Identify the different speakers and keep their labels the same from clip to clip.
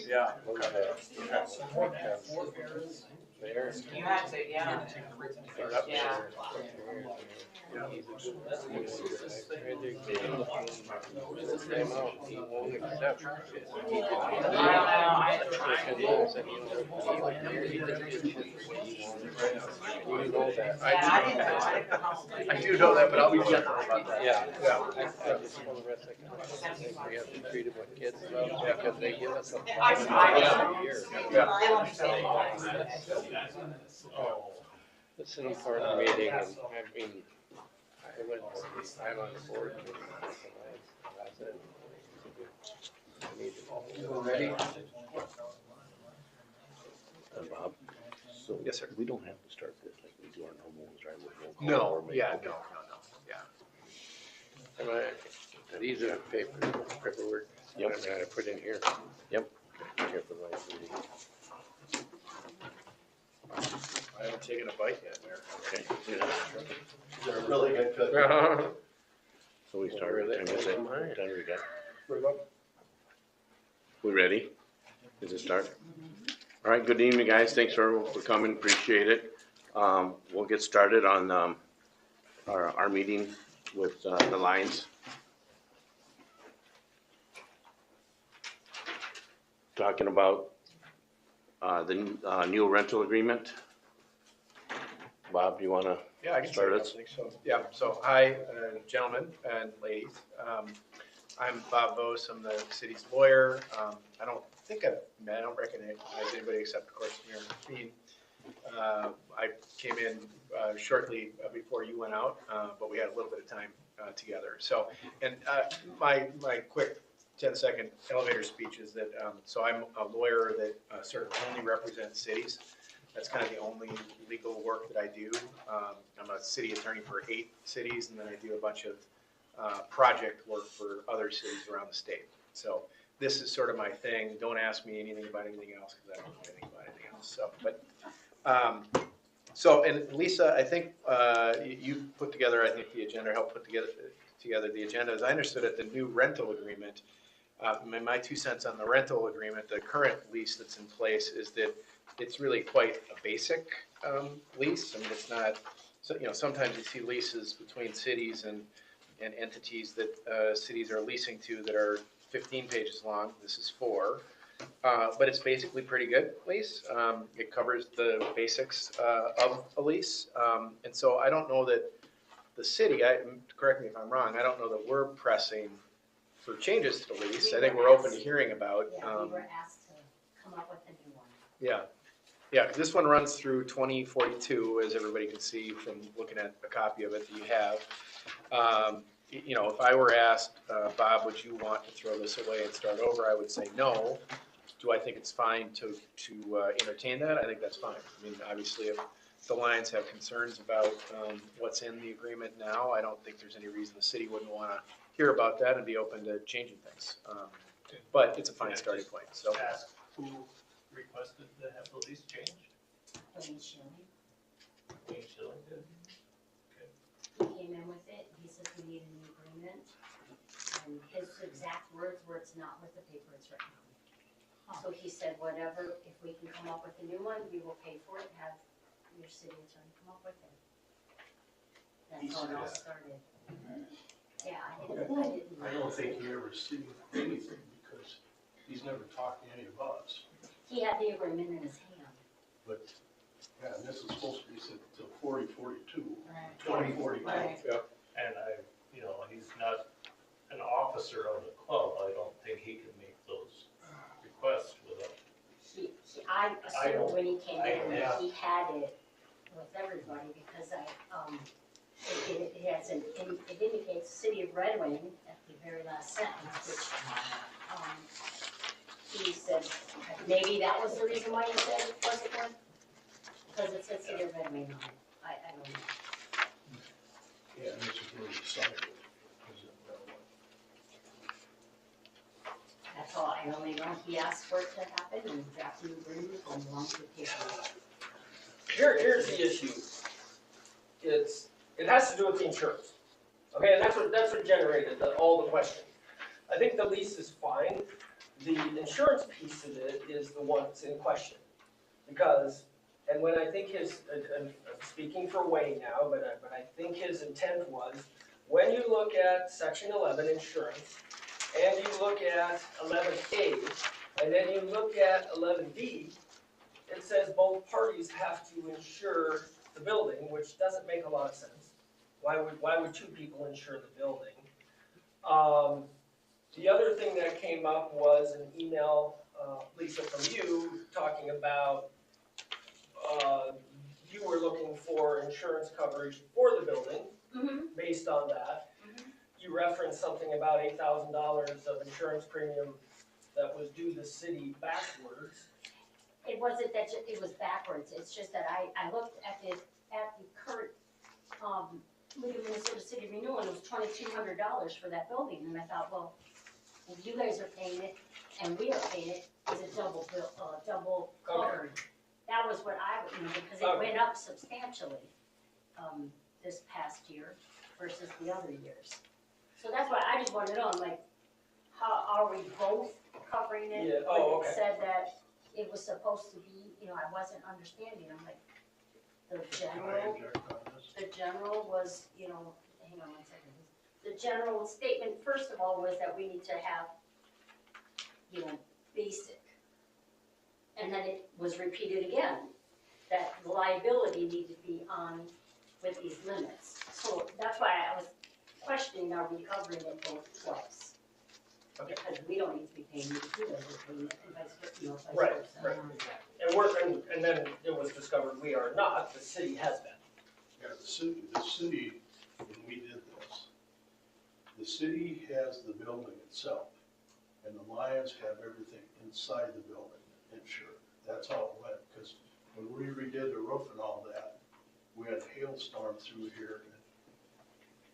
Speaker 1: Yeah.
Speaker 2: You had to, yeah. Yeah.
Speaker 1: I do know that, but I'll be gentle about that.
Speaker 3: Yeah.
Speaker 1: Yeah.
Speaker 3: I just want the rest of the country, we have to treat them with kids love because they give us a year. This is an important meeting, and I mean, I went to the, I'm on the board.
Speaker 1: Ready?
Speaker 4: Bob, so
Speaker 1: Yes, sir.
Speaker 4: we don't have to start this like we do our normal ones, right? With roll call
Speaker 1: No,
Speaker 4: or make-
Speaker 1: yeah,
Speaker 4: okay.
Speaker 1: no, yeah.
Speaker 3: Am I, these are paperwork.
Speaker 4: Yep.
Speaker 3: I'm gonna put in here.
Speaker 4: Yep. Here for the last meeting.
Speaker 1: I haven't taken a bite yet, Mayor.
Speaker 4: Okay.
Speaker 1: They're really good cookie.
Speaker 4: So we start with time to say, done we got.
Speaker 1: Pretty well.
Speaker 4: We ready? Does it start? All right, good evening, guys. Thanks for coming. Appreciate it. We'll get started on our meeting with the Lions. Talking about the new rental agreement. Bob, do you want to?
Speaker 1: Yeah, I can
Speaker 4: Start
Speaker 1: start
Speaker 4: us.
Speaker 1: it. So, yeah, so hi, gentlemen and ladies. I'm Bob Vos, I'm the city's lawyer. I don't think I don't recognize anybody except, of course, Mayor Bean. I came in shortly before you went out, but we had a little bit of time together. So, and my quick 10-second elevator speech is that, so I'm a lawyer that sort of only represents cities. That's kind of the only legal work that I do. I'm a city attorney for 8 cities, and then I do a bunch of project work for other cities around the state. So this is sort of my thing. Don't ask me anything about anything else because I don't know anything about anything else. So, but and Lisa, I think you put together, I think the agenda, helped put together the agenda. As I understood it, the new rental agreement. My 2 cents on the rental agreement, the current lease that's in place is that it's really quite a basic lease. I mean, it's not, so, you know, sometimes you see leases between cities and entities that cities are leasing to that are 15 pages long. This is 4. But it's basically pretty good lease. It covers the basics of a lease. And so I don't know that the city, correct me if I'm wrong, I don't know that we're pressing for changes to the lease. I think we're open to hearing about.
Speaker 5: Yeah, we were asked to come up with a new one.
Speaker 1: Yeah. Yeah, 'cause this one runs through 2042, as everybody can see from looking at a copy of it that you have. You know, if I were asked, Bob, would you want to throw this away and start over? I would say no. Do I think it's fine to entertain that? I think that's fine. I mean, obviously, if the Lions have concerns about what's in the agreement now, I don't think there's any reason the city wouldn't want to hear about that and be open to changing things. But it's a fine starting point. So.
Speaker 6: Ask who requested to have the lease changed?
Speaker 5: Wayne Schilling,
Speaker 6: Wayne Schilling did?
Speaker 5: he came in with it, he says we need a new agreement. And his exact words were, it's not with the paper it's written on. So he said, whatever, if we can come up with a new one, we will pay for it, have your city attorney come up with it. That's how it all started. Yeah, I didn't.
Speaker 6: I don't think he ever seen anything because he's never talked to any of us.
Speaker 5: He had the agreement in his hand.
Speaker 6: But, yeah, and this is supposed to be set till 2042.
Speaker 5: Right.
Speaker 6: 2042.
Speaker 5: Right.
Speaker 6: And he's not an officer of the club. I don't think he can make those requests without.
Speaker 5: I assumed when he came in,
Speaker 6: Yeah.
Speaker 5: he had it with everybody because it indicates City of Red Wing at the very last sentence, which, he said, maybe that was the reason why he said it wasn't one, because it said City of Red Wing on it. I don't know.
Speaker 6: Yeah, and this is where he signed it.
Speaker 5: That's all, I only know he asked for it to happen and drafted the agreement and along with the paperwork.
Speaker 7: Here's the issue. It has to do with the insurance. Okay, and that's what generated all the questions. I think the lease is fine. The insurance piece of it is the one that's in question. Because, and when I think I'm speaking for Wayne now, but I think his intent was, when you look at section 11 insurance, and you look at 11A, and then you look at 11B, it says both parties have to insure the building, which doesn't make a lot of sense. Why would two people insure the building? The other thing that came up was an email, Lisa, from you, talking about you were looking for insurance coverage for the building based on that. You referenced something about $8,000 of insurance premium that was due the city backwards.
Speaker 5: It wasn't that, it was backwards, it's just that I looked at the current, League of Minnesota City renewal, and it was $2,200 for that building, and I thought, well, if you guys are paying it, and we are paying it, is it double bill, double covered? That was what I would, because it went up substantially, this past year versus the other years. So that's why I just wanted to know, I'm like, how, are we both covering it?
Speaker 7: Yeah.
Speaker 5: But it said that it was supposed to be, I wasn't understanding, I'm like, the general was, hang on 1 second. The general statement, first of all, was that we need to have, basic. And then it was repeated again, that the liability needed to be on with these limits. So that's why I was questioning, are we covering it both twice? Because we don't need to be paying it, you guys are paying it, and vice
Speaker 7: Right,
Speaker 5: versa.
Speaker 7: right. And then it was discovered we are not, the city has been.
Speaker 6: Yeah, the city, when we did this, the city has the building itself, and the Lions have everything inside the building insured. That's how it went, because when we redid the roof and all that, we had hailstorm through here,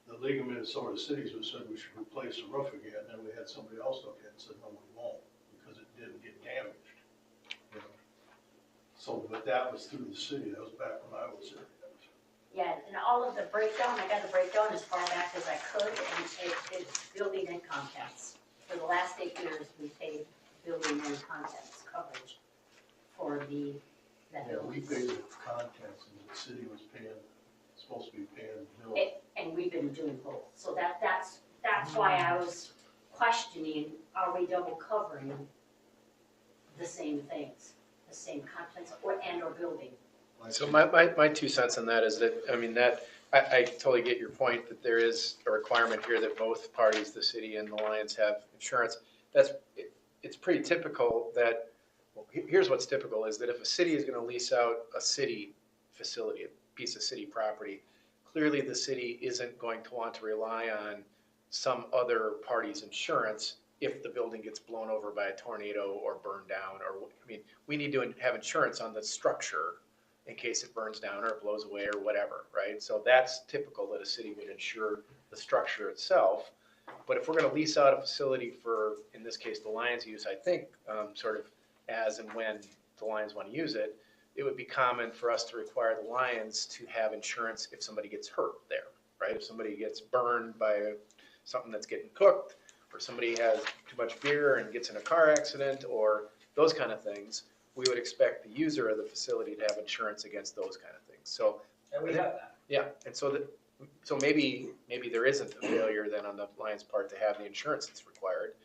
Speaker 6: and the League of Minnesota Cities said we should replace the roof again, and we had somebody else look at it and said, no, we won't, because it didn't get damaged. So, but that was through the city, that was back when I was there.
Speaker 5: Yeah, and all of the breakdown, I got the breakdown as far back as I could, and it's building and contents. For the last 8 years, we paid building and contents coverage for that
Speaker 6: Yeah,
Speaker 5: building.
Speaker 6: we paid the contents, and the city was supposed to be paying the bill.
Speaker 5: And we've been doing both, so that's why I was questioning, are we double covering the same things, the same contents, or building?
Speaker 1: So my 2 cents on that is that, I totally get your point that there is a requirement here that both parties, the city and the Lions, have insurance. It's pretty typical that, well, here's what's typical, is that if a city is gonna lease out a city facility, a piece of city property, clearly the city isn't going to want to rely on some other party's insurance if the building gets blown over by a tornado or burned down, we need to have insurance on the structure in case it burns down or it blows away or whatever, right? So that's typical that a city would insure the structure itself. But if we're gonna lease out a facility for, in this case, the Lions use, I think, sort of as and when the Lions wanna use it, it would be common for us to require the Lions to have insurance if somebody gets hurt there, right? If somebody gets burned by something that's getting cooked, or somebody has too much beer and gets in a car accident, or those kind of things, we would expect the user of the facility to have insurance against those kind of things. So,
Speaker 7: And we have that.
Speaker 1: yeah, and so maybe there isn't a failure then on the Lions' part to have the insurance that's required.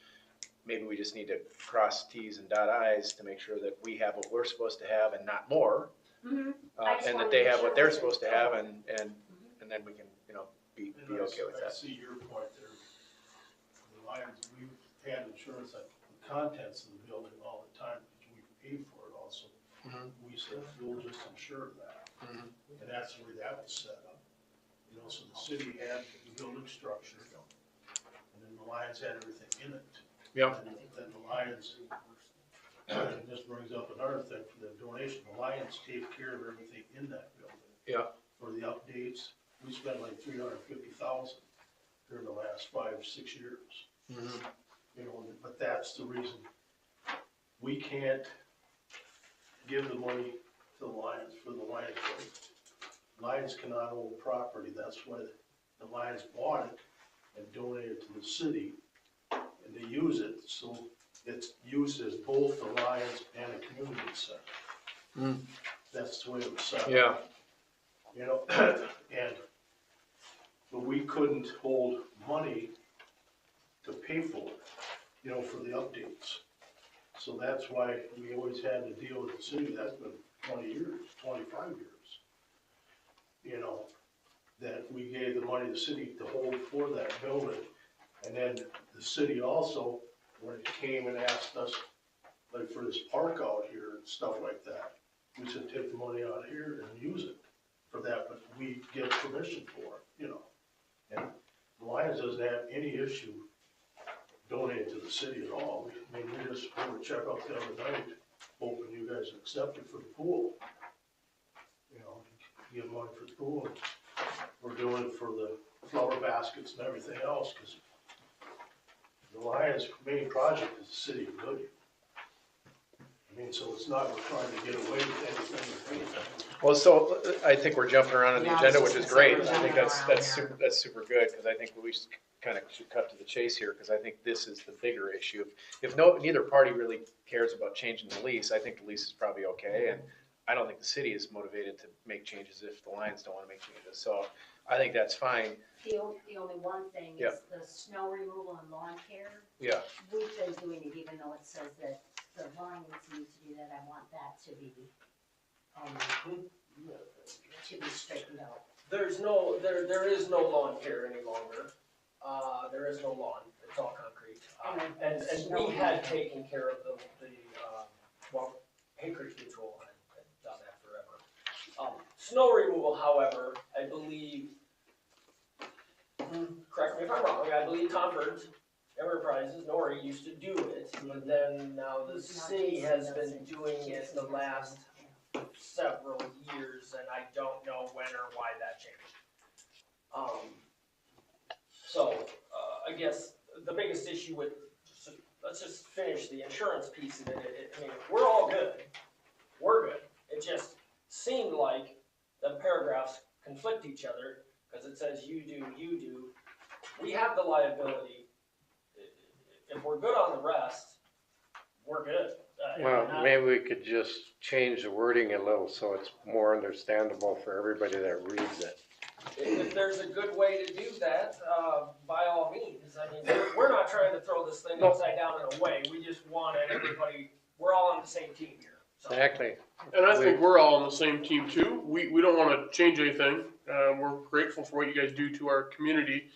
Speaker 1: Maybe we just need to cross T's and dot I's to make sure that we have what we're supposed to have and not more.
Speaker 5: I just
Speaker 1: And
Speaker 5: wanted
Speaker 1: that they
Speaker 5: to
Speaker 1: have
Speaker 5: make
Speaker 1: what
Speaker 5: sure
Speaker 1: they're
Speaker 5: it was
Speaker 1: supposed to
Speaker 5: covered.
Speaker 1: have and then we can, be okay with
Speaker 6: I
Speaker 1: that.
Speaker 6: see your point there. The Lions, we've had insurance on the contents of the building all the time, because we pay for it also.
Speaker 1: Mhm.
Speaker 6: We said, we'll just insure that.
Speaker 1: Mhm.
Speaker 6: And that's the way that was set up. So the city had the building structure, and then the Lions had everything in it.
Speaker 1: Yeah.
Speaker 6: And then the Lions, and this brings up another thing for the donation, the Lions take care of everything in that building.
Speaker 1: Yeah.
Speaker 6: For the updates, we spent like $350,000 during the last 5-6 years. But that's the reason we can't give the money to the Lions for the Lions Club. Lions cannot own property, that's why the Lions bought it and donated it to the city, and they use it, so it's used as both the Lions and a community center. That's the way it was set up.
Speaker 1: Yeah.
Speaker 6: You know, but we couldn't hold money to pay for it, you know, for the updates. So that's why we always had to deal with the city. That's been 20 years, 25 years. You know, that we gave the money to the city to hold for that building. And then the city also, when it came and asked us, like for this park out here and stuff like that, we said, take the money out here and use it for that, but we get permission for it, you know. And the Lions doesn't have any issue donating to the city at all. I mean, we just wrote a check out the other night, hoping you guys accepted for the pool. You know, give money for the pool. We're doing it for the flower baskets and everything else, because the Lions' main project is the city of Goodyear. I mean, so it's not we're trying to get away with anything.
Speaker 1: Well, so I think we're jumping around on the
Speaker 2: Yeah, I
Speaker 1: agenda,
Speaker 2: was
Speaker 1: which
Speaker 2: just
Speaker 1: is
Speaker 2: gonna say
Speaker 1: great.
Speaker 2: we're
Speaker 1: I think
Speaker 2: jumping around,
Speaker 1: that's super good, because I think we should kind of should cut to the chase here, because I think this is the bigger issue. If neither party really cares about changing the lease, I think the lease is probably okay, and I don't think the city is motivated to make changes if the Lions don't want to make changes. So I think that's fine.
Speaker 5: The only one thing
Speaker 1: Yeah.
Speaker 5: is the snow removal and lawn care.
Speaker 1: Yeah.
Speaker 5: We've been doing it even though it says that the Lions need to do that. I want that to be straightened out.
Speaker 7: There is no lawn care any longer. There is no lawn, it's all concrete. And we had taken care of the acreage control had done that forever. Snow removal, however, I believe, correct me if I'm wrong, I believe Comfort Enterprises, Nori, used to do it, but then now the city has been doing it the last several years, and I don't know when or why that changed. I guess the biggest issue with, let's just finish the insurance piece of it. I mean, we're all good. We're good. It just seemed like the paragraphs conflict each other, because it says you do. We have the liability. If we're good on the rest, we're good.
Speaker 3: Well, maybe we could just change the wording a little so it's more understandable for everybody that reads it.
Speaker 7: If there's a good way to do that, by all means. I mean, we're not trying to throw this thing upside down in a way. We just want everybody, we're all on the same team here. So.
Speaker 3: Exactly.
Speaker 8: And I think we're all on the same team too. We don't want to change anything. We're grateful for what you guys do to our community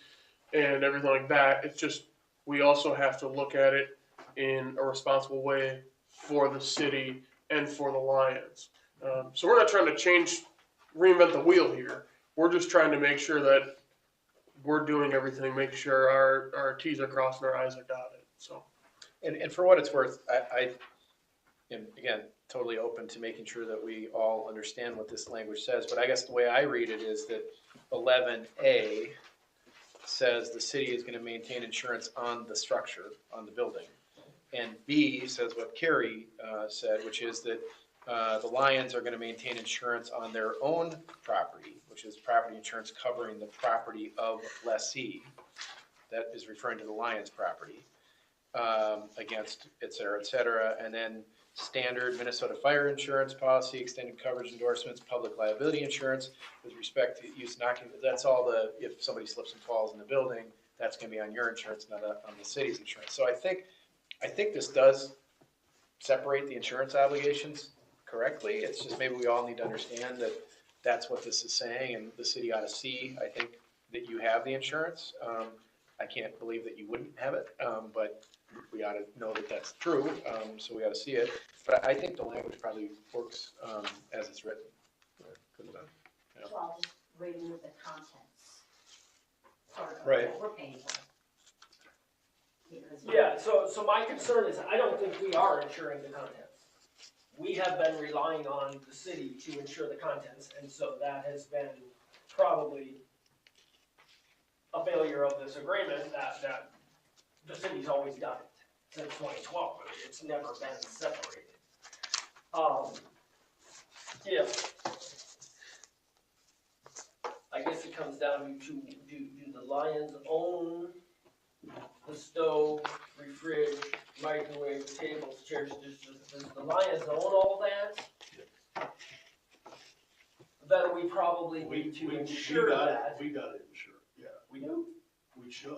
Speaker 8: and everything like that. It's just, we also have to look at it in a responsible way for the city and for the Lions. So we're not trying to reinvent the wheel here. We're just trying to make sure that we're doing everything, make sure our T's are crossed and our I's are dotted. So,
Speaker 1: And for what it's worth, I am, again, totally open to making sure that we all understand what this language says. But I guess the way I read it is that 11A says the city is going to maintain insurance on the structure, on the building. And B says what Carrie said, which is that the Lions are going to maintain insurance on their own property, which is property insurance covering the property of lessee. That is referring to the Lions property, against et cetera, and then standard Minnesota fire insurance policy, extended coverage endorsements, public liability insurance with respect to use and occupant. That's all if somebody slips and falls in the building, that's going to be on your insurance, not on the city's insurance. So I think this does separate the insurance obligations correctly. It's just maybe we all need to understand that that's what this is saying, and the city ought to see, I think, that you have the insurance. I can't believe that you wouldn't have it, but we ought to know that that's true, so we ought to see it. But I think the language probably works as it's written.
Speaker 5: So I'll just remove the contents part of
Speaker 1: Right.
Speaker 5: what we're paying for. Because
Speaker 7: Yeah, so my concern is I don't think we are insuring the contents. We have been relying on the city to insure the contents, and so that has been probably a failure of this agreement that the city's always done it since 2012. It's never been separated. I guess it comes down to do the Lions own the stove, refrigerator, microwave, tables, chairs, does the Lions own all that? Then we probably need to ensure that.
Speaker 6: We got it insured, yeah,
Speaker 7: We do?
Speaker 6: we should.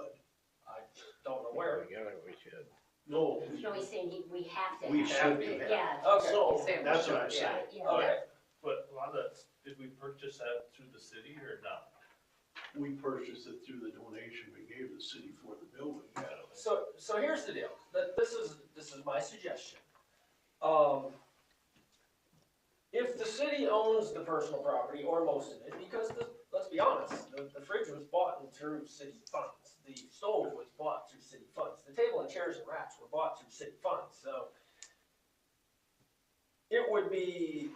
Speaker 7: I don't know where.
Speaker 3: We should.
Speaker 6: No,
Speaker 5: No, he's saying we have to.
Speaker 6: We
Speaker 5: have
Speaker 6: should
Speaker 5: it.
Speaker 6: have.
Speaker 5: Yeah.
Speaker 7: Okay.
Speaker 6: so,
Speaker 2: Same
Speaker 6: that's
Speaker 2: with
Speaker 6: what I'm
Speaker 2: that,
Speaker 6: saying.
Speaker 5: Yeah.
Speaker 7: Okay.
Speaker 9: But a lot of that, did we purchase that through the city or not?
Speaker 6: We purchased it through the donation we gave the city for the building, yeah.
Speaker 7: So here's the deal, this is my suggestion. If the city owns the personal property or most of it, because let's be honest, the fridge was bought through city funds, the stove was bought through city funds, the table and chairs and racks were bought through city funds, so it would be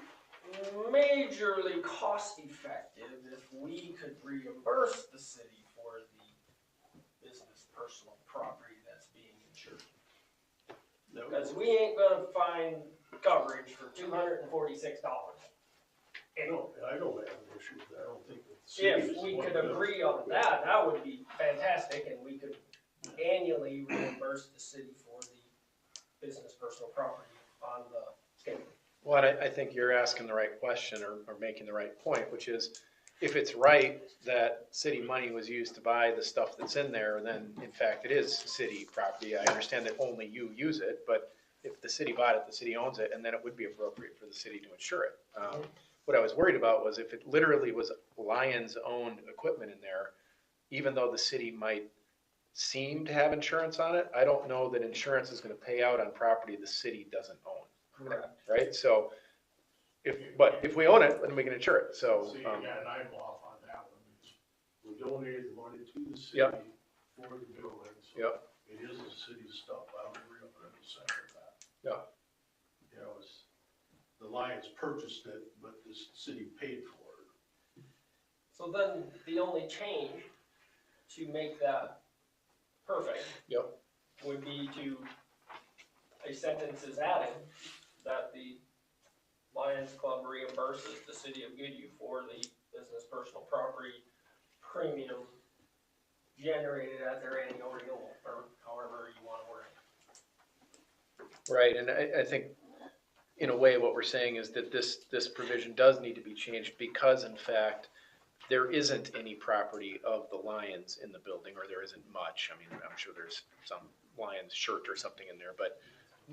Speaker 7: majorly cost effective if we could reimburse the city for the business personal property that's being insured.
Speaker 6: That
Speaker 7: Because
Speaker 6: was-
Speaker 7: we ain't gonna find coverage for $246.
Speaker 6: I don't have an issue with that, I don't think the city
Speaker 7: If
Speaker 6: is
Speaker 7: we
Speaker 6: one
Speaker 7: could
Speaker 6: of them.
Speaker 7: agree on that, that would be fantastic, and we could annually reimburse the city for the business personal property on the schedule.
Speaker 1: Well, I think you're asking the right question or making the right point, which is if it's right that city money was used to buy the stuff that's in there, then in fact it is city property. I understand that only you use it, but if the city bought it, the city owns it, and then it would be appropriate for the city to insure it. What I was worried about was if it literally was Lions-owned equipment in there, even though the city might seem to have insurance on it, I don't know that insurance is gonna pay out on property the city doesn't own.
Speaker 7: Correct.
Speaker 1: Right, so, if we own it, then we can insure it, so.
Speaker 6: See, yeah, and I'm off on that one, we donated the money to the city
Speaker 1: Yep.
Speaker 6: for the building, so
Speaker 1: Yep.
Speaker 6: it is the city's stuff, I would agree 100% with that.
Speaker 1: Yeah.
Speaker 6: You know, the Lions purchased it, but the city paid for it.
Speaker 7: So then the only change to make that perfect
Speaker 1: Yep.
Speaker 7: would be to, a sentence is added that the Lions Club reimburses the city of Goodhue for the business personal property premium generated at their annual renewal, or however you want to word it.
Speaker 1: Right, and I think, in a way, what we're saying is that this provision does need to be changed because in fact, there isn't any property of the Lions in the building, or there isn't much. I mean, I'm sure there's some Lions shirt or something in there, but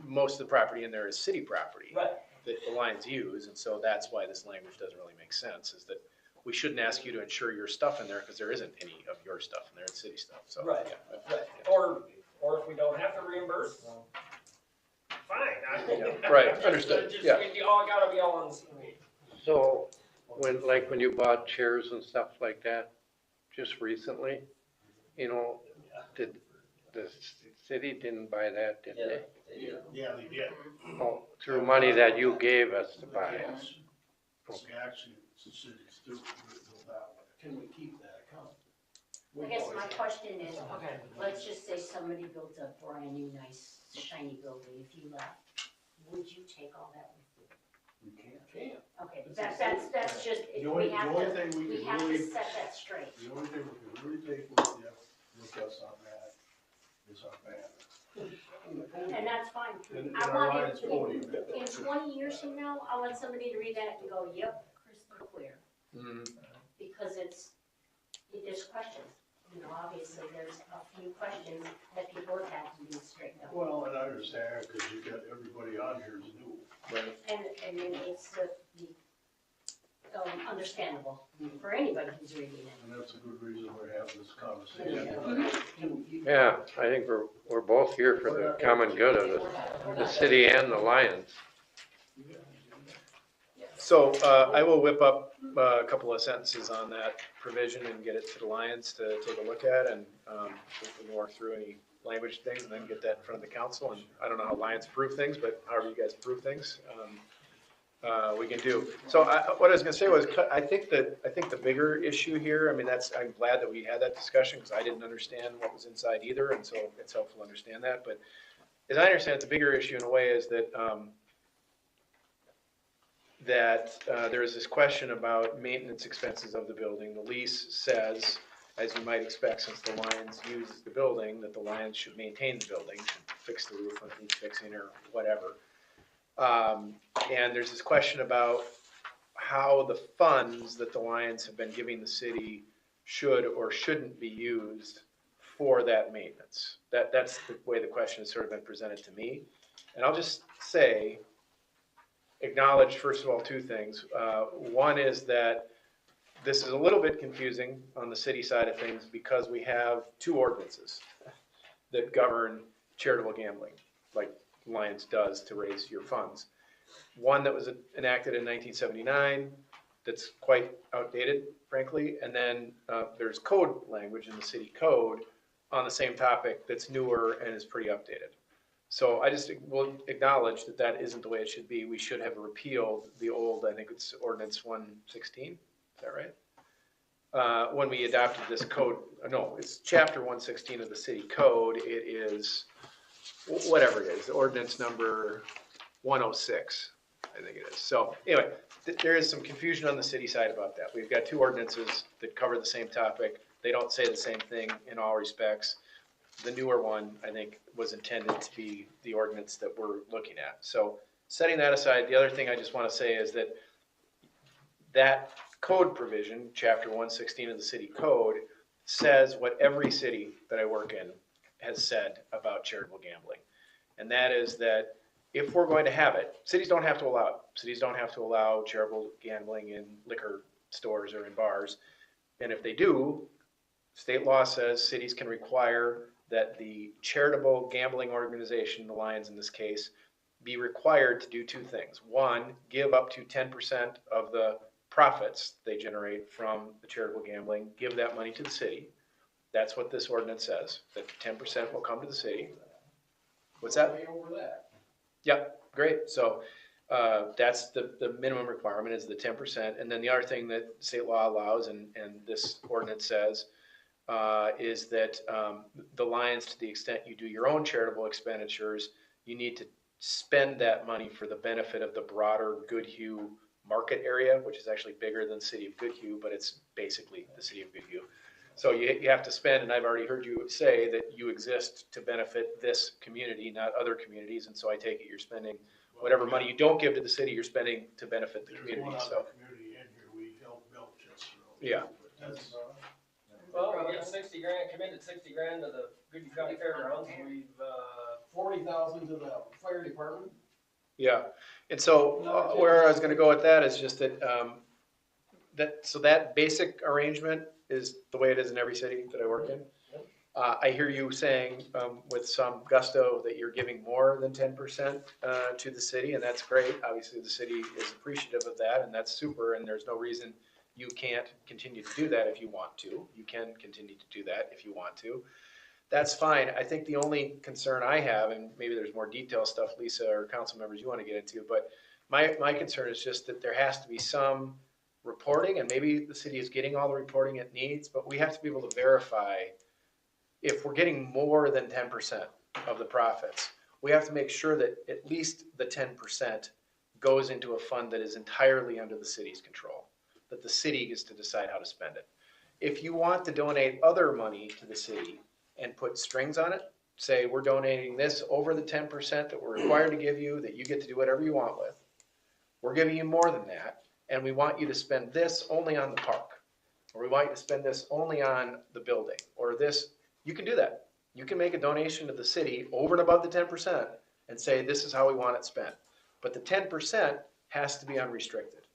Speaker 1: most of the property in there is city property
Speaker 7: Right.
Speaker 1: that the Lions use, and so that's why this language doesn't really make sense, is that we shouldn't ask you to insure your stuff in there, because there isn't any of your stuff in there, it's city stuff, so.
Speaker 7: Right,
Speaker 1: yeah.
Speaker 7: right. Or if we don't have to reimburse, fine.
Speaker 1: Yeah, right, understood,
Speaker 7: Just,
Speaker 1: yeah.
Speaker 7: we all gotta be all on the same page.
Speaker 3: So, when you bought chairs and stuff like that, just recently, you know, did the city didn't buy that, did they?
Speaker 6: Yeah, they did.
Speaker 3: Oh, through money that you gave us to buy it.
Speaker 6: Yes. Actually, it's the city's too, we go that way. Can we keep that account?
Speaker 5: I guess my question is, let's just say somebody built a brand new, nice, shiny building, if you left, would you take all that with you?
Speaker 6: We can't.
Speaker 5: Okay, that's just,
Speaker 6: The only
Speaker 5: we
Speaker 6: thing we
Speaker 5: have
Speaker 6: can
Speaker 5: to
Speaker 6: really,
Speaker 5: set that straight.
Speaker 6: the only thing we can really take with us on that is our banner.
Speaker 5: And that's fine.
Speaker 6: And
Speaker 5: I
Speaker 6: our
Speaker 5: want
Speaker 6: Lions
Speaker 5: it,
Speaker 6: podium.
Speaker 5: in 20 years from now, I want somebody to read that and go, yep, crystal clear.
Speaker 1: Mhm.
Speaker 5: Because there's questions. You know, obviously, there's a few questions that people have had to be straightened out.
Speaker 6: Well, and I understand, because you got everybody on here is new.
Speaker 1: Right.
Speaker 5: And then it's understandable for anybody who's reading it.
Speaker 6: And that's a good reason we're having this conversation.
Speaker 5: Mhm.
Speaker 3: Yeah, I think we're both here for the common good of the city and the Lions.
Speaker 1: So, I will whip up a couple of sentences on that provision and get it to the Lions to take a look at, and we can work through any language things and then get that in front of the council. And I don't know how Lions approve things, but however you guys approve things, we can do. So what I was gonna say was, I think the bigger issue here, I mean, I'm glad that we had that discussion, because I didn't understand what was inside either, and so it's helpful to understand that. But as I understand it, the bigger issue in a way is that there is this question about maintenance expenses of the building. The lease says, as you might expect, since the Lions use the building, that the Lions should maintain the building, should fix the roof when it needs fixing or whatever. And there's this question about how the funds that the Lions have been giving the city should or shouldn't be used for that maintenance. That's the way the question has sort of been presented to me. And I'll just say, acknowledge first of all two things. One is that this is a little bit confusing on the city side of things because we have two ordinances that govern charitable gambling, like Lions does to raise your funds. One that was enacted in 1979 that's quite outdated, frankly, and then there's code language in the city code on the same topic that's newer and is pretty updated. So I just will acknowledge that that isn't the way it should be. We should have repealed the old, I think it's ordinance 116, is that right? When we adopted this code, no, it's chapter 116 of the city code. It is, whatever it is, ordinance number 106, I think it is. So anyway, there is some confusion on the city side about that. We've got two ordinances that cover the same topic. They don't say the same thing in all respects. The newer one, I think, was intended to be the ordinance that we're looking at. So setting that aside, the other thing I just want to say is that that code provision, chapter 116 of the city code, says what every city that I work in has said about charitable gambling. And that is that if we're going to have it, cities don't have to allow it. Cities don't have to allow charitable gambling in liquor stores or in bars. And if they do, state law says cities can require that the charitable gambling organization, the Lions in this case, be required to do two things. One, give up to 10% of the profits they generate from the charitable gambling, give that money to the city. That's what this ordinance says, that 10% will come to the city. What's that?
Speaker 6: Way over that.
Speaker 1: Yep, great. So that's the minimum requirement is the 10%. And then the other thing that state law allows and this ordinance says is that the Lions, to the extent you do your own charitable expenditures, you need to spend that money for the benefit of the broader Goodhue market area, which is actually bigger than the city of Goodhue, but it's basically the city of Goodhue. So you have to spend, and I've already heard you say that you exist to benefit this community, not other communities, and so I take it you're spending whatever money you don't give to the city, you're spending to benefit the community,
Speaker 6: There's one
Speaker 1: so.
Speaker 6: other community in here, we helped build Chester Road.
Speaker 1: Yeah.
Speaker 6: But that's,
Speaker 7: Well, we got 60 grand, committed 60 grand to the Goodhue County Fairgrounds, and we've,
Speaker 10: 40,000 to the fire department.
Speaker 1: Yeah, and so where I was gonna go with that is just that, so that basic arrangement is the way it is in every city that I work in. I hear you saying with some gusto that you're giving more than 10% to the city, and that's great. Obviously, the city is appreciative of that, and that's super, and there's no reason you can't continue to do that if you want to. You can continue to do that if you want to. That's fine. I think the only concern I have, and maybe there's more detailed stuff, Lisa or council members you want to get into, but my concern is just that there has to be some reporting, and maybe the city is getting all the reporting it needs, but we have to be able to verify if we're getting more than 10% of the profits. We have to make sure that at least the 10% goes into a fund that is entirely under the city's control, that the city gets to decide how to spend it. If you want to donate other money to the city and put strings on it, say we're donating this over the 10% that we're required to give you, that you get to do whatever you want with. We're giving you more than that, and we want you to spend this only on the park, or we want you to spend this only on the building, or this. You can do that. You can make a donation to the city over and above the 10% and say this is how we want it spent. But the 10% has to be unrestricted,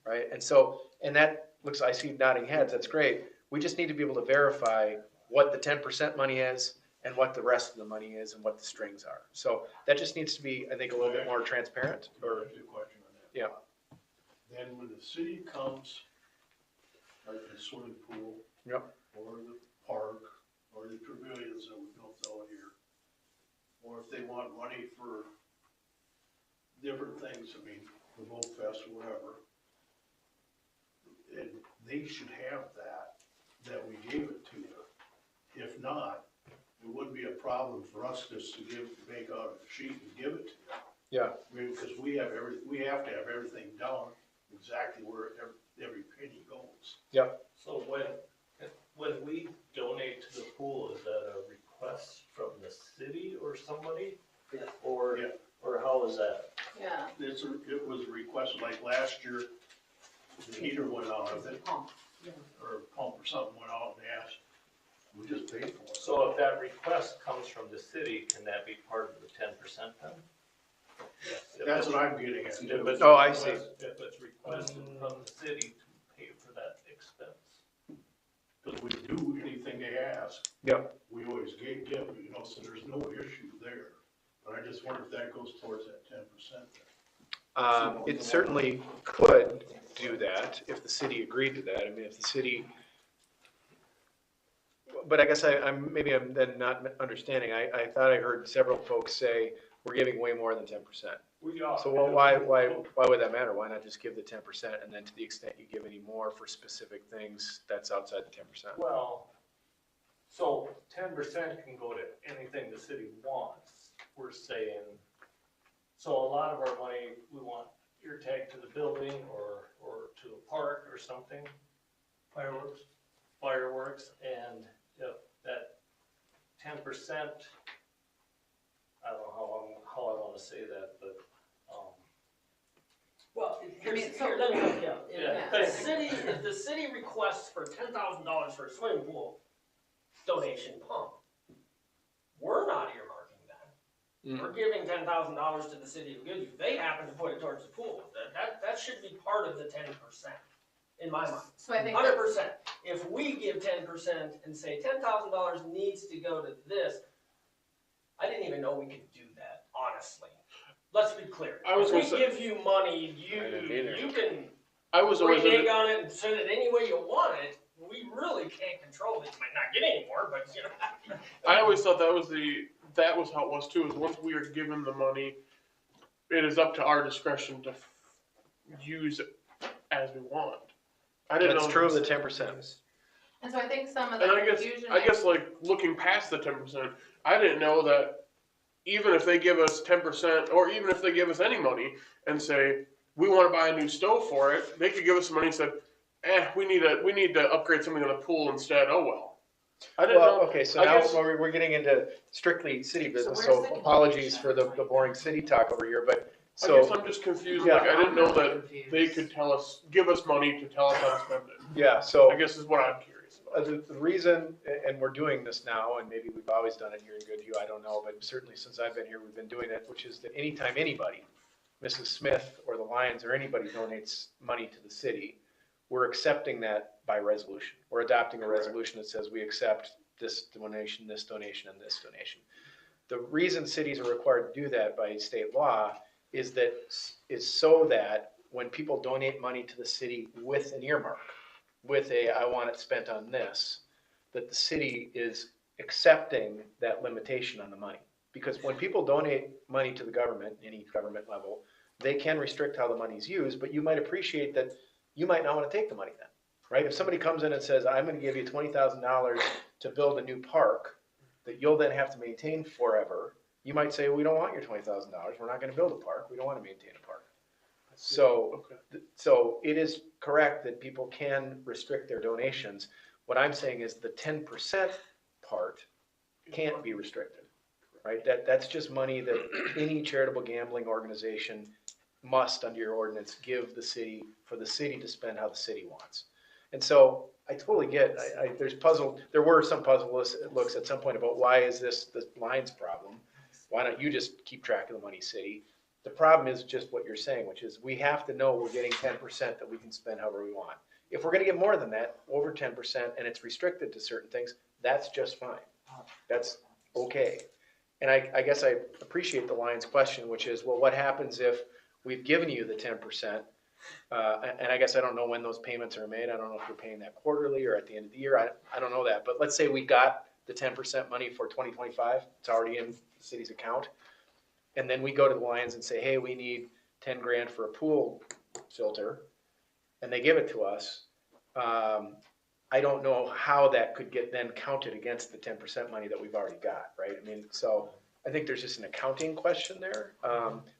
Speaker 1: right? And so, and that looks, I see nodding heads, that's great. We just need to be able to verify what the 10% money is and what the rest of the money is and what the strings are. So that just needs to be, I think, a little bit more transparent. Or
Speaker 6: a question on that.
Speaker 1: yeah.
Speaker 6: Then when the city comes, like the swimming pool.
Speaker 1: Yep.
Speaker 6: Or the park, or the pavilions that we built out here. Or if they want money for different things, I mean, the boat fest or whatever. And they should have that we gave it to you. If not, it wouldn't be a problem for us just to make out a sheet and give it to you.
Speaker 1: Yeah.
Speaker 6: I mean, because we have to have everything down exactly where every penny goes.
Speaker 1: Yep.
Speaker 9: So when we donate to the pool, is that a request from the city or somebody?
Speaker 6: or,
Speaker 10: Yeah.
Speaker 6: or how is that?
Speaker 2: Yeah.
Speaker 6: It was requested, like last year, the heater went out of it,
Speaker 5: Pump, yeah.
Speaker 6: or a pump or something went out, and they asked, we just paid for it.
Speaker 9: So if that request comes from the city, can that be part of the 10% then?
Speaker 6: That's what I'm getting at.
Speaker 9: If it's
Speaker 1: Oh, I see.
Speaker 9: If it's requested from the city to pay for that expense.
Speaker 6: Because we do anything they ask.
Speaker 1: Yep.
Speaker 6: We always give, so there's no issue there. But I just wonder if that goes towards that 10%.
Speaker 1: It certainly could do that if the city agreed to that. I mean, if the city, but I guess I'm then not understanding. I thought I heard several folks say we're giving way more than 10%.
Speaker 9: We are.
Speaker 1: So why would that matter? Why not just give the 10% and then to the extent you give any more for specific things, that's outside the 10%?
Speaker 9: Well, so 10% can go to anything the city wants. We're saying, so a lot of our money, we want ear tag to the building or to a park or something. Fireworks, and if that 10%, I don't know how I wanna say that, but,
Speaker 7: Well,
Speaker 2: I mean, so-
Speaker 7: let me help you out.
Speaker 9: Yeah.
Speaker 7: If the city requests for $10,000 for a swimming pool donation pump, we're not earmarking that. We're giving $10,000 to the city of Goodview. They happen to put it towards the pool. That should be part of the 10%, in my mind.
Speaker 2: So I think
Speaker 7: 100%. If we give 10% and say $10,000 needs to go to this, I didn't even know we could do that, honestly. Let's be clear.
Speaker 8: I was
Speaker 7: If we
Speaker 8: gonna say-
Speaker 7: give you money,
Speaker 3: I didn't either.
Speaker 7: you can
Speaker 8: I was always
Speaker 7: renege
Speaker 8: under,
Speaker 7: on it and send it any way you want it. We really can't control it. You might not get any more, but you know.
Speaker 8: I always thought that was how it was too, is once we are given the money, it is up to our discretion to use it as we want. I didn't know.
Speaker 1: That's true of the 10%.
Speaker 2: And so I think some of
Speaker 8: And
Speaker 2: the
Speaker 8: I
Speaker 2: confusion.
Speaker 8: guess like looking past the 10%, I didn't know that even if they give us 10%, or even if they give us any money and say, we want to buy a new stove for it, they could give us some money and say, we need to upgrade something in the pool instead. Oh well. I didn't know.
Speaker 1: Okay, so
Speaker 8: I
Speaker 1: now
Speaker 8: guess-
Speaker 1: we're getting into strictly city business,
Speaker 2: where's
Speaker 1: so
Speaker 2: the
Speaker 1: apologies for the boring city talk over here, but,
Speaker 8: I guess
Speaker 1: so,
Speaker 8: I'm just confused.
Speaker 1: Yeah.
Speaker 8: Like I didn't know that they could give us money to tell us how to spend it.
Speaker 1: yeah, so.
Speaker 8: I guess is what I'm curious about.
Speaker 1: The reason, and we're doing this now, and maybe we've always done it here in Goodhue, I don't know, but certainly since I've been here, we've been doing it, which is that anytime anybody, Mrs. Smith or the Lions or anybody donates money to the city, we're accepting that by resolution. We're adopting a resolution that says we accept this donation, and this donation. The reason cities are required to do that by state law is so that when people donate money to the city with an earmark, with I want it spent on this, that the city is accepting that limitation on the money. Because when people donate money to the government, any government level, they can restrict how the money's used, but you might appreciate that you might not want to take the money then, right? If somebody comes in and says, I'm going to give you $20,000 to build a new park that you'll then have to maintain forever, you might say, we don't want your $20,000. We're not going to build a park. We don't want to maintain a park. So,
Speaker 8: Okay.
Speaker 1: so it is correct that people can restrict their donations. What I'm saying is the 10% part can't be restricted, right? That's just money that any charitable gambling organization must, under your ordinance, give the city for the city to spend how the city wants. And so I totally get, there were some puzzle looks at some point about why is this the Lions problem? Why don't you just keep track of the money, city? The problem is just what you're saying, which is we have to know we're getting 10% that we can spend however we want. If we're gonna get more than that, over 10%, and it's restricted to certain things, that's just fine. That's okay. And I guess I appreciate the Lions question, which is, well, what happens if we've given you the 10%? And I guess I don't know when those payments are made. I don't know if you're paying that quarterly or at the end of the year. I don't know that. But let's say we got the 10% money for 2025. It's already in the city's account. And then we go to the Lions and say, hey, we need 10 grand for a pool filter. And they give it to us. I don't know how that could get then counted against the 10% money that we've already got, right? I mean, so I think there's just an accounting question there.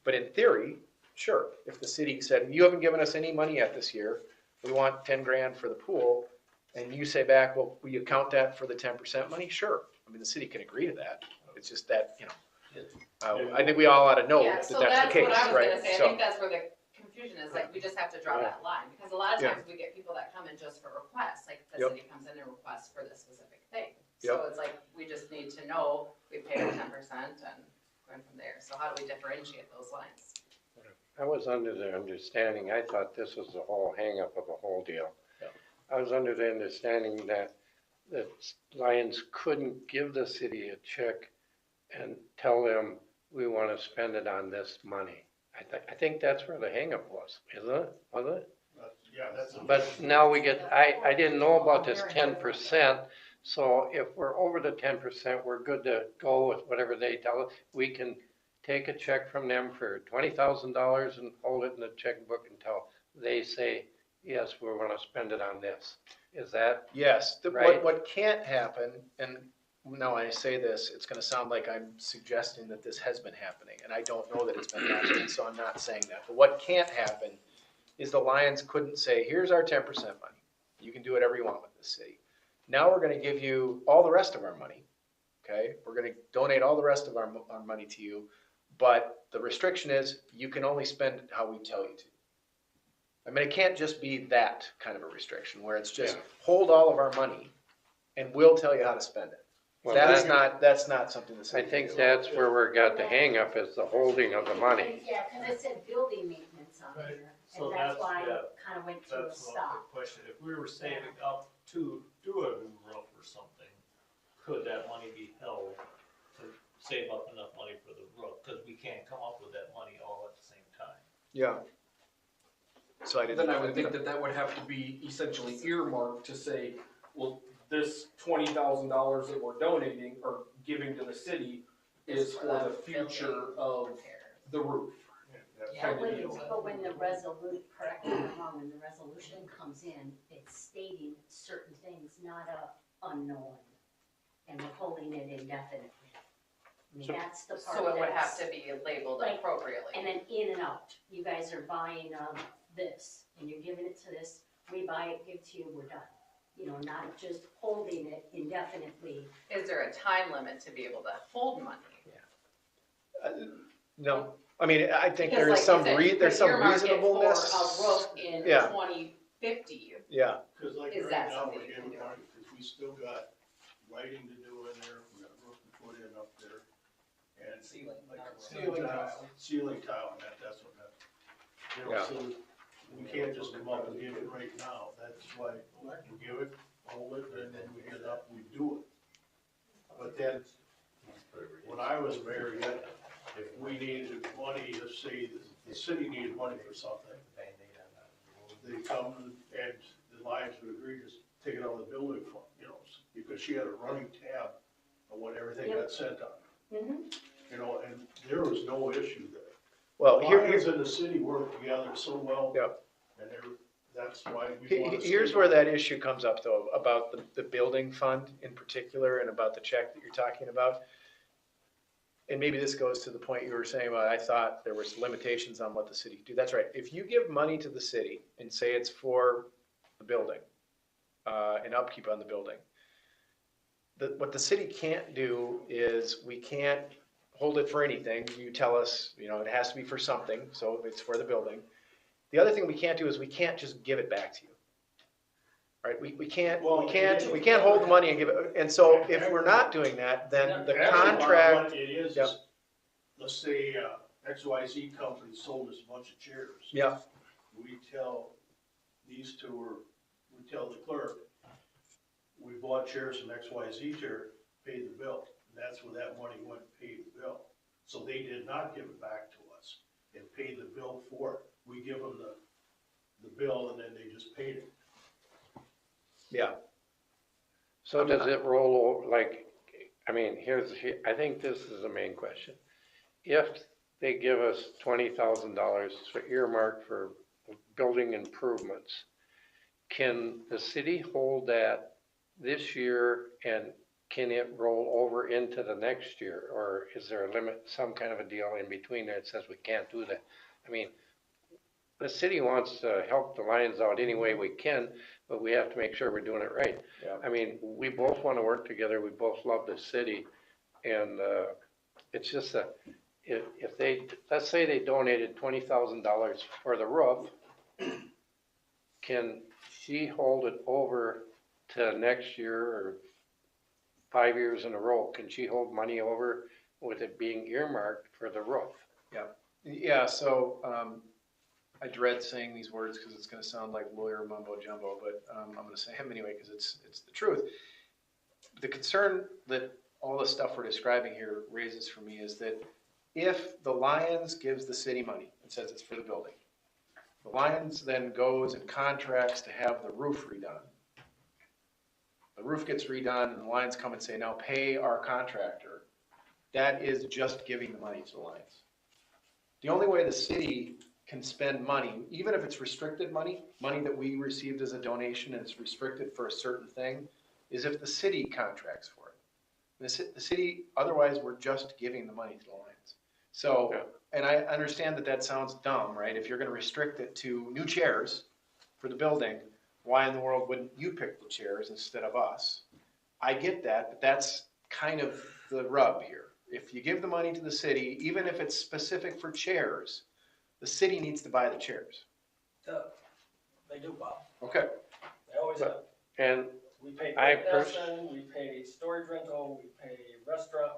Speaker 1: But in theory, sure, if the city said, you haven't given us any money yet this year, we want 10 grand for the pool, and you say back, well, will you count that for the 10% money? Sure. I mean, the city can agree to that. It's just that, I think we all ought to know
Speaker 2: Yeah,
Speaker 1: that
Speaker 2: so
Speaker 1: that's the case,
Speaker 2: what I was
Speaker 1: right?
Speaker 2: gonna say, I
Speaker 1: So,
Speaker 2: think that's where the confusion is, like, we just have to draw that line, because a lot of
Speaker 1: Yeah.
Speaker 2: times we get people that come in just for requests, like, the
Speaker 1: Yep.
Speaker 2: city comes in and requests for this specific thing. So it's like, we just need to know, we pay our 10% and going from there, so how do we differentiate those lines?
Speaker 3: I was under the understanding, I thought this was the whole hangup of the whole deal.
Speaker 1: Yeah.
Speaker 3: I was under the understanding that Lions couldn't give the city a check and tell them, we want to spend it on this money. I think that's where the hangup was, isn't it? Wasn't it?
Speaker 6: Yeah, that's.
Speaker 3: But now we get, I didn't know about this 10%, so if we're over the 10%, we're good to go with whatever they tell us. We can take a check from them for $20,000 and hold it in the checkbook until they say, yes, we want to spend it on this. Is that,
Speaker 1: yes,
Speaker 3: Right.
Speaker 1: what can't happen, and now I say this, it's gonna sound like I'm suggesting that this has been happening, and I don't know that it's been happening, so I'm not saying that. But what can't happen is the Lions couldn't say, here's our 10% money. You can do whatever you want with this city. Now we're gonna give you all the rest of our money, okay? We're gonna donate all the rest of our money to you, but the restriction is you can only spend it how we tell you to. I mean, it can't just be that kind of a restriction where it's just hold all of our money and we'll tell you how to spend it.
Speaker 3: well,
Speaker 1: That's
Speaker 3: that,
Speaker 1: not something the
Speaker 3: I
Speaker 1: city can
Speaker 3: think
Speaker 1: do.
Speaker 3: that's where we got the hangup is the holding of the money.
Speaker 5: Yeah, because it said building maintenance on
Speaker 9: Right.
Speaker 5: there,
Speaker 9: So
Speaker 5: and that's
Speaker 9: that's-
Speaker 5: why
Speaker 9: yeah.
Speaker 5: I kind of went to a
Speaker 9: That's what
Speaker 5: stop.
Speaker 9: the question, if we were saving up to do a new roof or something, could that money be held to save up enough money for the roof? Cause we can't come up with that money all at the same time.
Speaker 1: Yeah. So I didn't.
Speaker 10: Then I would think that would have to be essentially earmarked to say, well, this $20,000 that we're donating or giving to the city is for the future of the roof.
Speaker 5: But when the correct me if I'm wrong, when the resolution comes in, it's stating certain things, not a unknown, and we're holding it indefinitely. I mean, that's the part
Speaker 2: So it would have
Speaker 5: that's,
Speaker 2: to be labeled
Speaker 5: Like,
Speaker 2: appropriately.
Speaker 5: and then in and out, you guys are buying, this, and you're giving it to this, we buy it, give it to you, we're done. You know, not just holding it indefinitely.
Speaker 2: Is there a time limit to be able to hold money?
Speaker 1: No, I mean, I think
Speaker 2: Because
Speaker 1: there is
Speaker 2: like
Speaker 1: some,
Speaker 2: you said,
Speaker 1: there's some
Speaker 2: earmark it
Speaker 1: reasonableness.
Speaker 2: For a roof in
Speaker 1: Yeah.
Speaker 2: 2050.
Speaker 1: Yeah,
Speaker 6: Cause like
Speaker 2: Is
Speaker 6: right
Speaker 2: that
Speaker 6: now,
Speaker 2: something
Speaker 6: we're
Speaker 2: you can
Speaker 6: getting
Speaker 2: do?
Speaker 6: money, cause we still got lighting to do in there, we got roof to put in up there. And
Speaker 7: Ceiling,
Speaker 6: like
Speaker 7: not roof.
Speaker 10: Ceiling tile.
Speaker 6: Ceiling tile, that's what that, you know,
Speaker 1: Yeah.
Speaker 6: so we can't just come up and give it right now, that's why we give it, hold it, and then we get it up, we do it. But then, when I was mayor yet, if we needed money, let's say the city needed money for something, they come and the Lions would agree to take it out of the building fund, you know, because she had a running tab of what everything got sent on. You know, and there was no issue there.
Speaker 1: well,
Speaker 6: Lions and the city work together so well.
Speaker 1: Yep.
Speaker 6: And that's why we want to.
Speaker 1: here's where that issue comes up though, about the building fund in particular and about the check that you're talking about. And maybe this goes to the point you were saying about, I thought there was limitations on what the city could do. That's right. If you give money to the city and say it's for the building, and upkeep on the building, what the city can't do is we can't hold it for anything. You tell us, you know, it has to be for something, so it's for the building. The other thing we can't do is we can't just give it back to you. Right? We can't hold the money and give it, and so if we're not doing that, then the
Speaker 6: Actually,
Speaker 1: contract,
Speaker 6: what it is,
Speaker 1: Yep.
Speaker 6: let's say, XYZ company sold us a bunch of chairs.
Speaker 1: yeah,
Speaker 6: We tell these two, or we tell the clerk, we bought chairs from XYZ chair, paid the bill. And that's where that money went, paid the bill. So they did not give it back to us and paid the bill for it. We give them the bill and then they just paid it.
Speaker 1: yeah.
Speaker 3: So does it roll over, like, I mean, I think this is the main question. If they give us $20,000 for earmark for building improvements, can the city hold that this year and can it roll over into the next year? Or is there a limit, some kind of a deal in between there that says we can't do that? I mean, the city wants to help the Lions out any way we can, but we have to make sure we're doing it right.
Speaker 1: Yeah.
Speaker 3: I mean, we both want to work together, we both love the city, and it's just that if they, let's say they donated $20,000 for the roof, can she hold it over to next year or 5 years in a row? Can she hold money over with it being earmarked for the roof?
Speaker 1: Yeah, so, I dread saying these words because it's gonna sound like lawyer mumbo jumbo, but, I'm gonna say them anyway because it's the truth. The concern that all the stuff we're describing here raises for me is that if the Lions gives the city money and says it's for the building, the Lions then goes and contracts to have the roof redone. The roof gets redone and the Lions come and say, now pay our contractor. That is just giving the money to the Lions. The only way the city can spend money, even if it's restricted money, money that we received as a donation and it's restricted for a certain thing, is if the city contracts for it. The city, otherwise, we're just giving the money to the Lions. So, and I understand that that sounds dumb, right? If you're gonna restrict it to new chairs for the building, why in the world wouldn't you pick the chairs instead of us? I get that, but that's kind of the rub here. If you give the money to the city, even if it's specific for chairs, the city needs to buy the chairs.
Speaker 7: They do, Bob.
Speaker 1: Okay.
Speaker 7: They always have.
Speaker 3: And
Speaker 7: We pay
Speaker 3: I
Speaker 7: Nelson, we pay storage rental, we pay restaurant,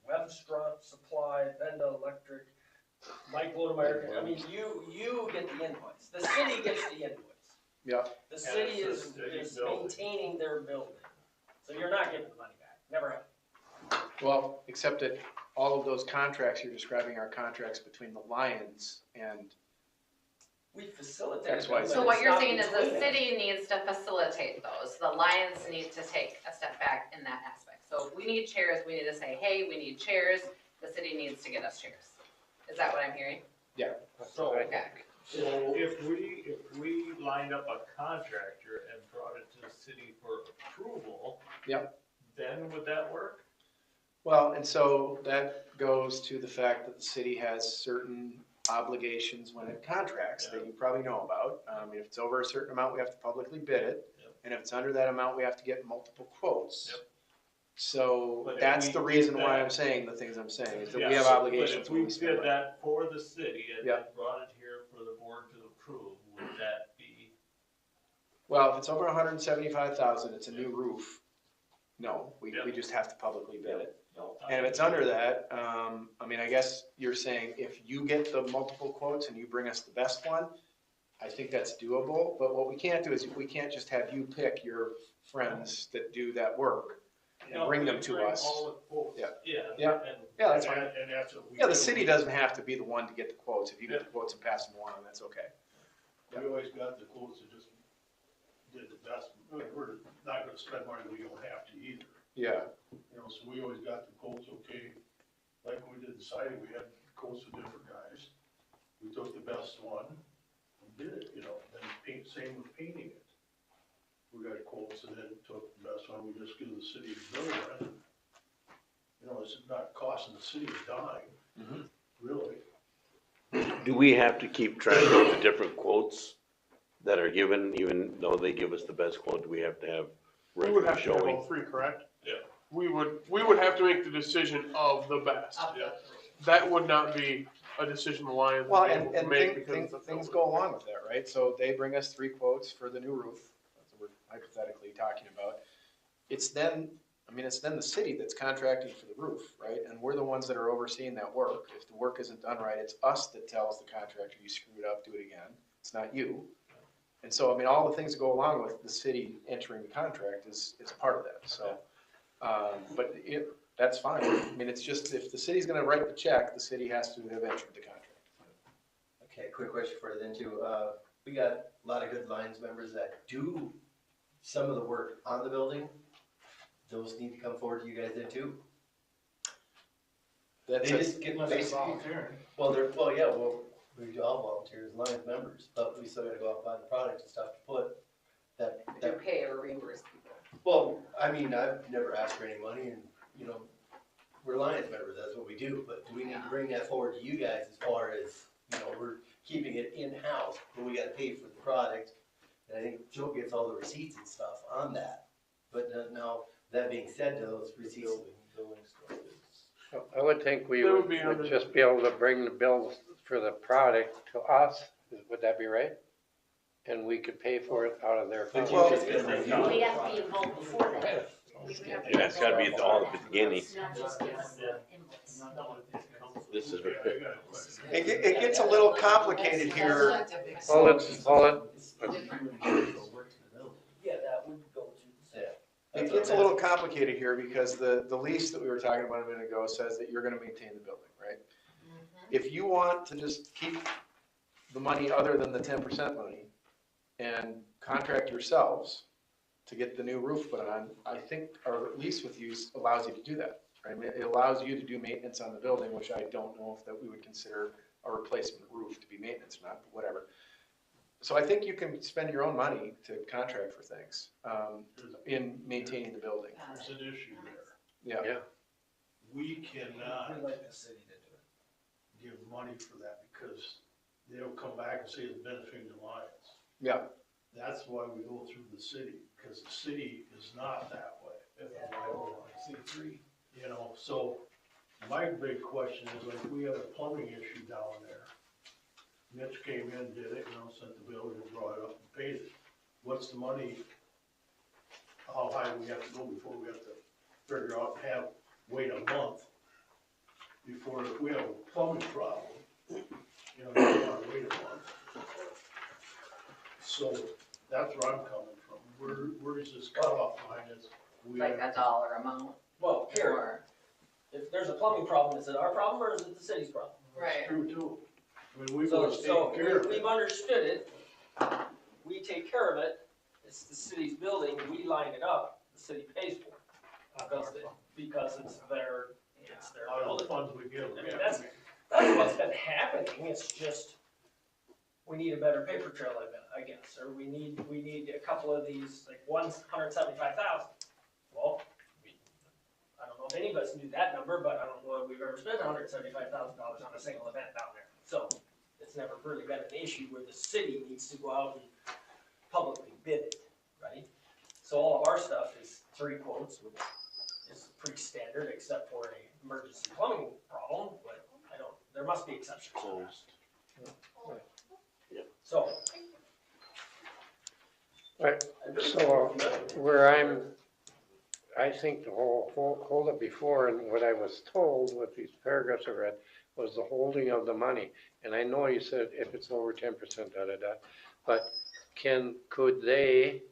Speaker 7: restaurant supply, Venda Electric, Mike Lodemeyer. I mean, you get the invoice. The city gets the invoice.
Speaker 1: Yeah.
Speaker 7: The city
Speaker 9: it's
Speaker 7: is
Speaker 9: the city building.
Speaker 7: maintaining their building. So you're not getting the money back. Never have.
Speaker 1: Well, except that all of those contracts you're describing are contracts between the Lions and,
Speaker 7: We facilitate.
Speaker 1: That's why-
Speaker 7: them,
Speaker 2: So
Speaker 7: but
Speaker 2: what
Speaker 7: it's
Speaker 2: you're
Speaker 7: not
Speaker 2: saying is the
Speaker 7: between them.
Speaker 2: city needs to facilitate those, the Lions need to take a step back in that aspect. So if we need chairs, we need to say, hey, we need chairs, the city needs to get us chairs. Is that what I'm hearing?
Speaker 9: So,
Speaker 2: Okay.
Speaker 9: so if we lined up a contractor and brought it to the city for approval.
Speaker 1: Yep.
Speaker 9: Then would that work?
Speaker 1: well, and so that goes to the fact that the city has certain obligations when it contracts that you probably know about. If it's over a certain amount, we have to publicly bid it.
Speaker 9: Yep.
Speaker 1: And if it's under that amount, we have to get multiple quotes.
Speaker 9: Yep.
Speaker 1: So
Speaker 9: But if
Speaker 1: that's
Speaker 9: we
Speaker 1: the
Speaker 9: did
Speaker 1: reason why
Speaker 9: that-
Speaker 1: I'm saying the things I'm saying, is that we
Speaker 9: Yeah,
Speaker 1: have
Speaker 9: so-
Speaker 1: obligations when we
Speaker 9: But
Speaker 1: spend
Speaker 9: if we
Speaker 1: money.
Speaker 9: did that for the city and
Speaker 1: Yeah.
Speaker 9: then brought it here for the board to approve, would that be?
Speaker 1: Well, if it's over 175,000, it's a new roof. No, we
Speaker 9: Yep.
Speaker 1: just have to publicly bid it.
Speaker 9: No.
Speaker 1: And if it's under that, I mean, I guess you're saying if you get the multiple quotes and you bring us the best one, I think that's doable, but what we can't do is we can't just have you pick your friends that do that work and
Speaker 9: No,
Speaker 1: bring
Speaker 9: we
Speaker 1: them to
Speaker 9: bring
Speaker 1: us.
Speaker 9: all the quotes.
Speaker 1: Yeah.
Speaker 9: Yeah.
Speaker 1: Yeah.
Speaker 9: And-
Speaker 1: Yeah, that's
Speaker 9: and-
Speaker 1: fine.
Speaker 9: And that's what we.
Speaker 1: Yeah, the
Speaker 9: do.
Speaker 1: city doesn't have to be the one to get the quotes. If you get the quotes and pass them along, that's okay.
Speaker 6: We always got the quotes that just did the best. We're not gonna spend money we don't have to either.
Speaker 1: Yeah.
Speaker 6: You know, so we always got the quotes, okay, like when we did the siding, we had quotes with different guys. We took the best one and did it, you know, then paint, same with painting it. We got quotes and then took the best one, we just give the city the bill then. You know, it's not costing the city a dime,
Speaker 1: Mhm.
Speaker 6: really.
Speaker 4: Do we have to keep track of the different quotes that are given, even though they give us the best quote? Do we have to have
Speaker 8: We would
Speaker 4: record
Speaker 8: have to have all
Speaker 4: showing?
Speaker 8: three, correct?
Speaker 9: Yeah.
Speaker 8: We would have to make the decision of the best.
Speaker 2: Of the
Speaker 9: Yeah.
Speaker 2: three.
Speaker 8: That would not be a decision the Lions
Speaker 1: Well,
Speaker 8: would be
Speaker 1: and,
Speaker 8: able to
Speaker 1: and
Speaker 8: make
Speaker 1: thing-
Speaker 8: because
Speaker 1: thing-
Speaker 8: it's a
Speaker 1: things
Speaker 8: building.
Speaker 1: go along with that, right? So they bring us 3 quotes for the new roof, that's what we're hypothetically talking about. It's then the city that's contracting for the roof, right? And we're the ones that are overseeing that work. If the work isn't done right, it's us that tells the contractor, you screwed up, do it again. It's not you. And so, I mean, all the things that go along with the city entering the contract is part of that, so. But that's fine. I mean, it's just, if the city's gonna write the check, the city has to have entered the contract.
Speaker 11: Okay, quick question for you then too. We got a lot of good Lions members that do some of the work on the building. Those need to come forward to you guys then too. They
Speaker 1: That's
Speaker 11: just get basically, well, we all volunteer as Lions members, but we still gotta go out and buy the products and stuff to put that.
Speaker 2: To pay or reimburse people.
Speaker 11: Well, I mean, I've never asked for any money and, you know, we're Lions members, that's what we do, but do we need to bring that forward to you guys as far as, you know, we're keeping it in-house, but we gotta pay for the product? And I think Joe gets all the receipts and stuff on that, but now, that being said, those receipts.
Speaker 9: Building stuff is.
Speaker 3: I would think we
Speaker 8: That
Speaker 3: would
Speaker 8: would be under-
Speaker 3: would just be able to bring the bills for the product to us, would that be right? And we could pay for it out of their funds.
Speaker 1: Well-
Speaker 5: We'd have to be involved before that. We would have to
Speaker 4: Yeah, it's gotta be all the beginning.
Speaker 5: It's not just give us the invoice.
Speaker 4: This is,
Speaker 1: It gets a little complicated here.
Speaker 3: Hold it.
Speaker 7: Yeah, that would go to.
Speaker 1: It gets a little complicated here because the lease that we were talking about a minute ago says that you're gonna maintain the building, right? If you want to just keep the money other than the 10% money and contract yourselves to get the new roof put on, I think our lease with you allows you to do that. Right? I mean, it allows you to do maintenance on the building, which I don't know if that we would consider a replacement roof to be maintenance or not, but whatever. So I think you can spend your own money to contract for things in maintaining the building.
Speaker 6: There's an issue there.
Speaker 1: Yeah.
Speaker 3: Yeah.
Speaker 6: We cannot
Speaker 7: We'd like the city to do it.
Speaker 6: give money for that because they'll come back and say it's benefiting the Lions.
Speaker 1: Yeah.
Speaker 6: That's why we go through the city, because the city is not that way. You know, so my big question is, like, we had a plumbing issue down there. Mitch came in, did it, sent the bill, and brought it up and paid it. What's the money? How high we have to go before we have to figure out, wait a month before, if we have a plumbing problem, we don't wanna wait a month. So that's where I'm coming from. Where is this cutoff line is?
Speaker 2: Like a dollar amount
Speaker 7: Well, here,
Speaker 2: or,
Speaker 7: if there's a plumbing problem, is it our problem or is it the city's problem?
Speaker 2: right,
Speaker 6: True too. I mean, we've
Speaker 7: So,
Speaker 6: always taken care of
Speaker 7: we've
Speaker 6: it.
Speaker 7: understood it, we take care of it, it's the city's building, we line it up, the city pays for it. Because it's their
Speaker 6: Out of
Speaker 7: building.
Speaker 6: the funds we give.
Speaker 7: I mean, that's what's been happening, it's just, we need a better paper trail, I guess, or we need a couple of these, like one's $175,000. Well, I don't know if any of us knew that number, but I don't know if we've ever spent $175,000 on a single event down there. So, it's never really been an issue where the city needs to go out and publicly bid it, right? So all of our stuff is 3 quotes, which is pretty standard, except for an emergency plumbing problem, but there must be exceptions. So.
Speaker 3: Right, so I think the hold it before, and what I was told, what these paragraphs I read, was the holding of the money. And I know you said if it's over 10%, but could they,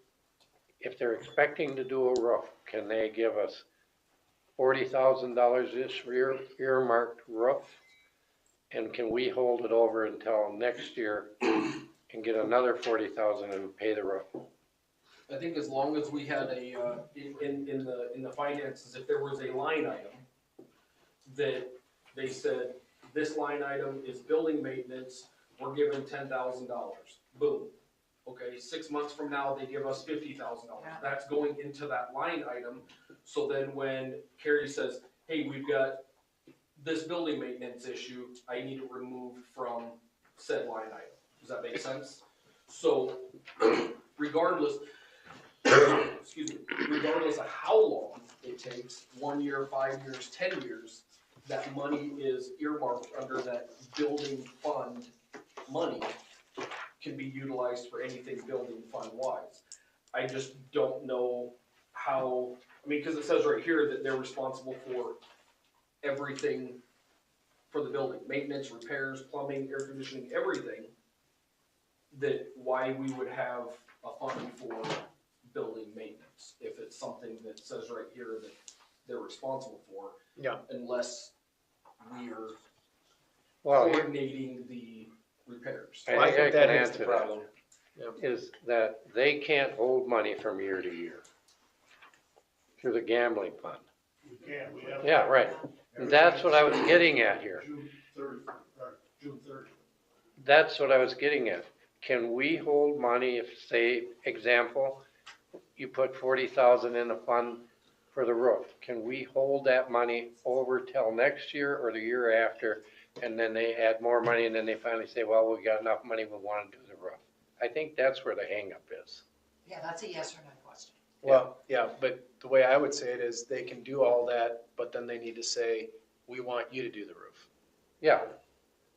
Speaker 3: if they're expecting to do a roof, can they give us $40,000 this earmarked roof? And can we hold it over until next year and get another 40,000 and pay the roof?
Speaker 10: I think as long as we had in the finances, if there was a line item that they said, this line item is building maintenance, we're giving $10,000, boom. Okay, 6 months from now, they give us $50,000. That's going into that line item. So then when Carrie says, hey, we've got this building maintenance issue, I need it removed from said line item. Does that make sense? So regardless, excuse me, regardless of how long it takes, 1 year, 5 years, 10 years, that money is earmarked under that building fund money can be utilized for anything building fund wise. I just don't know how, I mean, because it says right here that they're responsible for everything for the building, maintenance, repairs, plumbing, air conditioning, everything. That why we would have a fund for building maintenance, if it's something that says right here that they're responsible for.
Speaker 1: Yeah.
Speaker 10: Unless we're
Speaker 3: Well,
Speaker 10: coordinating the repairs.
Speaker 1: Well, I think that is the
Speaker 3: that.
Speaker 1: problem.
Speaker 3: Is that they can't hold money from year to year through the gambling fund.
Speaker 6: We can, we have.
Speaker 3: Yeah, right. And that's what I was getting at here.
Speaker 6: June 30th.
Speaker 3: That's what I was getting at. Can we hold money if, say, example, you put 40,000 in a fund for the roof? Can we hold that money over till next year or the year after, and then they add more money, and then they finally say, well, we got enough money, we want to do the roof? I think that's where the hangup is.
Speaker 12: Yeah, that's a yes or no question.
Speaker 1: Well, yeah, but the way I would say it is they can do all that, but then they need to say, we want you to do the roof.
Speaker 3: Yeah,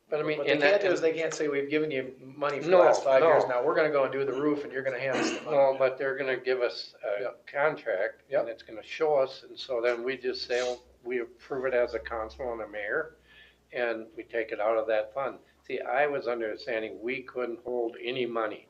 Speaker 3: but I mean,
Speaker 1: What they
Speaker 3: in
Speaker 1: can't
Speaker 3: that,
Speaker 1: do is they can't say, we've given you money for the
Speaker 3: No,
Speaker 1: last 5 years,
Speaker 3: no.
Speaker 1: now we're gonna go and do the roof and you're gonna hand us the money.
Speaker 3: no, but they're gonna give us a
Speaker 1: Yep.
Speaker 3: contract,
Speaker 1: Yep.
Speaker 3: and it's gonna show us, and so then we just say, oh, we approve it as a council and a mayor, and we take it out of that fund. See, I was understanding we couldn't hold any money.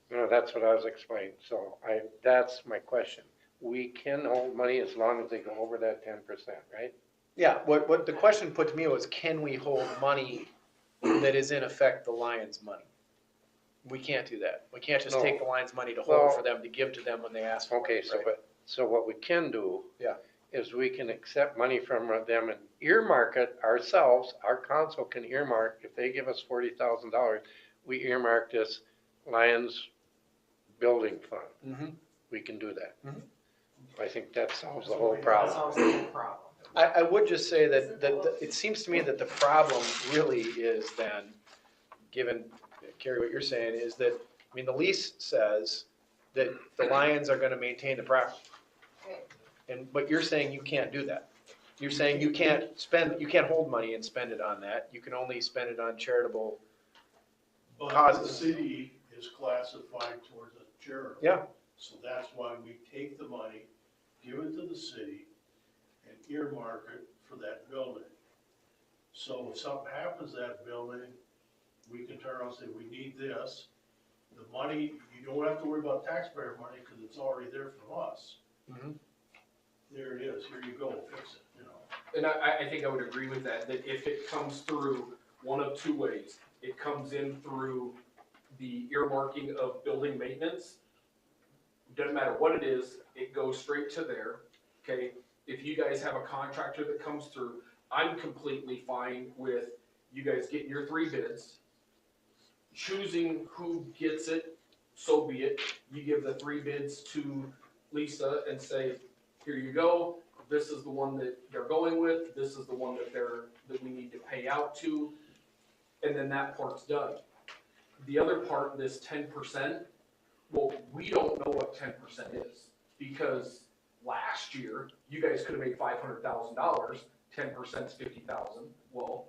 Speaker 3: You know, that's what I was explaining, so that's my question. We can hold money as long as they go over that 10%, right?
Speaker 1: Yeah, what the question put to me was, can we hold money that is in effect the Lions' money? We can't do that. We can't just
Speaker 3: No.
Speaker 1: take the Lions' money to hold
Speaker 3: Well-
Speaker 1: for them to give to them when they ask for it.
Speaker 3: Okay, so
Speaker 1: right?
Speaker 3: so what we can do.
Speaker 1: Yeah.
Speaker 3: Is we can accept money from them and earmark it ourselves, our council can earmark, if they give us $40,000, we earmark this Lions Building Fund.
Speaker 1: Mhm.
Speaker 3: We can do that.
Speaker 1: Mhm.
Speaker 3: I think that solves the whole
Speaker 12: That
Speaker 3: problem.
Speaker 12: solves the whole problem.
Speaker 1: I would just say that it seems to me that the problem really is then, given, Carrie, what you're saying, is that, I mean, the lease says that the Lions are gonna maintain the property.
Speaker 2: Right.
Speaker 1: But you're saying you can't do that. You're saying you can't hold money and spend it on that. You can only spend it on charitable.
Speaker 6: But the
Speaker 1: Causes.
Speaker 6: city is classified towards a charitable.
Speaker 1: Yeah.
Speaker 6: So that's why we take the money, give it to the city, and earmark it for that building. So if something happens to that building, we can turn around and say, we need this. The money, you don't have to worry about taxpayer money, because it's already there from us.
Speaker 1: Mhm.
Speaker 6: There it is, here you go, fix it, you know.
Speaker 10: And I think I would agree with that if it comes through one of two ways. It comes in through the earmarking of building maintenance. Doesn't matter what it is, it goes straight to there, okay? If you guys have a contractor that comes through, I'm completely fine with you guys getting your 3 bids, choosing who gets it, so be it. You give the 3 bids to Lisa and say, here you go, this is the one that they're going with, this is the one that we need to pay out to, and then that part's done. The other part, this 10%, well, we don't know what 10% is, because last year, you guys could have made $500,000, 10% is 50,000. Well,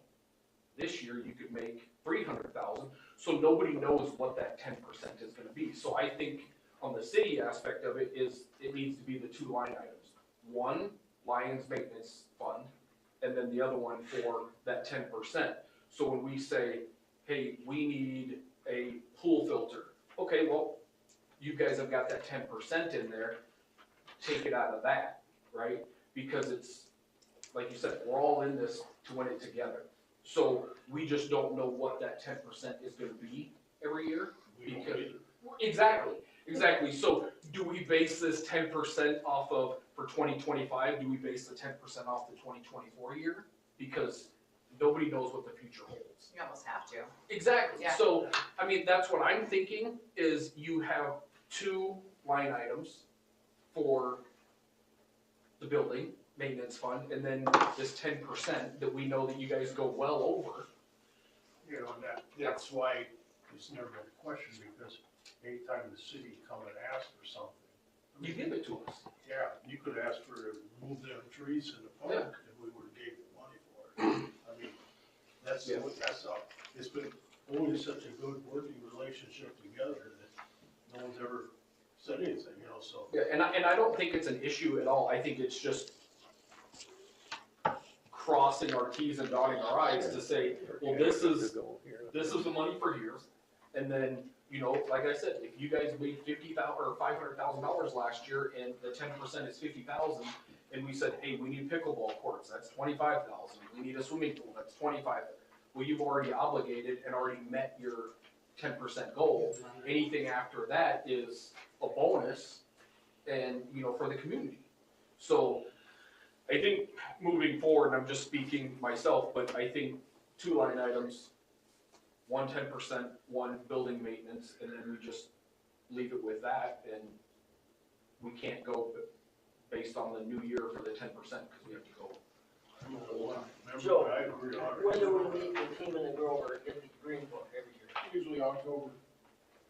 Speaker 10: this year you could make 300,000, so nobody knows what that 10% is gonna be. So I think on the city aspect of it is, it needs to be the 2 line items. One, Lions Maintenance Fund, and then the other one for that 10%. So when we say, hey, we need a pool filter, okay, well, you guys have got that 10% in there, take it out of that, right? Because it's, like you said, we're all in this to win it together. So we just don't know what that 10% is gonna be every year.
Speaker 6: We don't
Speaker 10: Because-
Speaker 6: either.
Speaker 10: Exactly. So do we base this 10% off of, for 2025, do we base the 10% off the 2024 year? Because nobody knows what the future holds.
Speaker 2: You almost have to.
Speaker 10: Exactly.
Speaker 2: Yeah.
Speaker 10: So, I mean, that's what I'm thinking, is you have 2 line items for the building maintenance fund, and then this 10% that we know that you guys go well over.
Speaker 6: You know, and that's why it's never been a question, because anytime the city come and ask for something.
Speaker 10: You give it to us.
Speaker 6: Yeah, you could ask for to remove them trees in the
Speaker 10: Yeah.
Speaker 6: park, and we would've gave you money for it. I mean, that's all, it's been always such a good working relationship together that no one's ever said anything, you know, so.
Speaker 10: Yeah, and I don't think it's an issue at all. I think it's just crossing our T's and dotting our I's to say, well, this is the money for here. And then, you know, like I said, if you guys made $50,000 or $500,000 last year and the 10% is 50,000, and we said, hey, we need pickleball courts, that's 25,000. We need a swimming pool, that's 25. Well, you've already obligated and already met your 10% goal. Anything after that is a bonus, and you know, for the community. So I think moving forward, and I'm just speaking myself, but I think 2 line items. 10%, one building maintenance, and then we just leave it with that, and we can't go based on the new year for the 10%, because we have to go.
Speaker 7: Joe,
Speaker 6: I agree on it.
Speaker 7: when do we meet with Heeman and Grover and get the green book every year?
Speaker 6: Usually October.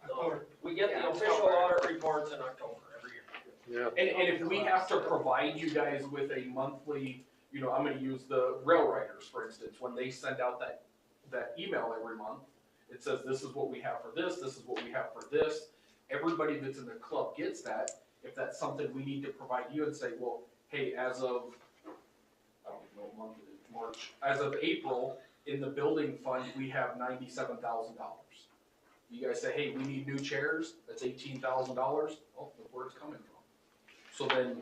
Speaker 7: So we get the
Speaker 2: Yeah,
Speaker 7: official
Speaker 2: October.
Speaker 7: audit reports in October every year.
Speaker 3: Yeah,
Speaker 10: And if we have to provide you guys with a monthly you know, I'm gonna use the rail riders, for instance, when they send out that email every month, it says, this is what we have for this is what we have for this. Everybody that's in the club gets that. If that's something we need to provide you and say, well, hey, as of, I don't know what month it is, March, as of April, in the building fund, we have $97,000. You guys say, hey, we need new chairs, that's $18,000, oh, look where it's coming from. So then,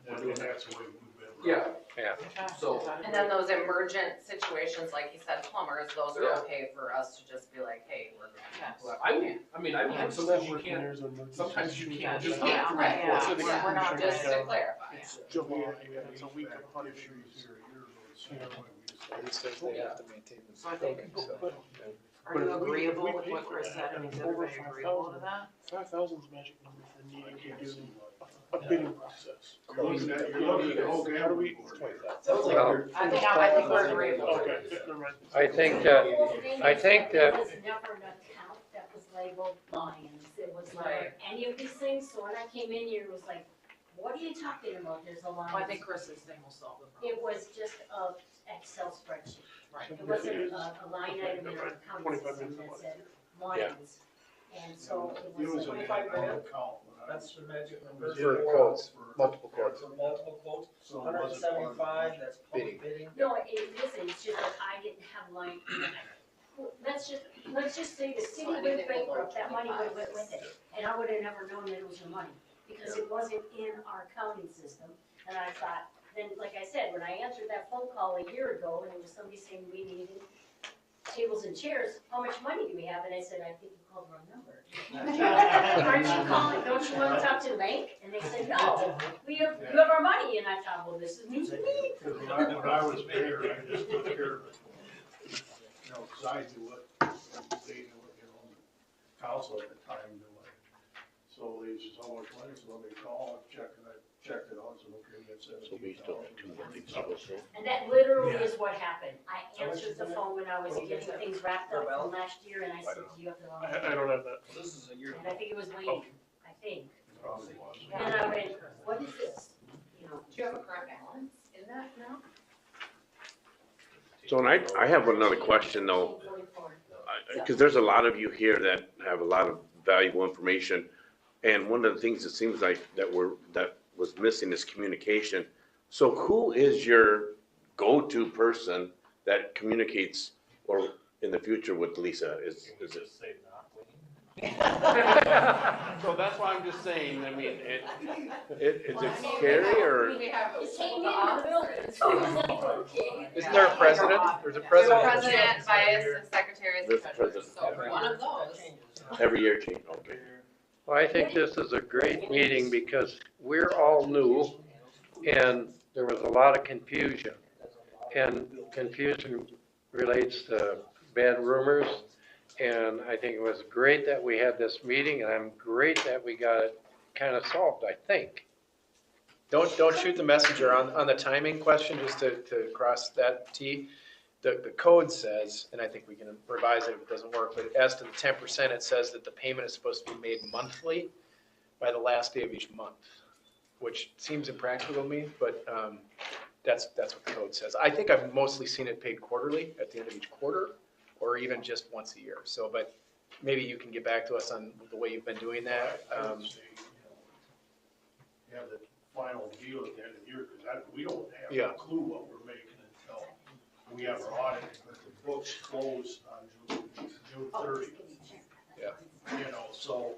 Speaker 6: And that's the way we've been.
Speaker 10: yeah,
Speaker 3: Yeah.
Speaker 10: so,
Speaker 2: And then those emergent situations, like you said, plumbers, those are
Speaker 10: Yeah.
Speaker 2: okay for us to just be like, hey, we're gonna.
Speaker 10: I mean, sometimes you can't, sometimes you can't just.
Speaker 2: Yeah, right,
Speaker 8: So the
Speaker 2: yeah, we're not,
Speaker 8: computer
Speaker 2: just
Speaker 8: shut
Speaker 2: to
Speaker 8: down.
Speaker 2: clarify.
Speaker 8: It's July, and it's a week of
Speaker 6: Issues
Speaker 8: 100
Speaker 6: here
Speaker 8: degrees.
Speaker 6: a year ago, so that's why we decided.
Speaker 1: It says they have to maintain the
Speaker 12: So I think-
Speaker 1: building, so, yeah.
Speaker 12: Are you agreeable with what Chris said? I mean, is
Speaker 8: Over
Speaker 12: everybody agreeable to that?
Speaker 8: 5,000 is a magic number for needing to do a bidding process.
Speaker 6: You're looking at the whole
Speaker 8: How do we?
Speaker 6: gamut.
Speaker 11: Sounds like
Speaker 3: Well,
Speaker 11: we're.
Speaker 12: I think we're agreeable.
Speaker 8: Okay, never mind.
Speaker 3: I think that, I think that-
Speaker 5: It was never an account that was labeled Lions, it was never
Speaker 2: Right.
Speaker 5: any of these things, so when I came in here, it was like, what are you talking about, there's a
Speaker 12: Well, I
Speaker 5: Lions.
Speaker 12: think Chris's thing will solve the
Speaker 5: It
Speaker 12: problem.
Speaker 5: was just a Excel spreadsheet,
Speaker 12: Right.
Speaker 5: it wasn't a line item in our accounting
Speaker 8: 25
Speaker 5: system
Speaker 8: minutes
Speaker 5: that said Lions. And so it
Speaker 6: It was
Speaker 5: was
Speaker 6: an
Speaker 5: like,
Speaker 7: $25
Speaker 6: annual account. when I
Speaker 7: That's the magic number.
Speaker 1: For quotes, multiple quotes.
Speaker 7: For multiple quotes,
Speaker 6: So it
Speaker 7: hundred and
Speaker 6: wasn't part of
Speaker 7: seventy-five,
Speaker 6: the-
Speaker 7: that's public bidding.
Speaker 5: no, it isn't, it's just that I didn't have line, let's just say the city went bankrupt, that money would have went with it. And I would have never known that it was your money, because it wasn't in our accounting system. And I thought, then, like I said, when I answered that phone call a year ago, and it was somebody saying we needed tables and chairs, how much money do we have? And I said, I think you called the wrong number. Aren't you calling, don't you want to talk to the bank? And they said, no, you have our money. And I thought, well, this is news to me.
Speaker 6: Because when I was mayor, I just took care of it. You know, because I knew what they knew, you know, the council at the time knew it. So they said, how much money? So they called, checked, and I checked it out, so okay, we had
Speaker 4: So we still have 2 more things to go through.
Speaker 5: And that literally is what happened. I answered the phone when I was getting things wrapped up from last year, and I said, do you have the wrong
Speaker 8: I
Speaker 5: number?
Speaker 8: don't have that.
Speaker 7: This is a year.
Speaker 5: And I think it was Wayne, I think.
Speaker 6: Probably was.
Speaker 5: And I went, what is this? You know,
Speaker 2: Do you have a current balance in that now?
Speaker 4: So, and I have another question though,
Speaker 5: 44.
Speaker 4: because there's a lot of you here that have a lot of valuable information. And one of the things it seems like that was missing is communication. So who is your go-to person that communicates or in the future with Lisa? Is it?
Speaker 9: Just say not
Speaker 4: So that's why I'm just saying, I mean, is it scary or?
Speaker 2: We have
Speaker 5: It came
Speaker 2: the
Speaker 5: into the
Speaker 2: officers.
Speaker 5: building, so it was like, okay.
Speaker 1: Isn't there a president? There's a
Speaker 2: There's a
Speaker 1: president.
Speaker 2: president, vice, and secretaries, and
Speaker 4: This
Speaker 2: treasurers,
Speaker 4: president,
Speaker 2: so
Speaker 4: yeah.
Speaker 2: one of those.
Speaker 4: Every year change, okay.
Speaker 3: Well, I think this is a great meeting because we're all new and there was a lot of confusion. And confusion relates to bad rumors. And I think it was great that we had this meeting and I'm great that we got it kind of solved, I think.
Speaker 1: Don't shoot the messenger on the timing question, just to cross that T. The code says, and I think we can revise it if it doesn't work, but as to the 10%, it says that the payment is supposed to be made monthly by the last day of each month, which seems impractical to me, but that's what the code says. I think I've mostly seen it paid quarterly at the end of each quarter, or even just once a year. So, but maybe you can get back to us on the way you've been doing that.
Speaker 6: I would say, you know, have the final deal at the end of the year, because we don't have
Speaker 1: Yeah.
Speaker 6: a clue what we're making until we have our audit, but the books close on June
Speaker 5: Oh,
Speaker 6: 30th. You know, so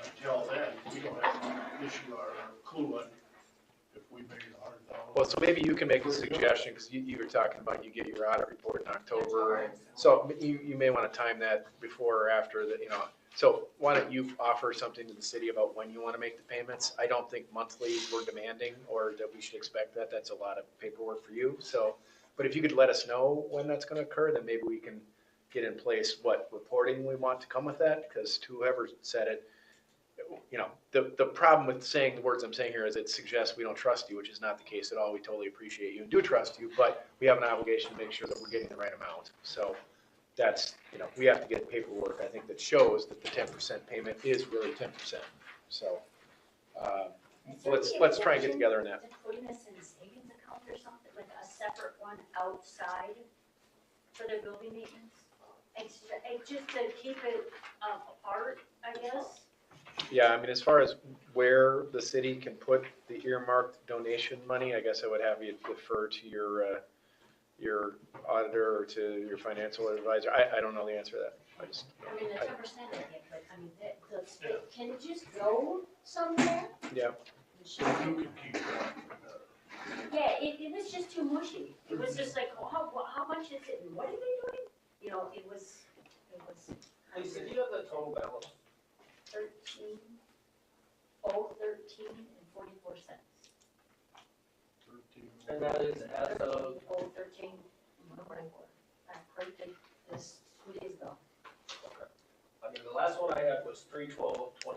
Speaker 6: until then, we don't have to issue our clue on if we made $100,000.
Speaker 1: Well, so maybe you can make a suggestion, because you were talking about you get your audit report in October. So you may want to time that before or after the, you know. So why don't you offer something to the city about when you want to make the payments? I don't think monthly we're demanding or that we should expect that. That's a lot of paperwork for you. So, but if you could let us know when that's going to occur, then maybe we can get in place what reporting we want to come with that, because whoever said it, you know, the problem with saying the words I'm saying here is it suggests we don't trust you, which is not the case at all. We totally appreciate you and do trust you, but we have an obligation to make sure that we're getting the right amount. So that's, you know, we have to get paperwork, I think, that shows that the 10% payment is really 10%. So let's try and get together on that.
Speaker 5: Putting this in a savings account or something? like a separate one outside for their building maintenance? It's just to keep it apart, I guess.
Speaker 1: Yeah, I mean, as far as where the city can put the earmarked donation money, I guess I would have you defer to your auditor or to your financial advisor. I don't know the answer to that. I just,
Speaker 5: I mean, the 10% I get, but I mean, can it just go somewhere?
Speaker 1: yeah.
Speaker 5: It should
Speaker 6: You
Speaker 5: be-
Speaker 6: can keep track of that.
Speaker 5: Yeah, it was just too mushy. It was just like, oh, how much is it and what are they doing? You know, it was
Speaker 7: Lisa, do you have the total balance?
Speaker 5: 13 and 44 cents.
Speaker 6: 13.
Speaker 7: And that is as of,
Speaker 5: 13, 44. I printed this 2 days ago.
Speaker 7: I mean, the last one I had was 3/12/24.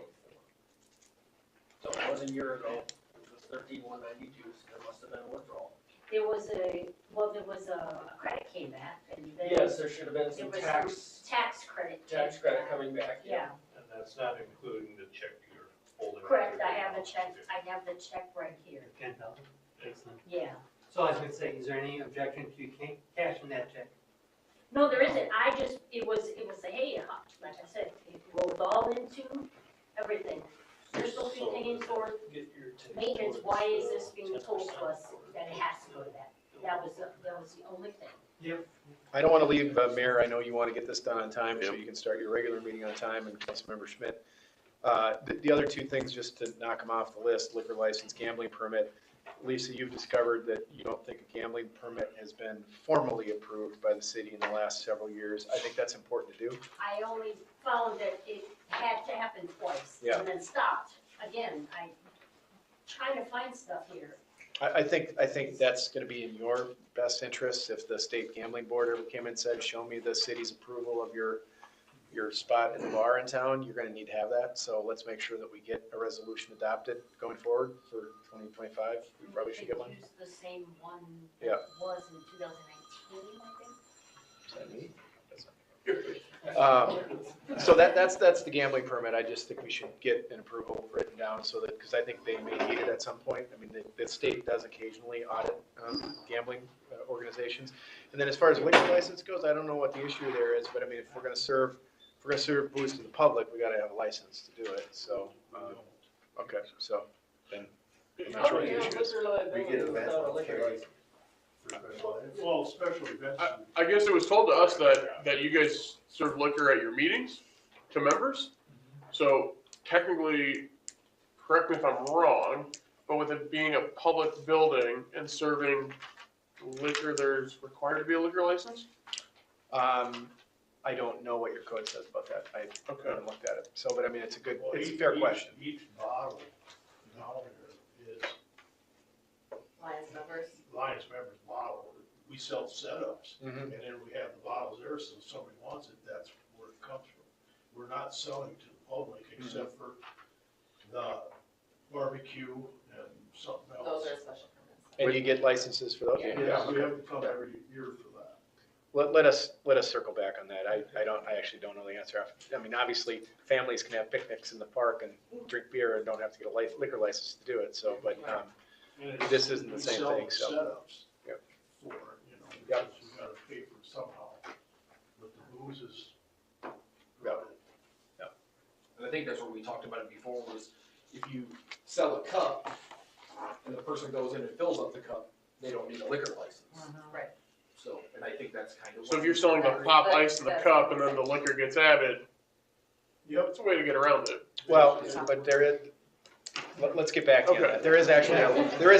Speaker 7: So it was a year ago, which was 13/192, so there must have been a withdrawal.
Speaker 5: There was a credit came back and then.
Speaker 7: Yes, there should have been
Speaker 5: There
Speaker 7: some
Speaker 5: was
Speaker 7: tax
Speaker 5: credit.
Speaker 7: tax credit coming back,
Speaker 5: Yeah,
Speaker 9: And that's not including the check you're holding.
Speaker 5: correct. I have the check right here.
Speaker 13: 10,000, excellent.
Speaker 5: Yeah.
Speaker 13: So I was gonna say, is there any objection to cashing that check?
Speaker 5: No, there isn't. It was a, hey, like I said, it rolled all into everything. They're supposed to be paying for
Speaker 9: Get your take
Speaker 5: maintenance.
Speaker 9: towards
Speaker 5: Why is
Speaker 9: the
Speaker 5: this being told to us
Speaker 9: 10%
Speaker 5: that it has to go to that? That was the only thing.
Speaker 1: I don't want to leave, Mayor, I know you want to get this done on time, so you can start your regular meeting on time, and Councilmember Schmidt. The other two things, just to knock them off the list, liquor license, gambling permit. Lisa, you've discovered that you don't think a gambling permit has been formally approved by the city in the last several years. I think that's important to do.
Speaker 5: I only found that it had to happen twice
Speaker 1: Yeah.
Speaker 5: and then stopped. Again, I'm trying to find stuff here.
Speaker 1: I think that's going to be in your best interest if the state gambling board ever came and said, show me the city's approval of your spot in the bar in town, you're going to need to have that. So let's make sure that we get a resolution adopted going forward for 2025. We probably should get one.
Speaker 5: They used the same one
Speaker 1: Yeah.
Speaker 5: that was in 2019, I think.
Speaker 1: Is that me? So that's the gambling permit. I just think we should get an approval written down so that, because I think they may need it at some point. I mean, the state does occasionally audit gambling organizations. And then as far as liquor license goes, I don't know what the issue there is, but I mean, if we're gonna serve booze to the public, we gotta have a license to do it, so, okay, so then, I'm not sure what the issue is.
Speaker 11: We get a
Speaker 7: Without a liquor license.
Speaker 6: Well, special events.
Speaker 8: I guess it was told to us that you guys serve liquor at your meetings to members. So technically, correct me if I'm wrong, but with it being a public building and serving liquor, there's required to be a liquor license?
Speaker 1: I don't know what your code says about that. I
Speaker 8: Okay.
Speaker 1: haven't looked at it, so, but I mean, it's a
Speaker 6: Each-
Speaker 1: fair question.
Speaker 6: Each bottle down there is
Speaker 2: Lions members.
Speaker 6: Lions members bottle. We sell setups,
Speaker 1: Mhm.
Speaker 6: and then we have the bottles there, so if somebody wants it, that's where it comes from. We're not selling to the public except for the barbecue and something else.
Speaker 2: Those are special permits.
Speaker 1: And you get licenses for those?
Speaker 6: Yeah, we have to come every year for that.
Speaker 1: Let us circle back on that. I actually don't know the answer. I mean, obviously, families can have picnics in the park and drink beer and don't have to get a liquor license to do it, so, but,
Speaker 6: And it's-
Speaker 1: this isn't the
Speaker 6: we
Speaker 1: same
Speaker 6: sell
Speaker 1: thing, so.
Speaker 6: Setups.
Speaker 1: Yep.
Speaker 6: For,
Speaker 1: Yep.
Speaker 6: because you gotta pay for it somehow, but the booze is.
Speaker 1: Yep.
Speaker 10: And I think that's what we talked about it before, was if you sell a cup and the person goes in and fills up the cup, they don't need a liquor license.
Speaker 2: Right.
Speaker 10: So, and I think that's kind of.
Speaker 8: So if you're selling the pop ice in the cup and then the liquor gets added,
Speaker 6: Yep.
Speaker 8: that's a way to get around it.
Speaker 1: Well, but let's get back to that. There is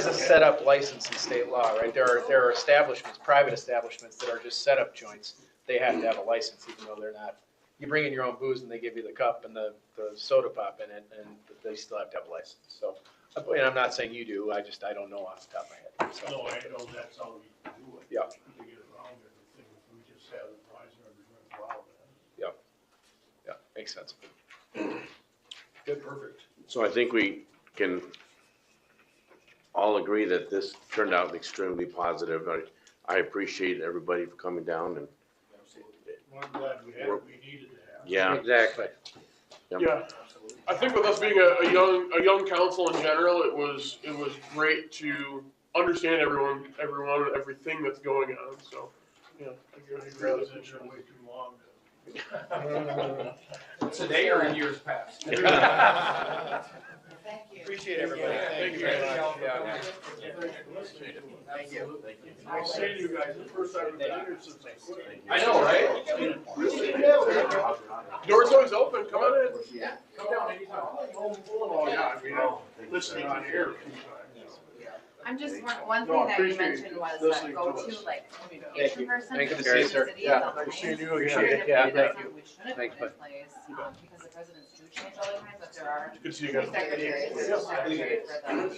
Speaker 1: a setup license in state law, right? There are establishments, private establishments that are just setup joints. They have to have a license even though they're not. You bring in your own booze and they give you the cup and the soda pop in it, and they still have to have a license. So, and I'm not saying you do, I don't know off the top of my head, so.
Speaker 6: No, I know that's how we do it.
Speaker 1: Yeah.
Speaker 6: To get around everything, if we just have the prize members run wild,
Speaker 1: Yeah, makes sense.
Speaker 6: Good, perfect.
Speaker 4: So I think we can all agree that this turned out extremely positive. I appreciate everybody for coming down and,
Speaker 6: Well, I'm glad we had it, we needed to have it.
Speaker 4: yeah.
Speaker 3: Exactly.
Speaker 4: Yep.
Speaker 8: Yeah. I think with us being a young council in general, it was great to understand everyone, and everything that's going on, so, yeah. I agree with
Speaker 6: Rather
Speaker 8: that.
Speaker 6: than you're way too long.
Speaker 10: Today or in years past?
Speaker 12: Thank you.
Speaker 1: Appreciate everybody.
Speaker 8: Thank you
Speaker 1: very
Speaker 8: very
Speaker 1: much.
Speaker 8: much.
Speaker 1: Yeah.
Speaker 6: Thank you.
Speaker 8: I'll say to you guys, the first time I've been here since I quit.
Speaker 10: I know, right?
Speaker 8: Door's always open, come on in.
Speaker 10: Yeah, come down anytime.
Speaker 8: Oh, yeah, I mean, listening on air.
Speaker 2: I'm just, one
Speaker 8: No,
Speaker 2: thing that you
Speaker 8: appreciate
Speaker 2: mentioned was
Speaker 8: listening
Speaker 2: that
Speaker 8: to
Speaker 2: go-to,
Speaker 8: us.
Speaker 2: like, communication person.
Speaker 3: Thank you,
Speaker 2: for
Speaker 3: Gary.
Speaker 2: the city
Speaker 3: Yeah.
Speaker 2: and the
Speaker 8: Nice seeing
Speaker 2: lines.
Speaker 8: you again.
Speaker 2: Trying to
Speaker 3: Yeah,
Speaker 2: put
Speaker 3: thank
Speaker 2: something we shouldn't
Speaker 3: Thanks,
Speaker 2: put in
Speaker 3: bud.
Speaker 2: place, because the presidents do change all the time, but there are
Speaker 8: Good to see you
Speaker 2: two
Speaker 8: guys.
Speaker 2: secretaries, there's a secretary for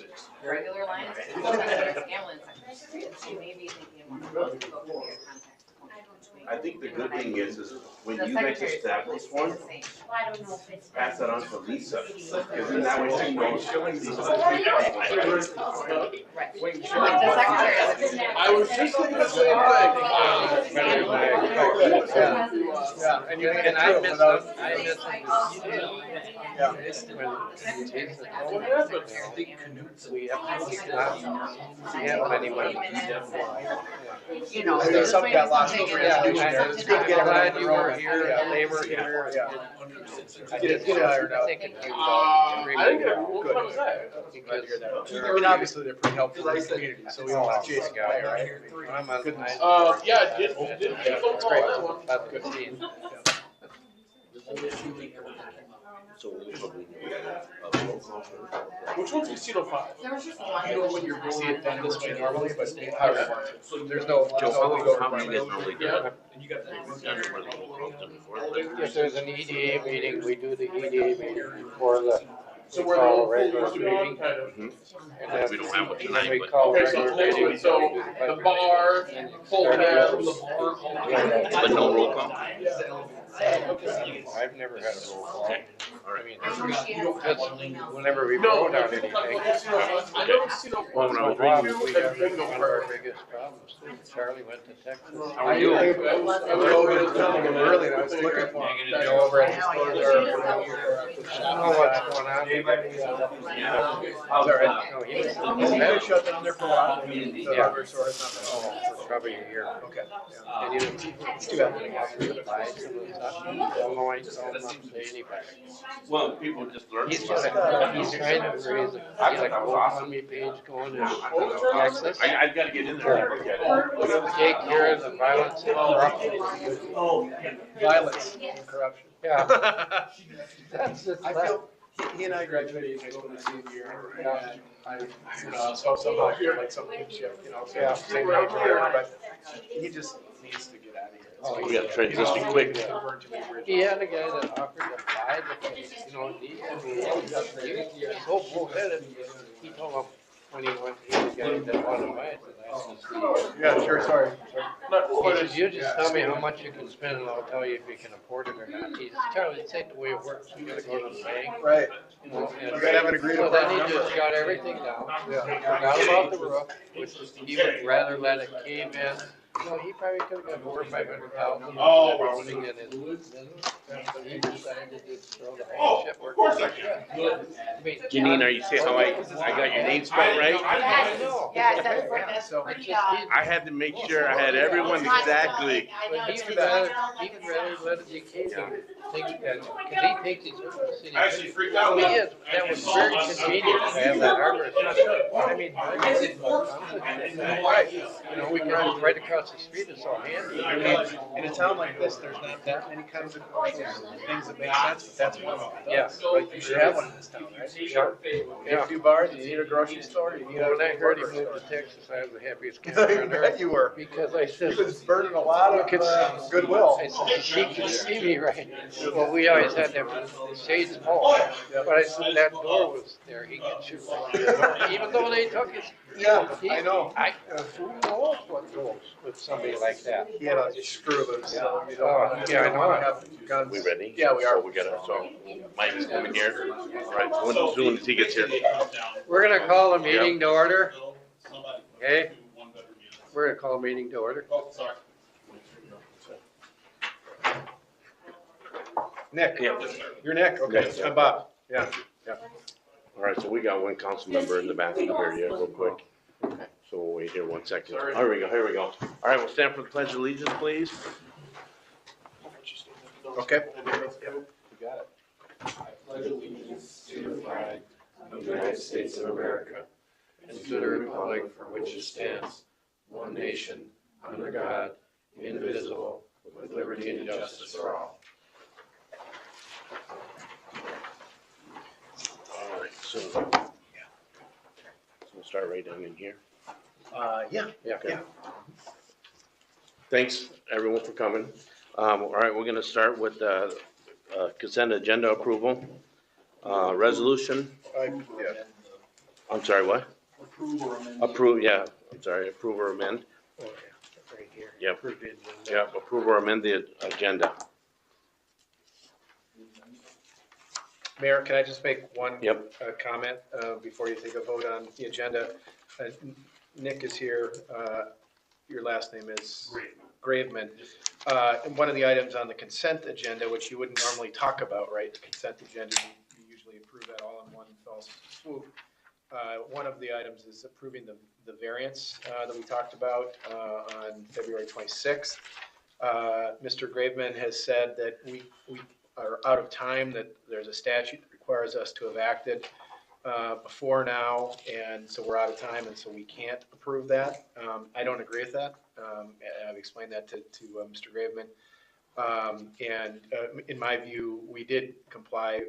Speaker 2: the regular lines, and then there's ambulance secretary. And she may be thinking one of those to go through your contact.
Speaker 4: I think the good thing is when
Speaker 2: The
Speaker 4: you guys
Speaker 2: secretary
Speaker 4: establish
Speaker 2: stays
Speaker 4: one,
Speaker 2: the same.
Speaker 5: Well, I don't know if it's.
Speaker 4: pass that on to Lisa. Because then that way she knows.
Speaker 2: Right. The secretary.
Speaker 8: I was just thinking the same thing.
Speaker 1: Yeah, and you
Speaker 3: And I miss them, I miss
Speaker 8: What happened?
Speaker 3: We have many money.
Speaker 2: You know.
Speaker 1: I think something got lost in
Speaker 2: Something is-
Speaker 1: translation there. It's good to get
Speaker 3: I'm glad
Speaker 1: everyone
Speaker 3: you were
Speaker 1: rolling.
Speaker 3: here,
Speaker 1: Yeah.
Speaker 3: they were here.
Speaker 1: Yeah.
Speaker 3: I
Speaker 1: Get it ironed out.
Speaker 3: think it's
Speaker 8: I think, what time was that?
Speaker 1: Glad to hear that. I mean, obviously, they're pretty helpful in the community, so we want Jason guy, right?
Speaker 3: I'm on,
Speaker 1: Good.
Speaker 8: Yeah, did get a phone call on that one.
Speaker 3: that's good seeing.
Speaker 4: So we'll probably know a roll call for-
Speaker 8: Which one's Casino 5?
Speaker 2: There was just one.
Speaker 1: You know when you're going, see it done this way normally, but how we want to. So there's no,
Speaker 4: Joe, how many
Speaker 1: requirement.
Speaker 4: guys normally do?
Speaker 8: Yeah.
Speaker 4: And you got that. Where the roll call's done before.
Speaker 3: If there's an EDA meeting, we do the EDA meeting before the,
Speaker 8: So where the
Speaker 3: call
Speaker 8: old pool
Speaker 3: regular
Speaker 8: used to be on,
Speaker 3: meeting.
Speaker 8: kind of.
Speaker 3: and
Speaker 4: We don't have one
Speaker 3: then
Speaker 4: tonight,
Speaker 3: we
Speaker 4: but.
Speaker 3: call
Speaker 8: Okay, so
Speaker 3: regular
Speaker 8: next
Speaker 3: meeting.
Speaker 8: one, so the bar, full tab, the bar.
Speaker 4: But no roll call?
Speaker 3: I've never had a roll call.
Speaker 4: Okay, all
Speaker 3: I
Speaker 4: right.
Speaker 3: mean,
Speaker 2: She has
Speaker 3: just
Speaker 2: some emails.
Speaker 3: whenever we
Speaker 8: No,
Speaker 3: vote on
Speaker 8: I
Speaker 3: anything.
Speaker 8: know Casino 5.
Speaker 4: Well, when I was
Speaker 3: Bob,
Speaker 4: reading,
Speaker 3: we got rid of one of our biggest problems. Charlie went to Texas.
Speaker 4: how are you?
Speaker 1: I was over to town early, and I was looking for him. You know, over at the store there.
Speaker 3: I don't know what's going on.
Speaker 1: All right.
Speaker 3: No, he was,
Speaker 1: Maybe shut down there for a while.
Speaker 3: Yeah.
Speaker 1: Hardware store is not
Speaker 3: for probably a year.
Speaker 1: bad. Okay. Yeah.
Speaker 3: And he was,
Speaker 1: It's too bad.
Speaker 3: buy some of the stuff. Illinois, told him not to say anybody.
Speaker 4: Well, people just learn.
Speaker 3: He's trying to raise a, he's like a GoFundMe page going in Texas.
Speaker 4: I gotta get in there.
Speaker 3: Take care of the violence and corruption.
Speaker 1: Oh, violence and corruption.
Speaker 3: Yeah, that's just
Speaker 1: I
Speaker 3: that.
Speaker 1: feel, he and I graduated high school in the same year, and I, you know, so somehow I feel like some kinship, you know, so
Speaker 3: Yeah.
Speaker 1: same age here, but he just needs to get out of here.
Speaker 3: Oh,
Speaker 4: We gotta transition quick.
Speaker 3: He had a guy that offered to buy the place, you know, he was so bullheaded. He told him when he went, he was the guy that wanted to buy it, that I asked him,
Speaker 1: Yeah, sure, sorry.
Speaker 8: Not
Speaker 3: he
Speaker 8: quite
Speaker 3: says,
Speaker 8: as.
Speaker 3: you just tell me how much you can spend and I'll tell you if you can afford it or not. He says, Charlie, it's ain't the way it works. You gotta go to the bank,
Speaker 1: Right.
Speaker 3: you know, and.
Speaker 1: You gotta have an agreed
Speaker 3: So
Speaker 1: upon
Speaker 3: then he
Speaker 1: number.
Speaker 3: just got everything down,
Speaker 1: Yeah.
Speaker 3: forgot about the roof, which he would rather let it cave in. You know, he probably could've got $400,000 or $500,000 housing in his business. But he decided to just throw the whole shit work. I mean,
Speaker 4: Janine, are you seeing how I got your name spelled right?
Speaker 3: I know.
Speaker 12: Yeah, it says like this.
Speaker 1: So-
Speaker 3: It's just, he-
Speaker 4: I had to make sure I had everyone exactly.
Speaker 3: but he would rather let it decay than think that, cause he takes his own city.
Speaker 10: Actually freaked out.
Speaker 3: He is, that was very convenient to have that hardware. I mean,
Speaker 1: Right.
Speaker 3: you know, we can run right across the street, it's all handy.
Speaker 1: I mean, in a town like this, there's not that many kinds of things that make sense, but that's one of them.
Speaker 3: Yeah.
Speaker 1: Like, you should have one in this town, right? You need a few bars, you need a grocery store, you need a.
Speaker 3: When I heard he
Speaker 1: hardware
Speaker 3: moved to Texas, I was the happiest
Speaker 1: store.
Speaker 3: kid
Speaker 1: I
Speaker 3: on
Speaker 1: bet
Speaker 3: earth.
Speaker 1: you were.
Speaker 3: Because I said,
Speaker 1: He was burning a lot
Speaker 3: you could
Speaker 1: of goodwill.
Speaker 3: I said, she can see me, right? Well, we always had them shades off, but I said that door was there, he could shoot. Even though they took his.
Speaker 1: Yeah, I know.
Speaker 3: Who knows what goes with somebody like that?
Speaker 1: He had a screw loose, so you don't
Speaker 3: Oh,
Speaker 1: wanna,
Speaker 3: yeah, I know.
Speaker 1: have guns.
Speaker 4: We ready?
Speaker 1: Yeah, we are.
Speaker 4: So we gotta, so Mike's coming here. All right, as soon as he gets here.
Speaker 3: We're gonna call a meeting to order, okay? We're gonna call a meeting to order.
Speaker 1: Nick,
Speaker 4: Yeah.
Speaker 1: you're Nick, okay, I'm Bob, yeah.
Speaker 4: All right, so we got one council member in the back of the here, real quick. So we'll wait here 1 second.
Speaker 8: Sorry.
Speaker 4: Here we go. All right, we'll stand for the pledge of allegiance, please.
Speaker 1: Okay.
Speaker 4: You got it.
Speaker 10: Pledge allegiance
Speaker 3: To the flag of the United States of America, and to the republic for which it stands, one nation, under God, indivisible, with liberty and justice for all.
Speaker 4: All right, so we'll start right down in here.
Speaker 1: Yeah.
Speaker 4: Okay. Thanks, everyone, for coming. All right, we're gonna start with the consent agenda approval. Resolution,
Speaker 1: Yeah.
Speaker 4: I'm sorry, what?
Speaker 10: approve or amend.
Speaker 4: Approve, yeah, I'm sorry, approve or amend.
Speaker 1: Oh, yeah, right here.
Speaker 4: Yep.
Speaker 1: Approve the agenda.
Speaker 4: Yep, approve or amend the agenda.
Speaker 1: Mayor, can I just make one
Speaker 4: Yep.
Speaker 1: comment before you take a vote on the agenda? Nick is here. Your last name is Graveman. And one of the items on the consent agenda, which you wouldn't normally talk about, right? The consent agenda, you usually approve that all in one fell swoop. One of the items is approving the variance that we talked about on February 26th. Mr. Graveman has said that we are out of time, that there's a statute that requires us to have acted before now, and so we're out of time, and so we can't approve that. I don't agree with that. I've explained that to Mr. Graveman. And in my view, we did comply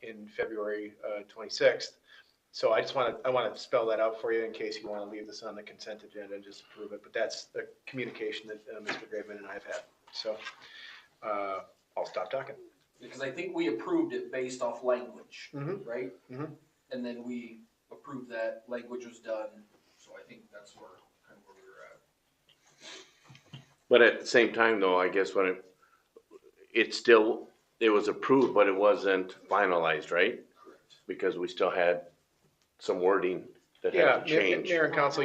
Speaker 1: in February 26th. So I want to spell that out for you in case you want to leave this on the consent agenda and just approve it. But that's the communication that Mr. Graveman and I have had. So I'll stop talking.
Speaker 10: Because I think we approved it based off language,
Speaker 1: Mhm.
Speaker 10: right?
Speaker 1: Mhm.
Speaker 10: And then we approved that language was done, so I think that's where, kind of where we were at.
Speaker 4: But at the same time, though, I guess when it was approved, but it wasn't finalized, right?
Speaker 10: Correct.
Speaker 4: Because we still had some wording that
Speaker 1: Yeah,
Speaker 4: had to change.
Speaker 1: Mayor and Council,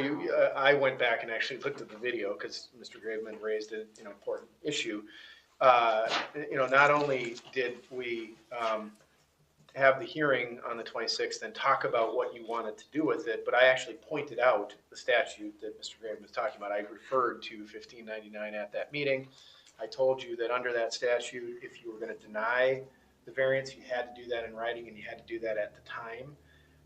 Speaker 1: I went back and actually looked at the video because Mr. Graveman raised an important issue. Not only did we have the hearing on the 26th and talk about what you wanted to do with it, but I actually pointed out the statute that Mr. Graveman was talking about. I referred to 1599 at that meeting. I told you that under that statute, if you were going to deny the variance, you had to do that in writing and you had to do that at the time.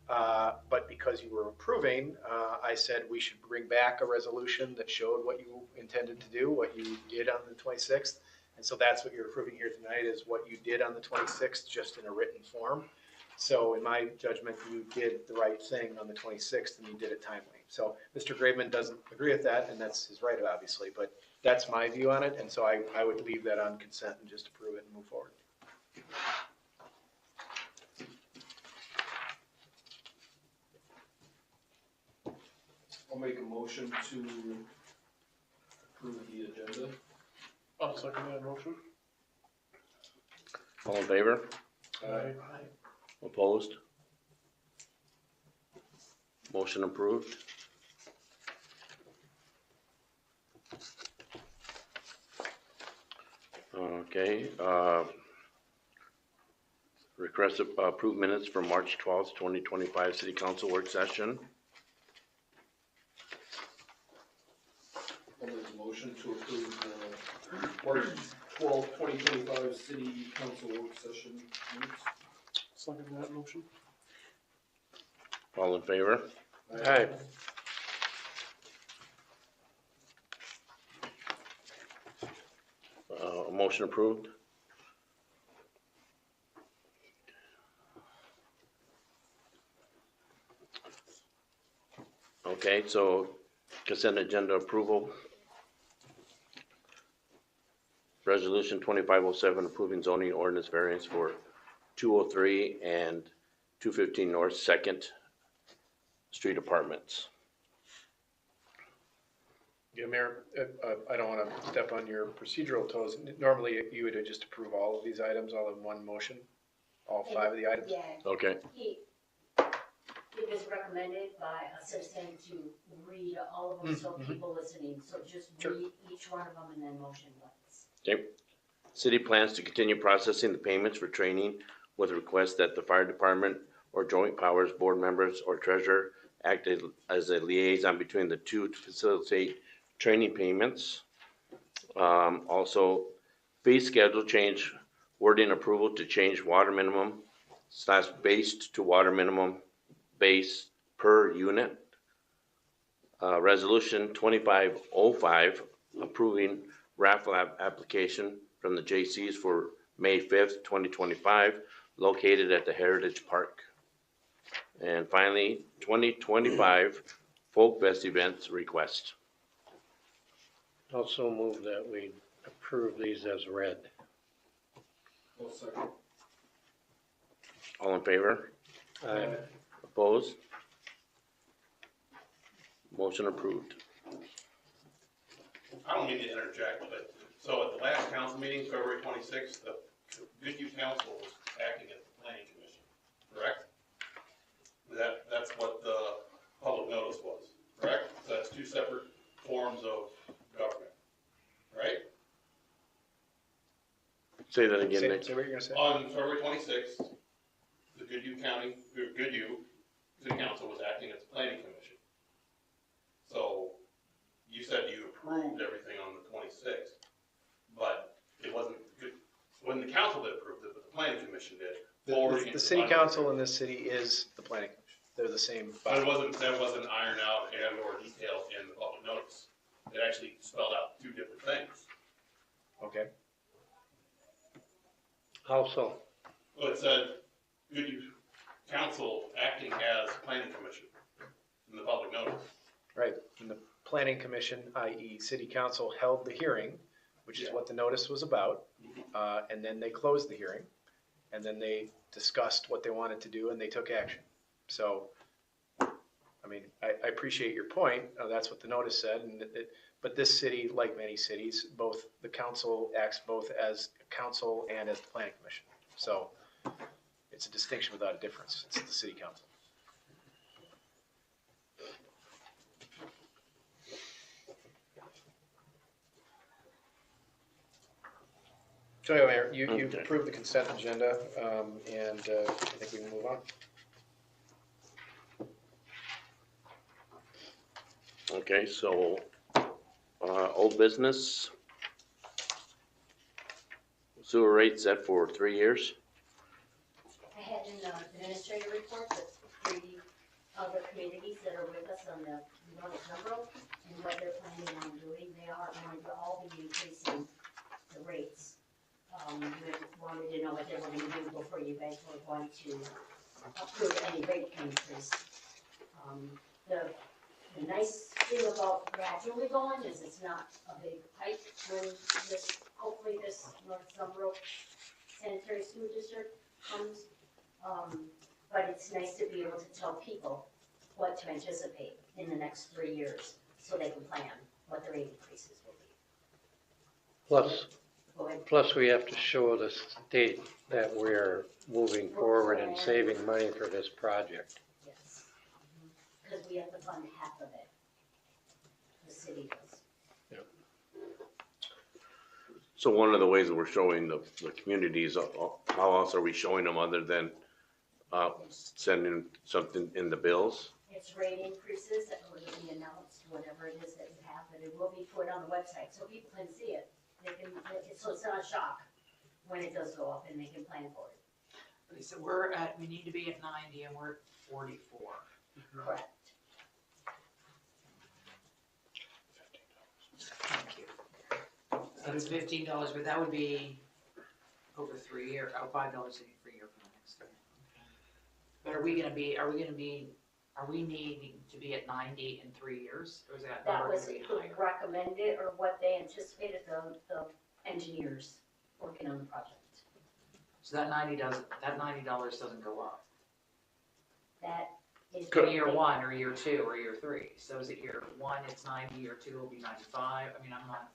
Speaker 1: But because you were approving, I said we should bring back a resolution that showed what you intended to do, what you did on the 26th. And so that's what you're approving here tonight, is what you did on the 26th, just in a written form. So in my judgment, you did the right thing on the 26th and you did it timely. So Mr. Graveman doesn't agree with that, and that's his right, obviously, but that's my view on it. And so I would leave that on consent and just approve it and move forward.
Speaker 10: I'll make a motion to approve the agenda.
Speaker 8: I'll second that motion.
Speaker 4: All in favor?
Speaker 8: Aye.
Speaker 4: Opposed? Motion approved. Okay, request to approve minutes from March 12th, 2025 City Council work session.
Speaker 10: I'll make a motion to approve the March 12th, 2025 City Council work session minutes.
Speaker 8: Second that motion.
Speaker 4: All in favor?
Speaker 3: Aye.
Speaker 4: Motion approved. Okay, so consent agenda approval. Resolution 2507 approving zoning ordinance variance for 203 and 215 North Second Street Apartments.
Speaker 1: Yeah, Mayor, I don't want to step on your procedural toes. Normally, you would just approve all of these items all in one motion, all 5 of the items.
Speaker 5: Yeah,
Speaker 4: Okay,
Speaker 5: it was recommended by a citizen to read all of them, so people listening, so just
Speaker 1: Sure.
Speaker 5: read each one of them and then motion once.
Speaker 4: okay. City plans to continue processing the payments for training with request that the fire department or joint powers board members or treasurer act as a liaison between the two to facilitate training payments. Also, fee schedule change, wording approval to change water minimum / based to water minimum base per unit. Resolution 2505 approving raffle application from the J.C.'s for May 5th, 2025, located at the Heritage Park. And finally, 2025 Folk Fest events request.
Speaker 3: Also move that we approve these as read.
Speaker 10: Well, second.
Speaker 4: All in favor?
Speaker 3: Aye.
Speaker 4: Opposed? Motion approved.
Speaker 14: I don't mean to interject, but, so at the last council meeting, February 26th, the Goodhue Council was acting as the planning commission, correct? That's what the public notice was, correct? So that's two separate forms of government, right?
Speaker 4: Say that again, Nick.
Speaker 1: Say what you're gonna say.
Speaker 14: On February 26th, the Goodhue City Council was acting as the planning commission. So you said you approved everything on the 26th, but it wasn't the council that approved it, but the planning commission did.
Speaker 1: The city council in this city is the planning commission. They're the same
Speaker 14: But
Speaker 1: body.
Speaker 14: that wasn't ironed out and or detailed in the public notice. It actually spelled out two different things.
Speaker 1: Okay.
Speaker 3: How so?
Speaker 14: Well, it said, Goodhue Council acting as planning commission in the public notice.
Speaker 1: Right. And the planning commission, i.e. city council, held the hearing, which is what the notice was about. And then they closed the hearing. And then they discussed what they wanted to do and they took action. So, I mean, I appreciate your point. That's what the notice said. But this city, like many cities, both the council acts both as a council and as the planning commission. So it's a distinction without a difference. It's the city council. So anyway, Mayor, you
Speaker 4: Okay.
Speaker 1: approved the consent agenda, and I think we can move on.
Speaker 4: Okay, so, old business. Sewer rate set for 3 years.
Speaker 5: I had an administrative report with 3 other communities that are with us on the North Number and what they're planning on doing. They are going to all be increasing the rates. We wanted to know what they were going to do before you guys were going to approve any rate increase. The nice thing about gradually going is it's not a big hike when hopefully this North Sunbrook sanitary sewer district comes. But it's nice to be able to tell people what to anticipate in the next 3 years so they can plan what the rate increases will be. Go ahead.
Speaker 3: Plus we have to show the state that we're moving forward and saving money for this project.
Speaker 5: Yes. Because we have to fund half of it. The city does.
Speaker 4: So one of the ways that we're showing the communities, how else are we showing them other than, sending something in the bills?
Speaker 5: It's rate increases that will be announced, whatever it is that you have, but it will be put on the website so people can see it. They can, so it's not a shock when it does go up and they can plan for it.
Speaker 12: Okay, so we need to be at 90 and we're at 44.
Speaker 5: Correct.
Speaker 12: Thank you. That's $15, but that would be over 3 years, $5 per year for the next year. But are we needing to be at 90 in 3 years, or is that
Speaker 5: That
Speaker 12: number
Speaker 5: was
Speaker 12: gonna be
Speaker 5: who
Speaker 12: higher?
Speaker 5: recommended or what they anticipated the engineers working on the project.
Speaker 12: So that $90 doesn't go up.
Speaker 5: That is.
Speaker 12: For year 1 or year 2 or year 3. So is it year 1 it's 90, year 2 will be 95? I mean, I'm not.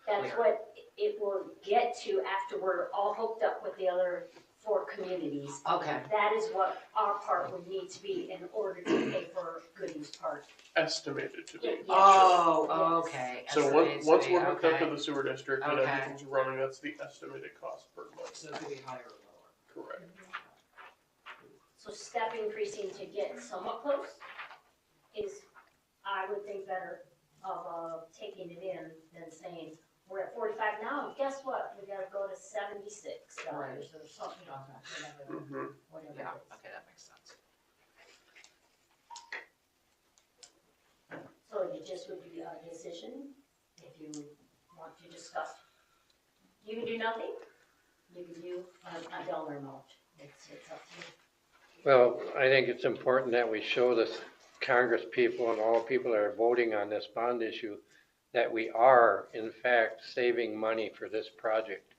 Speaker 5: That's
Speaker 12: clear.
Speaker 5: what it will get to after we're all hooked up with the other 4 communities.
Speaker 12: Okay.
Speaker 5: That is what our part would need to be in order to pay for Gooding's part.
Speaker 8: Estimated to be.
Speaker 5: Yes.
Speaker 12: Oh, okay.
Speaker 8: So
Speaker 12: Estimated to
Speaker 8: once
Speaker 12: be,
Speaker 8: we're hooked up
Speaker 12: okay.
Speaker 8: to the sewer district and
Speaker 12: Okay.
Speaker 8: everything's running, that's the estimated cost per month.
Speaker 12: So it could be higher or lower.
Speaker 8: Correct.
Speaker 5: So step increasing to get somewhat close, I would think better of, taking it in than saying, we're at 45 now, guess what? We gotta go to $76 or something, whatever,
Speaker 8: Mhm.
Speaker 5: whatever
Speaker 2: Yeah,
Speaker 5: it is.
Speaker 2: okay, that makes sense.
Speaker 5: So it just would be a decision, if you want to discuss. You can do nothing, you can do a dollar amount, it's up to you.
Speaker 3: Well, I think it's important that we show this Congress people and all people that are voting on this bond issue that we are in fact saving money for this project.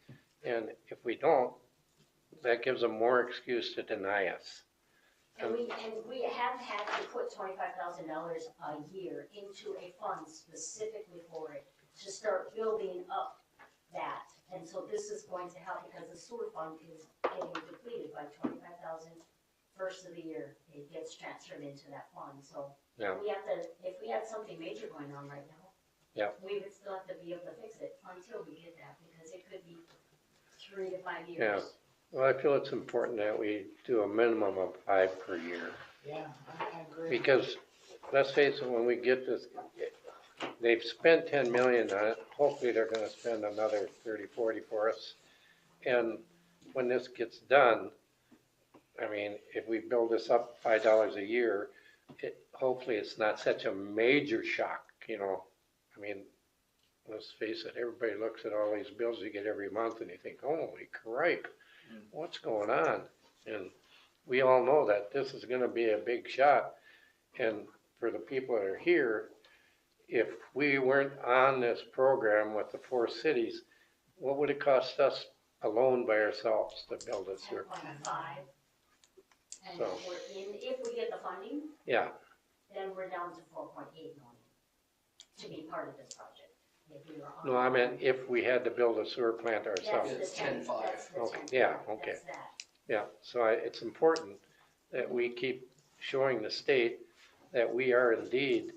Speaker 3: And if we don't, that gives them more excuse to deny us.
Speaker 5: And we have had to put $25,000 a year into a fund specifically for it, to start building up that. And so this is going to help, because the sewer fund is getting depleted by 25,000 first of the year. It gets transferred into that fund, so
Speaker 3: Yeah.
Speaker 5: we have to, if we had something major going on right now,
Speaker 3: Yeah.
Speaker 5: we would still have to be able to fix it until we get that, because it could be 3 to 5 years.
Speaker 3: Yeah. Well, I feel it's important that we do a minimum of 5 per year.
Speaker 12: Yeah, I agree.
Speaker 3: Because, let's face it, when we get this, they've spent 10 million on it, hopefully they're gonna spend another 30, 40 for us. And when this gets done, I mean, if we build this up $5 a year, hopefully it's not such a major shock, you know? I mean, let's face it, everybody looks at all these bills you get every month and you think, holy cripe, what's going on? And we all know that this is gonna be a big shot. And for the people that are here, if we weren't on this program with the 4 cities, what would it cost us alone by ourselves to build this here?
Speaker 5: 10.5. And
Speaker 3: So.
Speaker 5: if we get the funding,
Speaker 3: Yeah,
Speaker 5: then we're down to 4.8 million to be part of this project. If we were on.
Speaker 3: no, I meant if we had to build a sewer plant ourselves.
Speaker 5: That's the
Speaker 10: 10.5.
Speaker 5: that's the
Speaker 3: Okay,
Speaker 5: 10.5.
Speaker 3: yeah, okay.
Speaker 5: That's that.
Speaker 3: Yeah, so it's important that we keep showing the state that we are indeed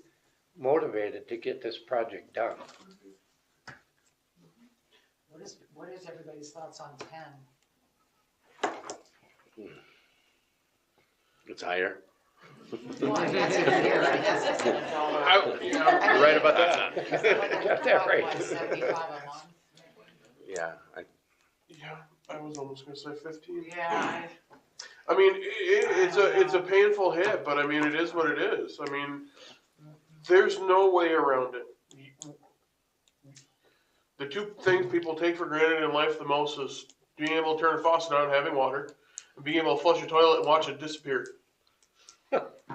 Speaker 3: motivated to get this project done.
Speaker 12: What is everybody's thoughts on 10?
Speaker 4: It's higher.
Speaker 12: Well, I guess it's here, I guess it's a dollar.
Speaker 8: Yeah,
Speaker 1: Right about that.
Speaker 3: Got that right.
Speaker 12: What, 75 a month?
Speaker 4: Yeah,
Speaker 8: yeah, I was almost gonna say 15.
Speaker 12: Yeah,
Speaker 8: I mean, it's a painful hit, but I mean, it is what it is. I mean, there's no way around it. The 2 things people take for granted in life the most is being able to turn a faucet on and having water, and being able to flush a toilet and watch it disappear.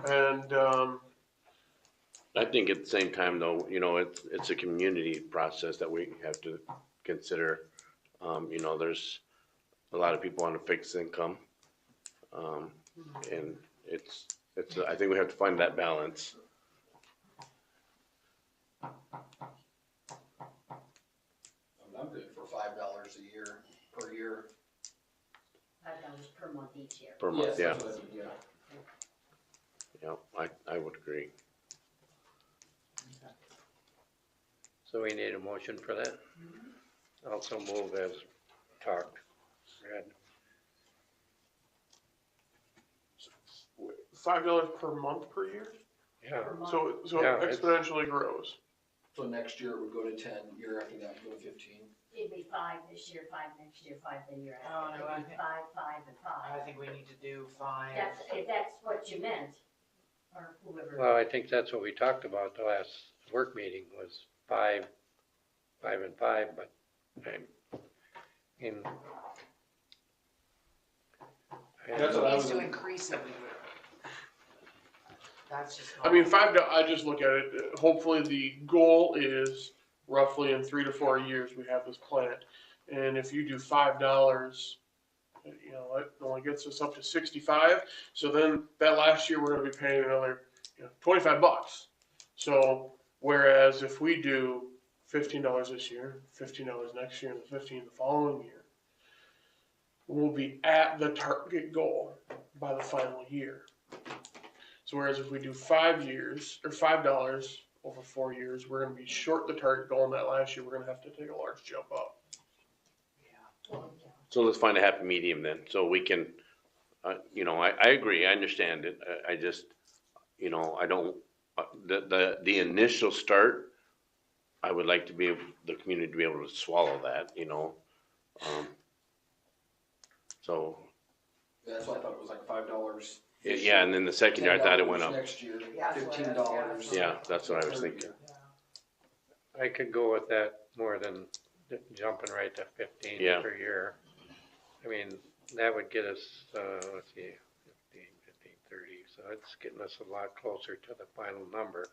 Speaker 8: And
Speaker 4: I think at the same time though, you know, it's a community process that we have to consider. You know, there's a lot of people on a fixed income. And I think we have to find that balance.
Speaker 10: I'm good for $5 a year, per year.
Speaker 5: $5 per month each year.
Speaker 4: Per month,
Speaker 10: Yes,
Speaker 4: yeah,
Speaker 10: that's what I mean, yeah.
Speaker 4: I would agree.
Speaker 3: So we need a motion for that? Also move as talked. Brad.
Speaker 8: $5 per month per year,
Speaker 3: Yeah,
Speaker 5: Per month.
Speaker 8: so
Speaker 3: Yeah,
Speaker 8: it
Speaker 3: it's-
Speaker 8: exponentially grows.
Speaker 10: So next year it would go to 10, year after that would go to 15.
Speaker 5: It'd be 5 this year, 5 next year, 5 the year
Speaker 12: Oh,
Speaker 5: after.
Speaker 12: no,
Speaker 5: It'd
Speaker 12: I
Speaker 5: be
Speaker 12: think-
Speaker 5: 5, 5, and 5.
Speaker 12: I think we need to do 5.
Speaker 5: If that's what you meant, or whoever.
Speaker 3: well, I think that's what we talked about the last work meeting was 5, 5 and 5, but in.
Speaker 10: That's
Speaker 12: Who
Speaker 10: what I
Speaker 12: needs
Speaker 10: was-
Speaker 12: to increase it? That's just.
Speaker 8: I mean, I just look at it, hopefully the goal is roughly in 3 to 4 years, we have this plant. And if you do $5, you know, it only gets us up to 65. So then that last year, we're gonna be paying another, $25. So whereas if we do $15 this year, $15 next year, and $15 the following year, we'll be at the target goal by the final year. So whereas if we do 5 years, or $5 over 4 years, we're gonna be short the target goal, and that last year, we're gonna have to take a large jump up.
Speaker 4: So let's find a happy medium then, so we can, you know, I agree, I understand it, I just, you know, I don't the initial start, I would like to be, the community to be able to swallow that, you know? So,
Speaker 10: That's why I thought it was like $5.
Speaker 4: yeah, and then the second year, I thought it went up.
Speaker 10: Next year,
Speaker 12: Yeah, that's what I-
Speaker 10: $15.
Speaker 4: Yeah, that's what I was thinking.
Speaker 3: I could go with that more than jumping right to 15
Speaker 4: Yeah.
Speaker 3: per year. I mean, that would get us, let's see, 15, 30, so it's getting us a lot closer to the final number.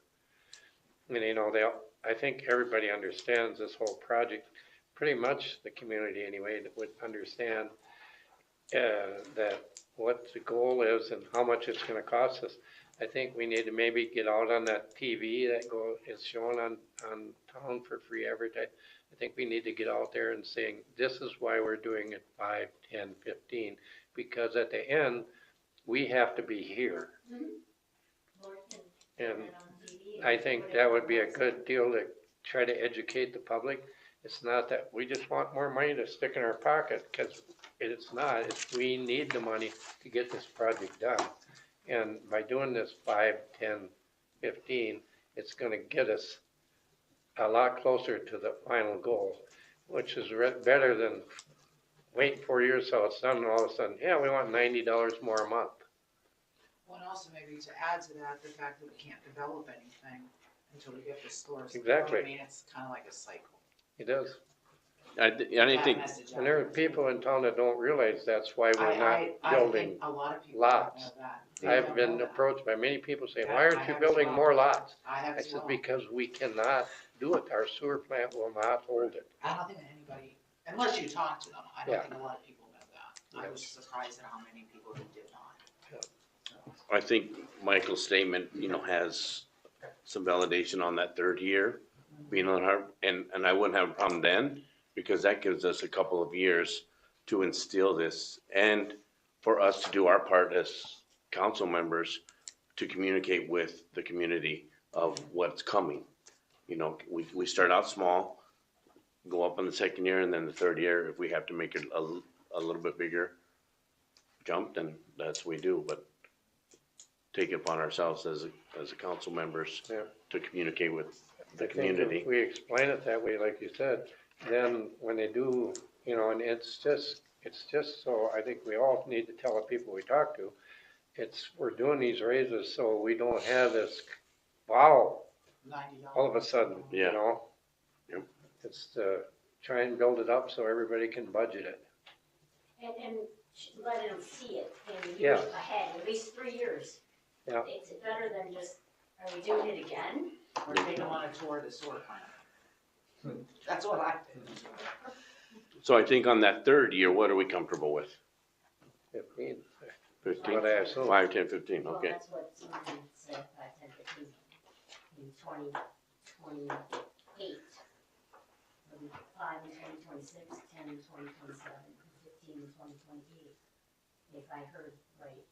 Speaker 3: And you know, I think everybody understands this whole project, pretty much the community anyway, that would understand that what the goal is and how much it's gonna cost us. I think we need to maybe get out on that TV that is shown on town for free advertising. I think we need to get out there and saying, this is why we're doing it 5, 10, 15, because at the end, we have to be here. And I think that would be a good deal to try to educate the public. It's not that we just want more money to stick in our pocket, because it's not. It's we need the money to get this project done. And by doing this 5, 10, 15, it's gonna get us a lot closer to the final goal, which is better than waiting 4 years till it's done and all of a sudden, yeah, we want $90 more a month.
Speaker 12: Well, and also maybe to add to that, the fact that we can't develop anything until we get the stores.
Speaker 3: Exactly.
Speaker 12: I mean, it's kind of like a cycle.
Speaker 3: It does.
Speaker 4: I think,
Speaker 3: And there are people in town that don't realize that's why we're not
Speaker 12: I
Speaker 3: building
Speaker 12: think a lot of people don't
Speaker 3: lots.
Speaker 12: know that. They
Speaker 3: I've
Speaker 12: don't
Speaker 3: been
Speaker 12: know that.
Speaker 3: approached by many people saying,
Speaker 12: Yeah,
Speaker 3: why
Speaker 12: I
Speaker 3: aren't you
Speaker 12: have
Speaker 3: building
Speaker 12: as well.
Speaker 3: more lots?
Speaker 12: I have
Speaker 3: I
Speaker 12: as
Speaker 3: said,
Speaker 12: well.
Speaker 3: because we cannot do it. Our sewer plant will not hold it.
Speaker 12: I don't think that anybody, unless you talk to them, I don't
Speaker 3: Yeah.
Speaker 12: think a lot of people know that. I was surprised at how many people who did not.
Speaker 3: Yeah.
Speaker 12: So,
Speaker 4: I think Michael's statement, you know, has some validation on that third year being on our, and I wouldn't have a problem then, because that gives us a couple of years to instill this and for us to do our part as council members to communicate with the community of what's coming. You know, we start out small, go up in the second year, and then the third year, if we have to make it a little bit bigger jump, then that's what we do, but take it upon ourselves as a council members
Speaker 3: Yeah.
Speaker 4: to communicate with the
Speaker 3: I think
Speaker 4: community.
Speaker 3: if we explain it that way, like you said, then when they do, you know, and it's just so, I think we all need to tell the people we talk to, we're doing these raises so we don't have this, wow,
Speaker 12: $90.
Speaker 3: all of a sudden, you
Speaker 4: Yeah.
Speaker 3: know?
Speaker 4: Yep.
Speaker 3: It's to try and build it up so everybody can budget it.
Speaker 5: And letting them see it in
Speaker 3: Yeah.
Speaker 5: years ahead, at least 3 years.
Speaker 3: Yeah.
Speaker 5: It's better than just, are we doing it again?
Speaker 12: Or take them on a tour of the sewer plant. That's what I did.
Speaker 4: So I think on that third year, what are we comfortable with?
Speaker 3: 15,
Speaker 4: 15?
Speaker 3: what I assume.
Speaker 4: 5, 10, 15,
Speaker 5: Well,
Speaker 4: okay.
Speaker 5: that's what someone said, 5, 10, 15, in 2028. It'll be 5 in 2026, 10 in 2027, 15 in 2028, if I heard right.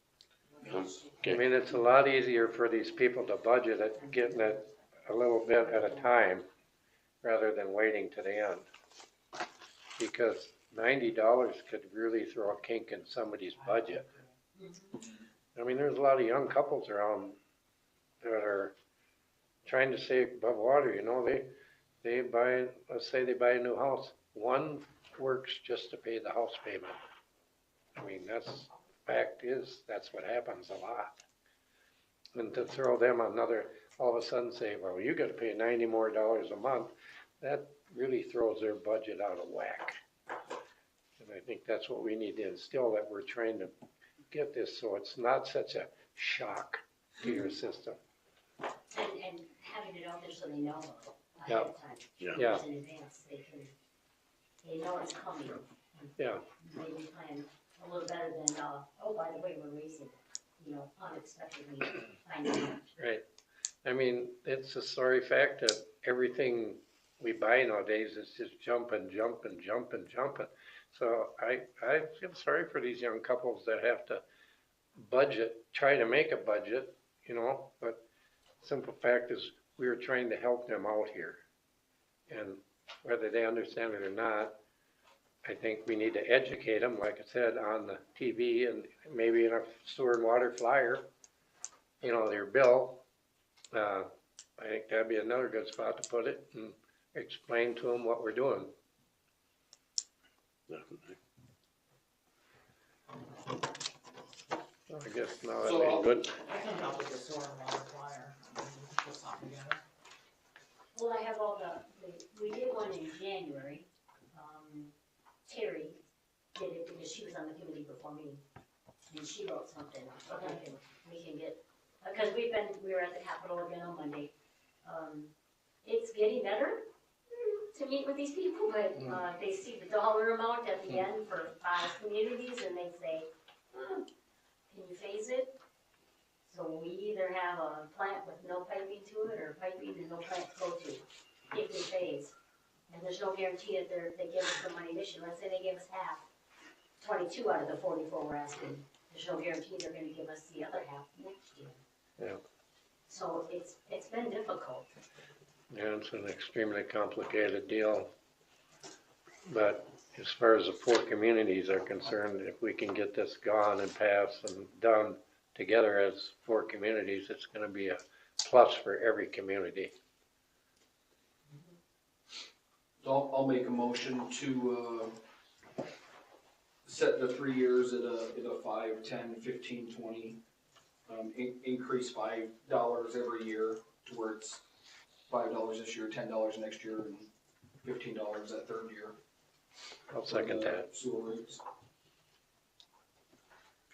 Speaker 3: I mean, it's a lot easier for these people to budget it, getting it a little bit at a time, rather than waiting to the end. Because $90 could really throw a kink in somebody's budget. I mean, there's a lot of young couples around that are trying to stay above water, you know, they buy, let's say they buy a new house, one works just to pay the house payment. I mean, fact is, that's what happens a lot. And to throw them another, all of a sudden say, well, you gotta pay $90 more a month, that really throws their budget out of whack. And I think that's what we need to instill, that we're trying to get this so it's not such a shock to your system.
Speaker 5: And having it out there so they know ahead
Speaker 3: Yeah.
Speaker 5: of time.
Speaker 4: Yeah.
Speaker 3: Yeah.
Speaker 5: In advance, they know it's coming.
Speaker 3: Yeah.
Speaker 5: Maybe plan a little better than, oh, by the way, we're raising, you know, unexpectedly find out.
Speaker 3: Right. I mean, it's a sorry fact that everything we buy nowadays is just jumping. So I feel sorry for these young couples that have to budget, try to make a budget, you know, but simple fact is we are trying to help them out here. And whether they understand it or not, I think we need to educate them, like I said, on the TV and maybe in a sewer and water flyer, you know, their bill, I think that'd be another good spot to put it and explain to them what we're doing.
Speaker 4: Definitely.
Speaker 3: So I guess now
Speaker 10: So,
Speaker 3: that'd be good.
Speaker 12: I can help with the sewer and water flyer. I mean, we can put something together.
Speaker 5: Well, I have all we did one in January. Terry did it because she was on the committee before me. And she wrote something up. We can get, because we were at the Capitol again on Monday. It's getting better to meet with these people, but, they see the dollar amount at the end for 5 communities and they say, can you phase it? So we either have a plant with no piping to it or piping and no plant to go to, if we phase. And there's no guarantee that they give us the money this year. Let's say they give us half, 22 out of the 44 we're asking. There's no guarantee they're gonna give us the other half next year.
Speaker 3: Yeah.
Speaker 5: So it's been difficult.
Speaker 3: Yeah, it's an extremely complicated deal. But as far as the 4 communities are concerned, if we can get this gone and passed and done together as 4 communities, it's gonna be a plus for every community.
Speaker 10: I'll make a motion to, set the 3 years at a 5, 10, 15, 20. Increase $5 every year to where it's $5 this year, $10 next year, and $15 that third year.
Speaker 3: I'll second that.
Speaker 10: Sewer rates.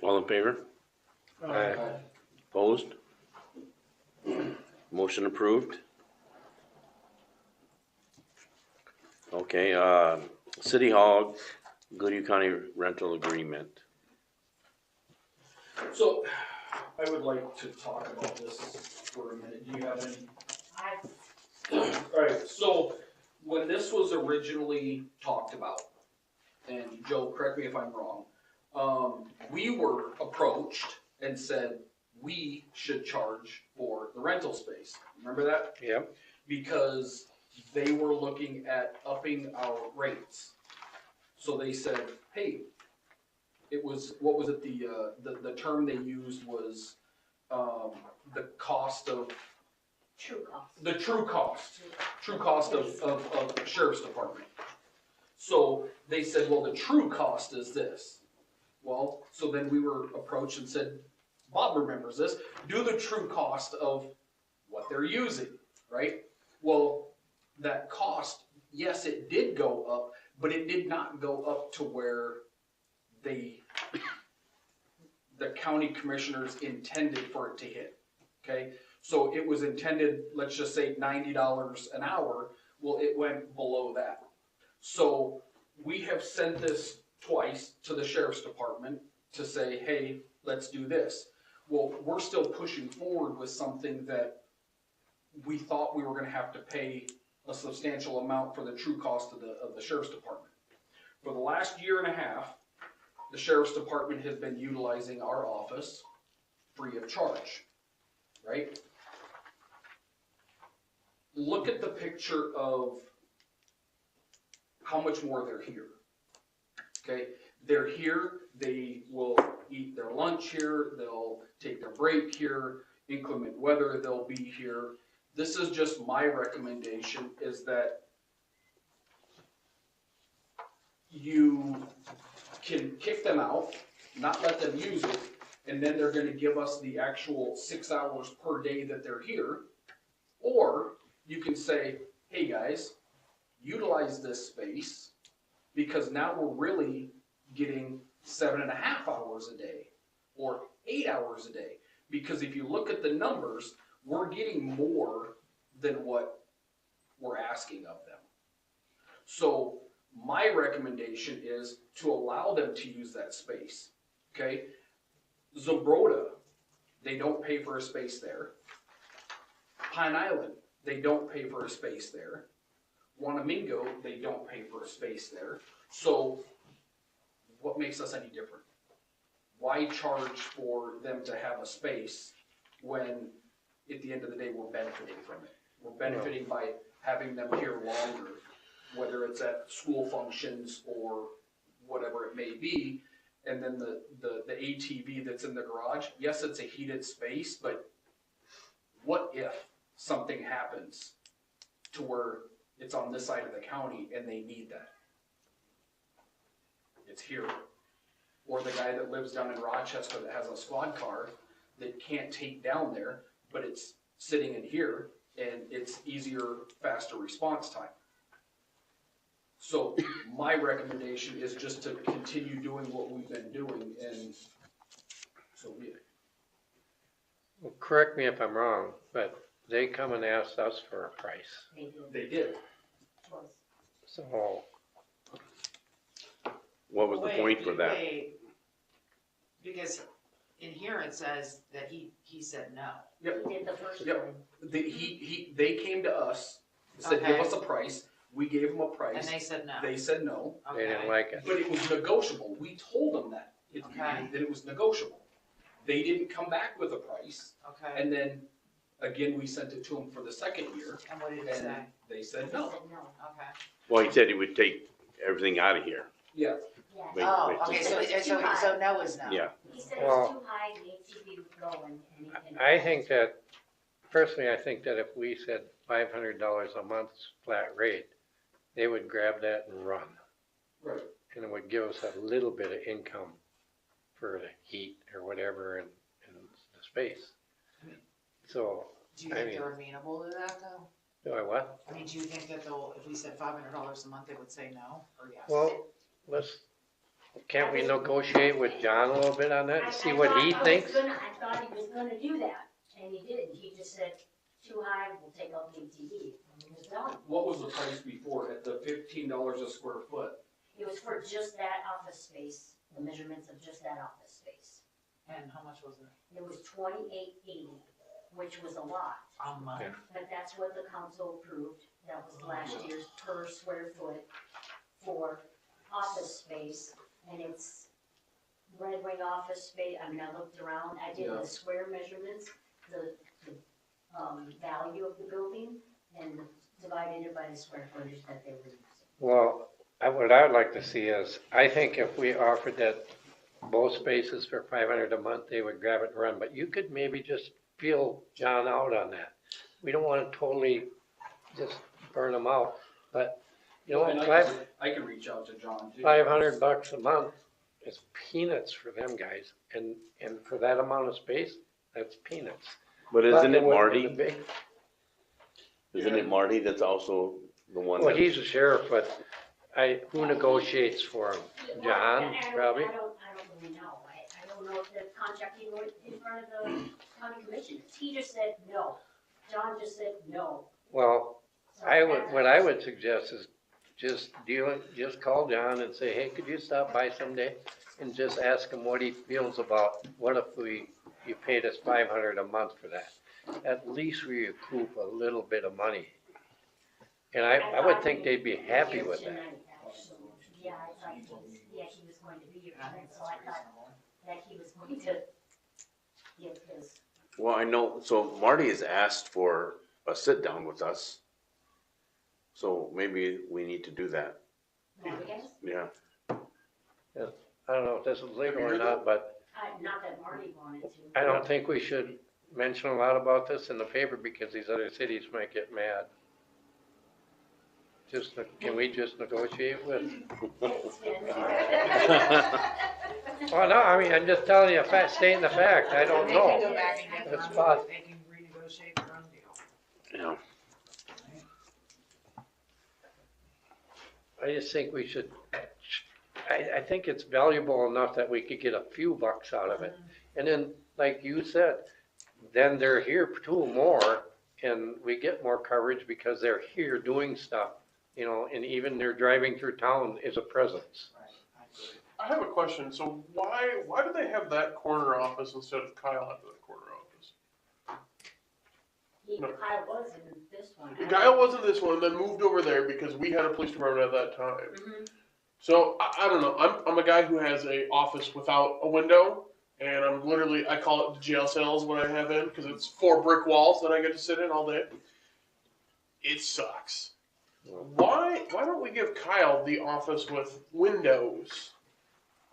Speaker 4: All in favor?
Speaker 3: Aye.
Speaker 4: Opposed? Motion approved. Okay, City Hall, Goodhue County rental agreement.
Speaker 10: So, I would like to talk about this for a minute. Do you have any? Alright, so when this was originally talked about, and Joe, correct me if I'm wrong, we were approached and said we should charge for the rental space. Remember that?
Speaker 3: Yep.
Speaker 10: Because they were looking at upping our rates. So they said, hey, it was, what was it, the term they used was, the cost of,
Speaker 5: True cost.
Speaker 10: the true cost of the sheriff's department. So they said, well, the true cost is this. Well, so then we were approached and said, Bob remembers this, do the true cost of what they're using, right? Well, that cost, yes, it did go up, but it did not go up to where the county commissioners intended for it to hit, okay? So it was intended, let's just say $90 an hour, well, it went below that. So we have sent this twice to the sheriff's department to say, hey, let's do this. Well, we're still pushing forward with something that we thought we were gonna have to pay a substantial amount for the true cost of the sheriff's department. For the last year and a half, the sheriff's department has been utilizing our office free of charge, right? Look at the picture of how much more they're here, okay? They're here, they will eat their lunch here, they'll take their break here, inclement weather, they'll be here. This is just my recommendation, is that you can kick them out, not let them use it, and then they're gonna give us the actual 6 hours per day that they're here. Or you can say, hey guys, utilize this space, because now we're really getting 7.5 hours a day, or 8 hours a day. Because if you look at the numbers, we're getting more than what we're asking of them. So my recommendation is to allow them to use that space, okay? Zumbrota, they don't pay for a space there. Pine Island, they don't pay for a space there. Wanamingo, they don't pay for a space there. So what makes us any different? Why charge for them to have a space when at the end of the day we're benefiting from it? We're benefiting by having them here longer, whether it's at school functions or whatever it may be. And then the ATV that's in the garage, yes, it's a heated space, but what if something happens to where it's on this side of the county and they need that? It's here. Or the guy that lives down in Rochester that has a squad car that can't take down there, but it's sitting in here and it's easier, faster response time. So my recommendation is just to continue doing what we've been doing, and so be it.
Speaker 3: Well, correct me if I'm wrong, but they come and asked us for a price.
Speaker 10: They did.
Speaker 3: So,
Speaker 4: What was the point for that?
Speaker 12: Wait, because in here it says that he said no.
Speaker 10: Yep.
Speaker 5: He did the first
Speaker 10: Yep.
Speaker 5: one.
Speaker 10: They came to us, said, give us a price. We gave them a price.
Speaker 12: And they said no.
Speaker 10: They said no,
Speaker 3: they didn't
Speaker 12: Okay.
Speaker 3: like it.
Speaker 10: but it was negotiable. We told them that,
Speaker 12: Okay.
Speaker 10: that it was negotiable. They didn't come back with a price,
Speaker 12: Okay.
Speaker 10: and then, again, we sent it to them for the second year,
Speaker 12: And what did it
Speaker 10: and
Speaker 12: say?
Speaker 10: they said
Speaker 5: He
Speaker 10: no.
Speaker 5: said no.
Speaker 12: Okay.
Speaker 4: Well, he said he would take everything out of here.
Speaker 10: Yeah,
Speaker 5: Yeah.
Speaker 4: Wait,
Speaker 12: Oh,
Speaker 4: wait,
Speaker 12: okay,
Speaker 5: so it's too
Speaker 12: so
Speaker 5: high.
Speaker 12: no is no.
Speaker 4: Yeah,
Speaker 5: He said it
Speaker 3: Well-
Speaker 5: was too high, the ATV would go and.
Speaker 3: I think that, personally, I think that if we said $500 a month flat rate, they would grab that and run.
Speaker 10: right.
Speaker 3: And it would give us a little bit of income for the heat or whatever and the space. So,
Speaker 12: Do you
Speaker 3: I
Speaker 12: think
Speaker 3: mean-
Speaker 12: they're amenable to that though?
Speaker 3: do I what?
Speaker 12: I mean, do you think that they'll, if we said $500 a month, they would say no or yes?
Speaker 3: Well, can't we negotiate with John a little bit on that and see what he thinks?
Speaker 5: I thought he was gonna do that, and he didn't. He just said, too high, we'll take out the ATV. And he was done.
Speaker 10: What was the price before, at the $15 a square foot?
Speaker 5: It was for just that office space, the measurements of just that office space.
Speaker 12: And how much was it?
Speaker 5: It was $28.80, which was a lot,
Speaker 12: A month?
Speaker 3: Yeah.
Speaker 5: but that's what the council approved. That was last year's per square foot for office space, and it's Red Wing office space. I mean, I looked around, I did
Speaker 10: Yeah.
Speaker 5: the square measurements, the value of the building, and divided it by the square footage that they were using.
Speaker 3: Well, what I would like to see is, I think if we offered that both spaces for $500 a month, they would grab it and run, but you could maybe just feel John out on that. We don't want to totally just burn them out, but, you know,
Speaker 10: And
Speaker 3: five,
Speaker 10: I can reach out to John too.
Speaker 3: $500 a month is peanuts for them guys, and for that amount of space, that's peanuts.
Speaker 4: but isn't it
Speaker 3: But
Speaker 4: Marty?
Speaker 3: the big-
Speaker 4: Isn't it Marty that's also the one
Speaker 3: Well,
Speaker 4: that?
Speaker 3: he's a sheriff, but who negotiates for him? John,
Speaker 5: Well,
Speaker 3: probably?
Speaker 5: I don't really know. I don't know if the contract even went in front of the county commissioners. He just said no. John just said no.
Speaker 3: Well,
Speaker 5: So
Speaker 3: what I would suggest is just call John and say, hey, could you stop by someday? And just ask him what he feels about, what if you paid us $500 a month for that? At least we recoup a little bit of money. And I would think they'd be happy with that.
Speaker 5: Yeah, I thought he was going to be here tonight, so I thought that he was going to give his.
Speaker 4: Well, I know, so Marty has asked for a sit down with us. So maybe we need to do that, yeah.
Speaker 3: I don't know if this is legal or not, but
Speaker 5: Not that Marty wanted to.
Speaker 3: I don't think we should mention a lot about this in the paper because these other cities might get mad. Can we just negotiate with? Oh, no, I mean, I'm just telling you a fact, stating the fact, I don't
Speaker 12: They can go
Speaker 3: know.
Speaker 12: back and get
Speaker 3: That's
Speaker 12: their
Speaker 3: fine.
Speaker 12: own, they can renegotiate their own deal.
Speaker 4: Yeah.
Speaker 3: I just think we should, I think it's valuable enough that we could get a few bucks out of it. And then, like you said, then they're here too more, and we get more coverage because they're here doing stuff, you know, and even they're driving through town is a presence.
Speaker 8: I have a question. So why do they have that corner office instead of Kyle having that corner office?
Speaker 5: Kyle was in this one.
Speaker 8: Kyle wasn't this one, then moved over there because we had a police department at that time. So I don't know. I'm a guy who has a office without a window, and I'm literally, I call it the jail cells when I have in because it's 4 brick walls that I get to sit in all day. It sucks. Why don't we give Kyle the office with windows?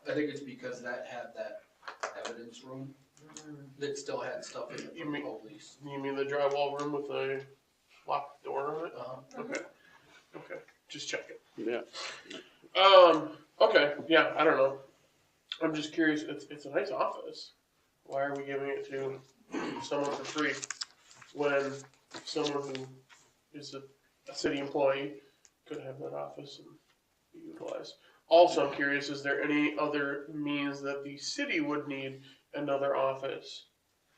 Speaker 10: I think it's because that had that evidence room that still had stuff in it
Speaker 8: You
Speaker 10: from the
Speaker 8: mean-
Speaker 10: old lease.
Speaker 8: You mean the drywall room with a locked door on it?
Speaker 10: Uh-huh.
Speaker 8: Okay, just checking.
Speaker 4: Yeah.
Speaker 8: Okay, yeah, I don't know. I'm just curious, it's a nice office. Why are we giving it to someone for free when someone who is a city employee could have that office and be utilized? Also, I'm curious, is there any other means that the city would need another office?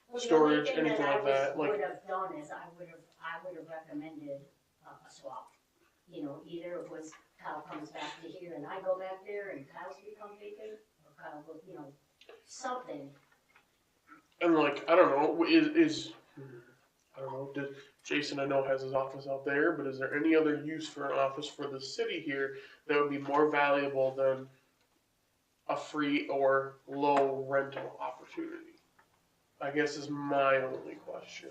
Speaker 5: Well,
Speaker 8: Storage,
Speaker 5: the only thing
Speaker 8: anything like that, like-
Speaker 5: would have done is I would have recommended a swap. You know, either it was Kyle comes back to here and I go back there and Kyle's become vacant, or Kyle goes, you know, something.
Speaker 8: And like, I don't know, I don't know, Jason I know has his office out there, but is there any other use for an office for the city here that would be more valuable than a free or low rental opportunity? I guess is my only question.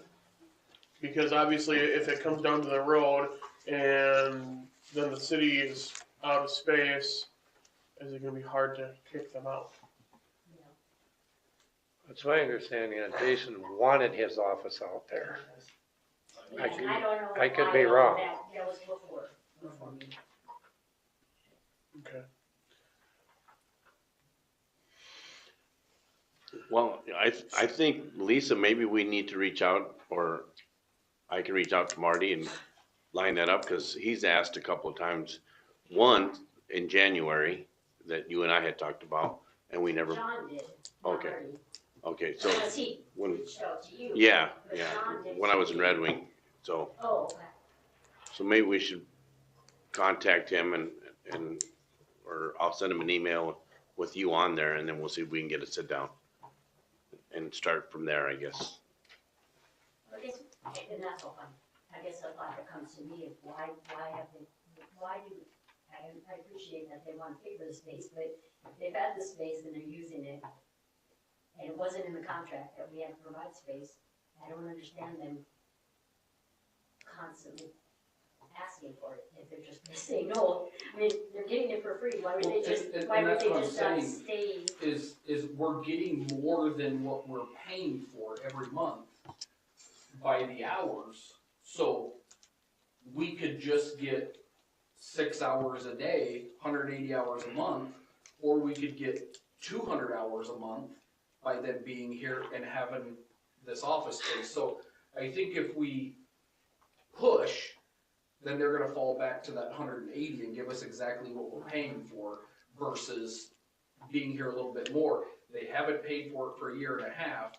Speaker 8: Because obviously if it comes down to the road and then the city is out of space, is it gonna be hard to kick them out?
Speaker 3: It's my understanding that Jason wanted his office out there.
Speaker 5: Yeah, and I don't know.
Speaker 3: I could
Speaker 5: why
Speaker 3: be
Speaker 5: all
Speaker 3: wrong.
Speaker 5: That was before me.
Speaker 8: Okay.
Speaker 4: Well, I think, Lisa, maybe we need to reach out, or I can reach out to Marty and line that up, because he's asked a couple of times. One, in January, that you and I had talked about, and we never,
Speaker 5: John did. not
Speaker 4: Okay.
Speaker 5: Marty.
Speaker 4: okay, so,
Speaker 5: Unless he
Speaker 4: when,
Speaker 5: reached out to you.
Speaker 4: yeah,
Speaker 5: but
Speaker 4: yeah,
Speaker 5: John did
Speaker 4: when I was in
Speaker 5: too.
Speaker 4: Red Wing, so,
Speaker 5: Oh, okay.
Speaker 4: so maybe we should contact him or I'll send him an email with you on there, and then we'll see if we can get a sit down and start from there, I guess.
Speaker 5: I guess, and that's all fine. I guess the thought that comes to me is why do, I appreciate that they want to pay for the space, but they've had the space and they're using it. And it wasn't in the contract that we had to provide space. I don't understand them constantly asking for it if they're just gonna say no. I mean, they're getting it for free. Why would they just,
Speaker 10: And
Speaker 5: why would
Speaker 10: that's
Speaker 5: they
Speaker 10: what I'm
Speaker 5: just not
Speaker 10: saying.
Speaker 5: stay?
Speaker 10: Is we're getting more than what we're paying for every month by the hours. So we could just get 6 hours a day, 180 hours a month, or we could get 200 hours a month by them being here and having this office space. So I think if we push, then they're gonna fall back to that 180 and give us exactly what we're paying for versus being here a little bit more. They haven't paid for it for a year and a half.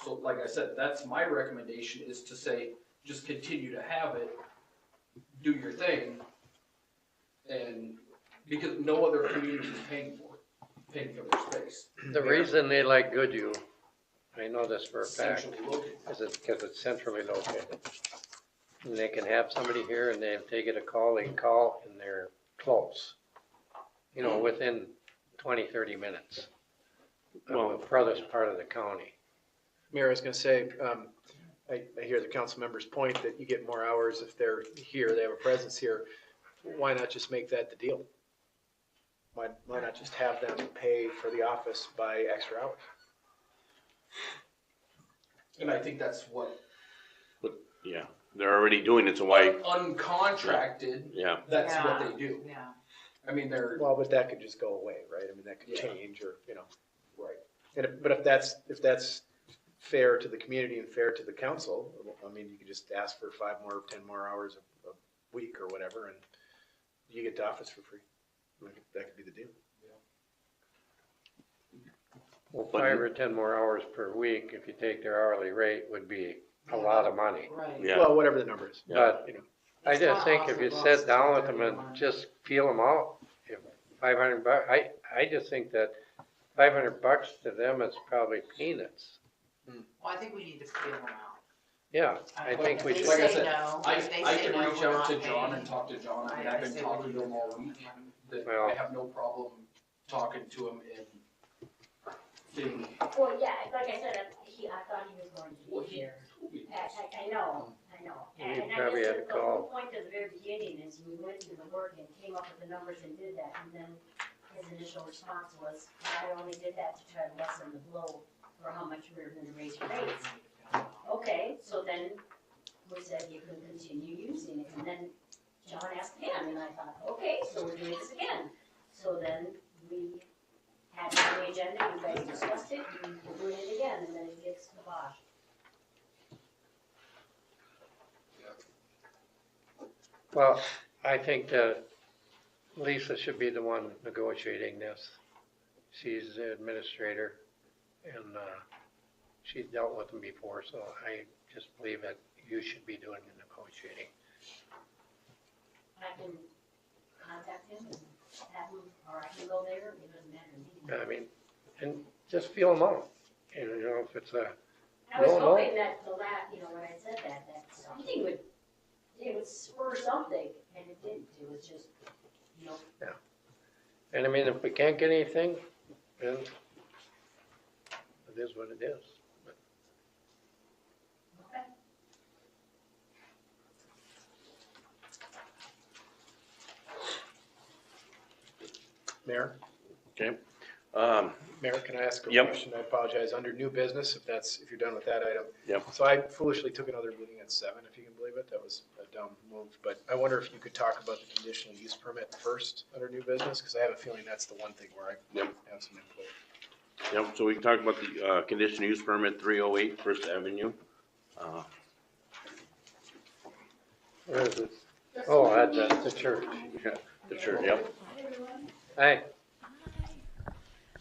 Speaker 10: So like I said, that's my recommendation, is to say, just continue to have it, do your thing. And because no other community is paying for their space.
Speaker 3: The reason they like Goodhue, I know this for a fact,
Speaker 10: Centrally located.
Speaker 3: is because it's centrally located. And they can have somebody here and if they get a call, they can call and they're close. You know, within 20, 30 minutes of the furthest part of the county.
Speaker 1: Mayor, I was gonna say, I hear the council member's point that you get more hours if they're here, they have a presence here. Why not just make that the deal? Why not just have them pay for the office by extra hours?
Speaker 10: And I think that's what,
Speaker 4: Yeah, they're already doing it, so why,
Speaker 10: uncontracted,
Speaker 4: yeah.
Speaker 10: that's what
Speaker 12: Yeah.
Speaker 10: they do.
Speaker 12: Yeah.
Speaker 10: I mean, they're,
Speaker 1: Well, but that could just go away, right? I mean, that could
Speaker 10: Yeah.
Speaker 1: change or, right. But if that's fair to the community and fair to the council, I mean, you could just ask for 5 more, 10 more hours a week or whatever, and you get the office for free. That could be the deal.
Speaker 3: Well, 5 or 10 more hours per week, if you take their hourly rate, would be a lot of money.
Speaker 12: Right.
Speaker 4: Yeah.
Speaker 1: Well, whatever the number is.
Speaker 3: But I
Speaker 12: It's
Speaker 3: just
Speaker 12: not
Speaker 3: think if
Speaker 12: awesome
Speaker 3: you
Speaker 12: boss
Speaker 3: sit down with
Speaker 12: to
Speaker 3: them
Speaker 12: do
Speaker 3: and
Speaker 12: one.
Speaker 3: just feel them out, if $500, I just think that $500 to them is probably peanuts.
Speaker 12: Well, I think we need to feel them out.
Speaker 3: Yeah, I think we
Speaker 12: If
Speaker 3: should.
Speaker 12: they
Speaker 10: Like I
Speaker 12: say
Speaker 10: said,
Speaker 12: no,
Speaker 10: I
Speaker 12: if they
Speaker 10: I
Speaker 12: say
Speaker 10: can
Speaker 12: no,
Speaker 10: reach
Speaker 12: we're
Speaker 10: out
Speaker 12: not
Speaker 10: to John and
Speaker 12: paying.
Speaker 10: talk to John. I mean,
Speaker 12: I
Speaker 10: I've been
Speaker 12: say
Speaker 10: talking
Speaker 12: we
Speaker 10: to
Speaker 12: do
Speaker 10: him all
Speaker 12: that.
Speaker 10: week. That
Speaker 3: Well-
Speaker 10: I have no problem talking to him and seeing.
Speaker 5: Well, yeah, like I said, I thought he was going to
Speaker 10: Well,
Speaker 5: be
Speaker 10: he
Speaker 5: here.
Speaker 10: told me.
Speaker 5: I know.
Speaker 3: He
Speaker 5: And I
Speaker 3: probably
Speaker 5: guess
Speaker 3: had a
Speaker 5: the
Speaker 3: call.
Speaker 5: whole point at the very beginning is we went through the work and came up with the numbers and did that, and then his initial response was, I only did that to try to lessen the blow for how much we were gonna raise your rates. Okay, so then we said you can continue using it, and then John asked again, and I thought, okay, so we're doing this again. So then we had it on the agenda, you guys discussed it, and we're doing it again, and then it gets kibosh.
Speaker 3: Well, I think that Lisa should be the one negotiating this. She's the administrator, and she's dealt with them before, so I just believe that you should be doing the negotiating.
Speaker 5: I can contact him and have him, or I can go there, it doesn't matter to me.
Speaker 3: I mean, and just feel them out. And, you know, if it's a,
Speaker 5: I was
Speaker 3: No, no.
Speaker 5: hoping that the when I said that something would, it would spur something, and it didn't, it was just,
Speaker 3: and I mean, if we can't get anything, then it is what it is.
Speaker 5: okay.
Speaker 1: Mayor?
Speaker 4: Okay.
Speaker 1: Mayor, can I ask a
Speaker 4: Yep.
Speaker 1: question? I apologize. Under new business, if you're done with that item.
Speaker 4: Yep.
Speaker 1: So I foolishly took another meeting at 7, if you can believe it. That was a dumb move. But I wonder if you could talk about the conditional use permit first under new business, because I have a feeling that's the one thing where I
Speaker 4: Yep.
Speaker 1: have some input.
Speaker 4: Yep, so we can talk about the, conditional use permit 308 First Avenue.
Speaker 3: Where is it? Oh, at the church.
Speaker 4: Yeah, the church, yep.
Speaker 3: Hey,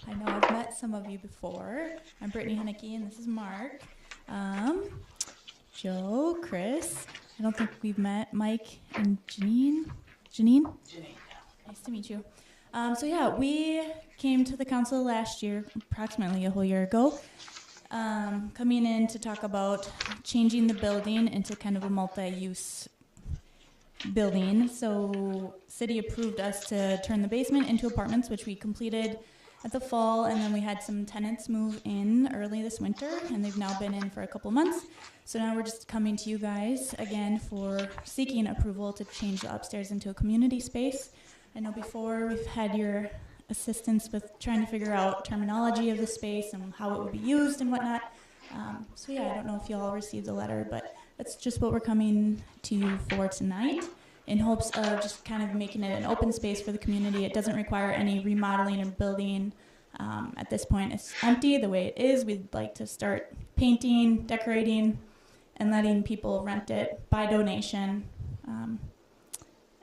Speaker 15: I know I've met some of you before. I'm Brittany Henneke, and this is Mark. Joe, Chris. I don't think we've met. Mike and Janine. Janine? Nice to meet you. So yeah, we came to the council last year, approximately a whole year ago, coming in to talk about changing the building into kind of a multi-use building. So city approved us to turn the basement into apartments, which we completed at the fall, and then we had some tenants move in early this winter, and they've now been in for a couple months. So now we're just coming to you guys again for seeking approval to change the upstairs into a community space. I know before we've had your assistance with trying to figure out terminology of the space and how it would be used and whatnot. So yeah, I don't know if you all received the letter, but that's just what we're coming to you for tonight, in hopes of just kind of making it an open space for the community. It doesn't require any remodeling or building. At this point, it's empty the way it is. We'd like to start painting, decorating, and letting people rent it by donation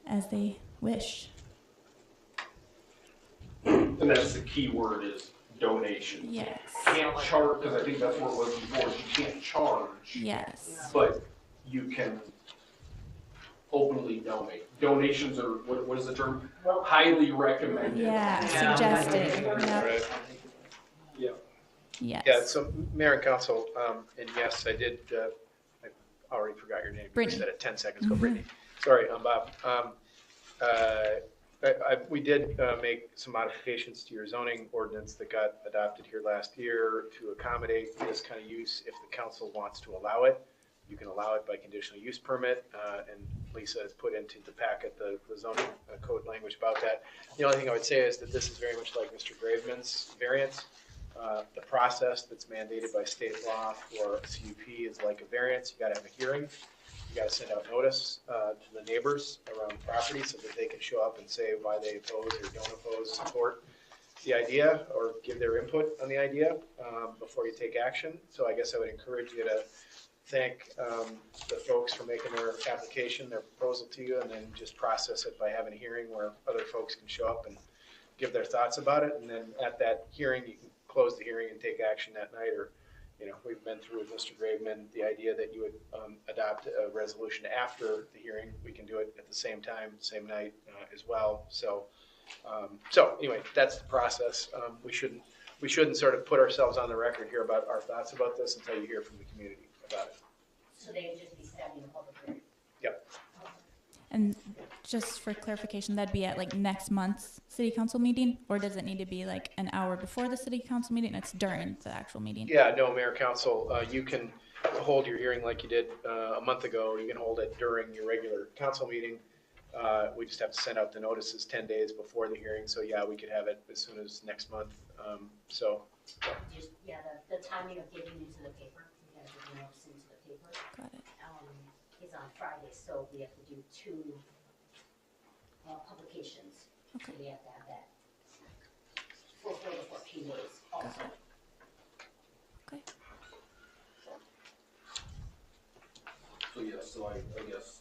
Speaker 15: as they wish.
Speaker 10: And that's the key word is donation.
Speaker 15: Yes.
Speaker 10: Can't charge, because I think that's what it was before, you can't charge,
Speaker 15: Yes.
Speaker 10: but you can openly donate. Donations are, what is the term? Highly recommended.
Speaker 15: Yeah, suggested. Yep.
Speaker 10: Yeah.
Speaker 15: Yes.
Speaker 1: Yeah, so Mayor and Council, and yes, I did, I already forgot your name.
Speaker 15: Brittany.
Speaker 1: You said it 10 seconds ago, Brittany. Sorry, I'm Bob. We did make some modifications to your zoning ordinance that got adopted here last year to accommodate this kind of use. If the council wants to allow it, you can allow it by conditional use permit, and Lisa has put into the packet the zoning code language about that. The only thing I would say is that this is very much like Mr. Graveman's variance. The process that's mandated by state law for a CUP is like a variance. You gotta have a hearing. You gotta send out notice to the neighbors around the property so that they can show up and say why they oppose or don't oppose, support the idea, or give their input on the idea before you take action. So I guess I would encourage you to thank the folks for making their application, their proposal to you, and then just process it by having a hearing where other folks can show up and give their thoughts about it. And then at that hearing, you can close the hearing and take action that night. Or, you know, we've been through with Mr. Graveman the idea that you would adopt a resolution after the hearing. We can do it at the same time, same night as well. So anyway, that's the process. We shouldn't sort of put ourselves on the record here about our thoughts about this until you hear from the community about it.
Speaker 5: So they would just be studying the public hearing.
Speaker 1: Yep.
Speaker 15: And just for clarification, that'd be at like next month's city council meeting, or does it need to be like an hour before the city council meeting? It's during the actual meeting.
Speaker 1: Yeah, no, Mayor, Council, you can hold your hearing like you did a month ago. You can hold it during your regular council meeting. We just have to send out the notices 10 days before the hearing, so yeah, we could have it as soon as next month. So,
Speaker 5: Just, yeah, the timing of getting into the paper, we gotta get the notice into the paper,
Speaker 15: Got it.
Speaker 5: is on Friday, so we have to do 2 publications. So we have to have that for the 14 days also.
Speaker 15: Okay.
Speaker 10: So yes, so I guess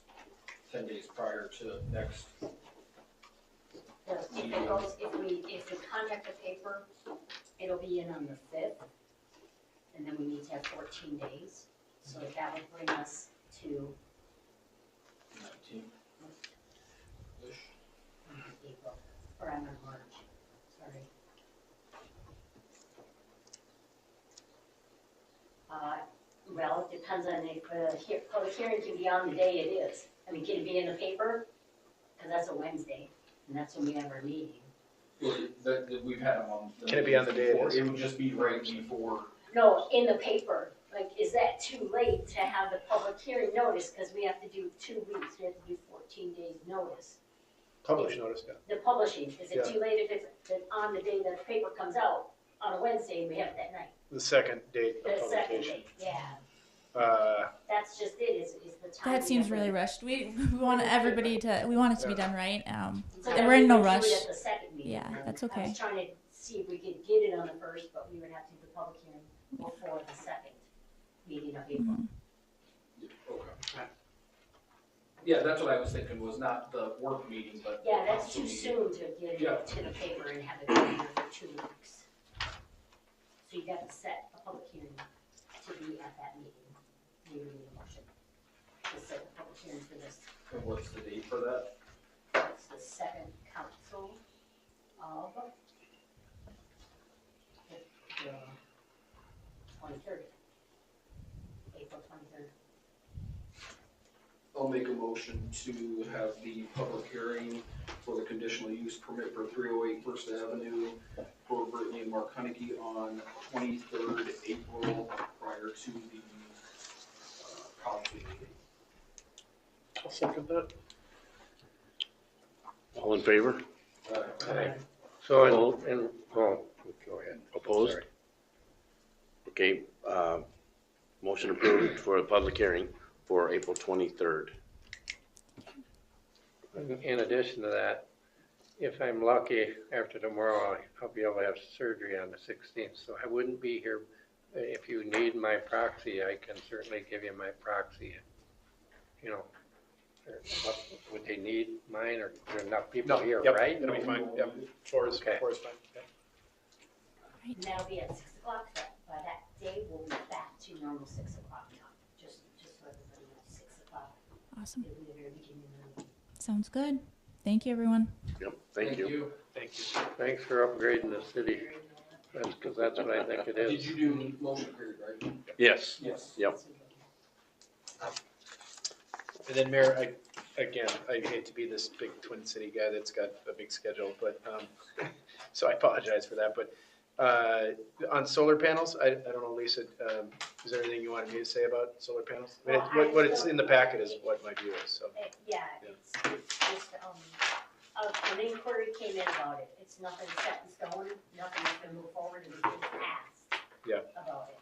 Speaker 10: 10 days prior to next.
Speaker 5: If it goes, if we contact the paper, it'll be in on the 5th, and then we need to have 14 days. So that would bring us to
Speaker 10: 19-ish.
Speaker 5: April, or I'm in March, sorry. Well, it depends on if the public hearing can be on the day it is. I mean, can it be in the paper? Because that's a Wednesday, and that's when we have our meeting.
Speaker 10: Well, that we've had them on.
Speaker 1: Can it be on the day it
Speaker 10: before.
Speaker 1: is?
Speaker 10: It would just be right before.
Speaker 5: No, in the paper, like, is that too late to have the public hearing notice? Because we have to do 2 weeks, we have to do 14 days notice.
Speaker 1: publish notice, yeah.
Speaker 5: The publishing, is it
Speaker 1: Yeah.
Speaker 5: too late if it's on the day that the paper comes out on a Wednesday and we have it that night?
Speaker 1: The second date
Speaker 5: The
Speaker 1: of
Speaker 5: second
Speaker 1: publication.
Speaker 5: day, yeah,
Speaker 1: That's
Speaker 5: just it, is the timing.
Speaker 15: That seems
Speaker 5: of
Speaker 15: really
Speaker 5: it.
Speaker 15: rushed. We want everybody to, we want it to be done right.
Speaker 5: So
Speaker 15: And
Speaker 5: that
Speaker 15: we're in
Speaker 5: we
Speaker 15: no
Speaker 5: would do
Speaker 15: rush.
Speaker 5: it at the second meeting.
Speaker 15: Yeah, that's
Speaker 5: I
Speaker 15: okay.
Speaker 5: was trying to see if we could get it on the 1st, but we would have to do the public hearing before the second meeting of April.
Speaker 15: Mhm.
Speaker 10: Okay. Yeah, that's what I was thinking, was not the work meeting, but.
Speaker 5: Yeah, that's
Speaker 10: council
Speaker 5: too
Speaker 10: meeting.
Speaker 5: soon to get
Speaker 10: Yeah.
Speaker 5: it to the paper and have it in here for 2 weeks. So you got to set a public hearing to be at that meeting. We would need a motion to set a public hearing for this.
Speaker 10: And what's the date for that?
Speaker 5: It's the second council of the 23rd. April 23rd.
Speaker 10: I'll make a motion to have the public hearing for the conditional use permit for 308 First Avenue for Brittany and Mark Hunnicky on 23rd April prior to the council meeting.
Speaker 8: I'll second that.
Speaker 4: All in favor?
Speaker 3: Aye. So, oh, go ahead.
Speaker 4: Opposed?
Speaker 3: Sorry.
Speaker 4: Okay, motion approved for a public hearing for April 23rd.
Speaker 3: In addition to that, if I'm lucky, after tomorrow, I'll be able to have surgery on the 16th, so I wouldn't be here. If you need my proxy, I can certainly give you my proxy. You know, would they need mine, or there are enough people
Speaker 1: No,
Speaker 3: here,
Speaker 1: yep,
Speaker 3: right?
Speaker 1: it'll be fine, yep. Four is
Speaker 3: Okay.
Speaker 1: fine. Yep.
Speaker 5: And that'll be at 6 o'clock, but by that day, we'll be back to normal 6 o'clock now. Just so everybody knows, 6 o'clock.
Speaker 15: Awesome.
Speaker 5: It'll be the very beginning of the meeting.
Speaker 15: Sounds good. Thank you, everyone.
Speaker 4: Yep, thank you.
Speaker 1: Thank you.
Speaker 3: Thanks for upgrading the city, because that's what I think it
Speaker 10: Did
Speaker 3: is.
Speaker 10: you do motion period, right?
Speaker 4: Yes,
Speaker 10: Yes.
Speaker 4: yep.
Speaker 1: And then Mayor, I hate to be this big Twin City guy that's got a big schedule, but, so I apologize for that, but, on solar panels, I don't know, Lisa, is there anything you wanted me to say about solar panels? I mean, what it's in the packet is what my view is, so.
Speaker 5: Yeah, it's just, an inquiry came in about it. It's nothing set in stone, nothing that's gonna move forward, and it's asked
Speaker 1: Yeah.
Speaker 5: about it.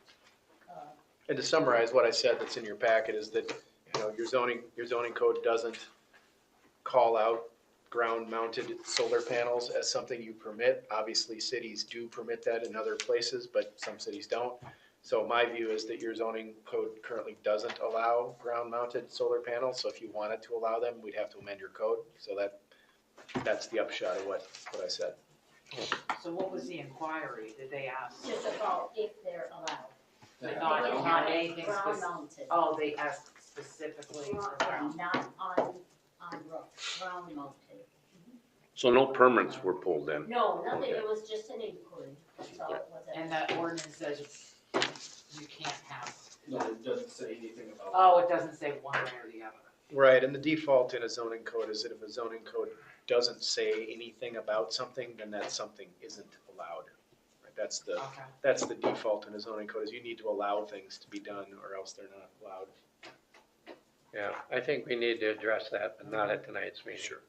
Speaker 1: And to summarize what I said that's in your packet is that, you know, your zoning code doesn't call out ground-mounted solar panels as something you permit. Obviously, cities do permit that in other places, but some cities don't. So my view is that your zoning code currently doesn't allow ground-mounted solar panels, so if you wanted to allow them, we'd have to amend your code. So that's the upshot of what I said.
Speaker 12: So what was the inquiry? Did they ask?
Speaker 5: Just about if they're allowed.
Speaker 12: But
Speaker 5: They
Speaker 12: not,
Speaker 5: can
Speaker 12: not
Speaker 5: have it
Speaker 12: anything
Speaker 5: ground
Speaker 12: specific?
Speaker 5: mounted.
Speaker 12: Oh, they asked specifically for ground.
Speaker 5: Not on roof, ground mounted.
Speaker 4: So no permits were pulled in.
Speaker 5: No, nothing,
Speaker 4: Okay.
Speaker 5: it was just an inquiry, that's all it was.
Speaker 12: And that ordinance says you can't have,
Speaker 10: No, it doesn't say anything about.
Speaker 12: oh, it doesn't say one way or the other.
Speaker 1: Right, and the default in a zoning code is that if a zoning code doesn't say anything about something, then that something isn't allowed. Right,
Speaker 12: Okay.
Speaker 1: that's the default in a zoning code, is you need to allow things to be done or else they're not allowed.
Speaker 3: Yeah, I think we need to address that, but not at tonight's meeting.
Speaker 4: Sure.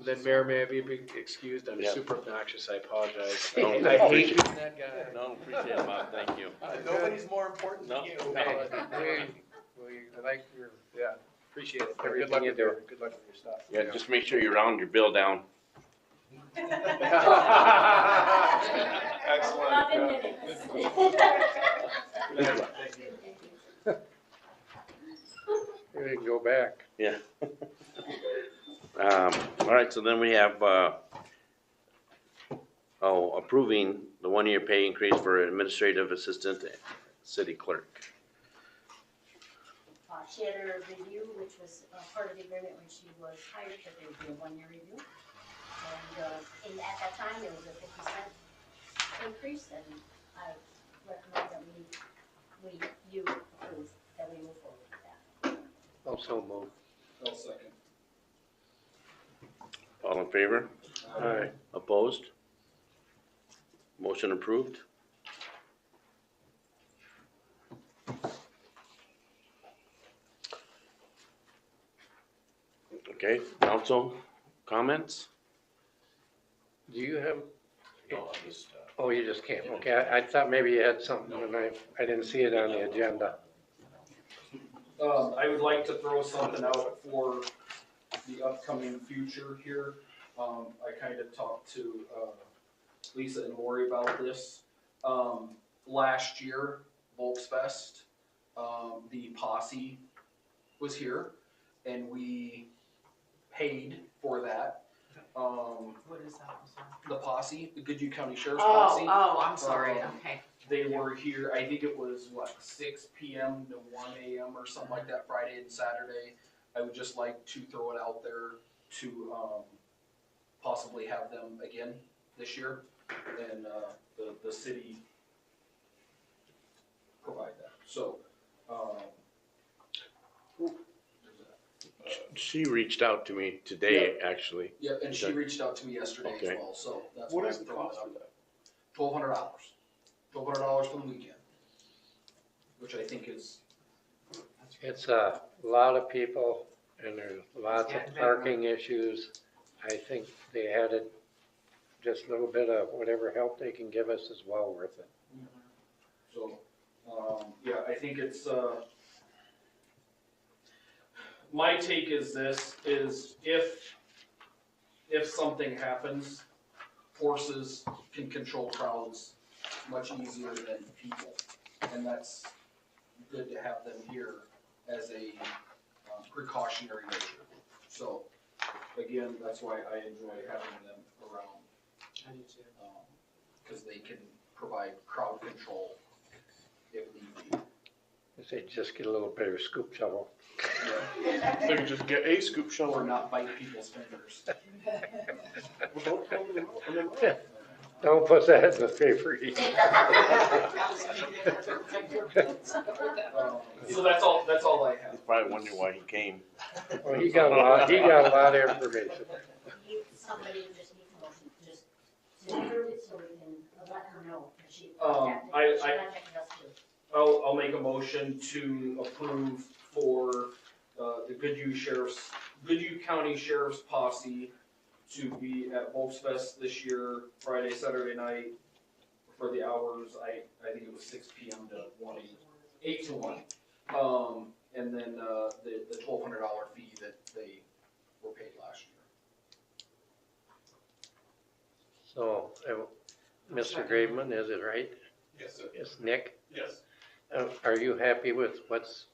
Speaker 1: Then Mayor, may I be excused? I'm
Speaker 4: Yeah.
Speaker 1: super obnoxious. I apologize.
Speaker 4: No,
Speaker 1: I hate
Speaker 4: appreciate-
Speaker 1: being that guy.
Speaker 4: No, appreciate it, Bob, thank you.
Speaker 1: Nobody's more important
Speaker 4: No.
Speaker 1: than you.
Speaker 3: Hey, we like your,
Speaker 1: Yeah, appreciate it. Good
Speaker 3: Everything
Speaker 1: luck
Speaker 3: you
Speaker 1: with your,
Speaker 3: do.
Speaker 1: good luck with your stuff.
Speaker 4: Yeah, just make sure you round your bill down.
Speaker 1: Excellent.
Speaker 5: Not in
Speaker 1: Yeah.
Speaker 5: minutes.
Speaker 1: Thank you.
Speaker 3: we can go back.
Speaker 4: Yeah. All right, so then we have, approving the 1-year pay increase for administrative assistant, city clerk.
Speaker 5: She had her review, which was part of the agreement when she was hired, that there would be a 1-year review. And at that time, it was a 50-cent increase, and I recommend that you approve, that we move forward with that.
Speaker 3: Also move.
Speaker 10: I'll second.
Speaker 4: All in favor?
Speaker 3: Aye.
Speaker 4: Opposed? Motion approved. Okay, council comments?
Speaker 3: Do you have,
Speaker 14: No, I'm just,
Speaker 3: oh, you just came, okay, I thought maybe you had something, and I didn't see it on the agenda.
Speaker 10: I would like to throw something out for the upcoming future here. I kind of talked to, Lisa and Lori about this. Last year, Volksfest, the posse was here and we paid for that.
Speaker 12: What is that? I'm sorry.
Speaker 10: The posse, the Goodhue County Sheriff's Posse.
Speaker 12: Oh, I'm sorry,
Speaker 10: Um,
Speaker 12: okay.
Speaker 10: They were here, I think it was, 6 PM to 1 AM or something like that, Friday and Saturday. I would just like to throw it out there to, possibly have them again this year. And, the city provide that, so,
Speaker 4: She reached out to me today, actually.
Speaker 10: yeah, and she
Speaker 4: Okay.
Speaker 10: reached out to me yesterday as
Speaker 4: Okay.
Speaker 10: well, so that's
Speaker 14: what
Speaker 10: why
Speaker 14: is
Speaker 10: I'm
Speaker 14: the
Speaker 10: throwing it
Speaker 14: cost
Speaker 10: out
Speaker 14: of
Speaker 10: there.
Speaker 14: that?
Speaker 10: $1,200. $1,200 for the weekend, which I think is,
Speaker 3: It's a lot of people, and there's lots
Speaker 12: Yeah,
Speaker 3: of
Speaker 12: big
Speaker 3: parking issues. I think they had it, just a little bit of whatever help they can give us is well worth it.
Speaker 10: so, yeah, I think it's, my take is this, is if something happens, horses can control crowds much easier than people. And that's good to have them here as a precautionary measure. So, again, that's why I enjoy having them around,
Speaker 12: I do too.
Speaker 10: because they can provide crowd control if need be.
Speaker 3: I say just get a little better scoop shovel.
Speaker 8: They can just get a scoop
Speaker 10: Or
Speaker 8: shovel.
Speaker 10: not bite people's fingers.
Speaker 3: Don't put that in the paper either.
Speaker 10: So that's all I have.
Speaker 4: He's probably wondering why he came.
Speaker 3: Well, he got a lot of information.
Speaker 5: Somebody just needs a motion, just to approve it so we can let her know. She
Speaker 10: I-
Speaker 5: contacted us too.
Speaker 10: I'll make a motion to approve for, the Goodhue County Sheriff's Posse to be at Volksfest this year, Friday, Saturday night, for the hours, I think it was 6 PM to 1 AM, 8 to 1. And then, the $1,200 fee that they were paid last year.
Speaker 3: So, Mr. Graveman, is it right?
Speaker 14: Yes, sir.
Speaker 3: It's Nick?
Speaker 14: Yes.
Speaker 3: Are you happy with what's,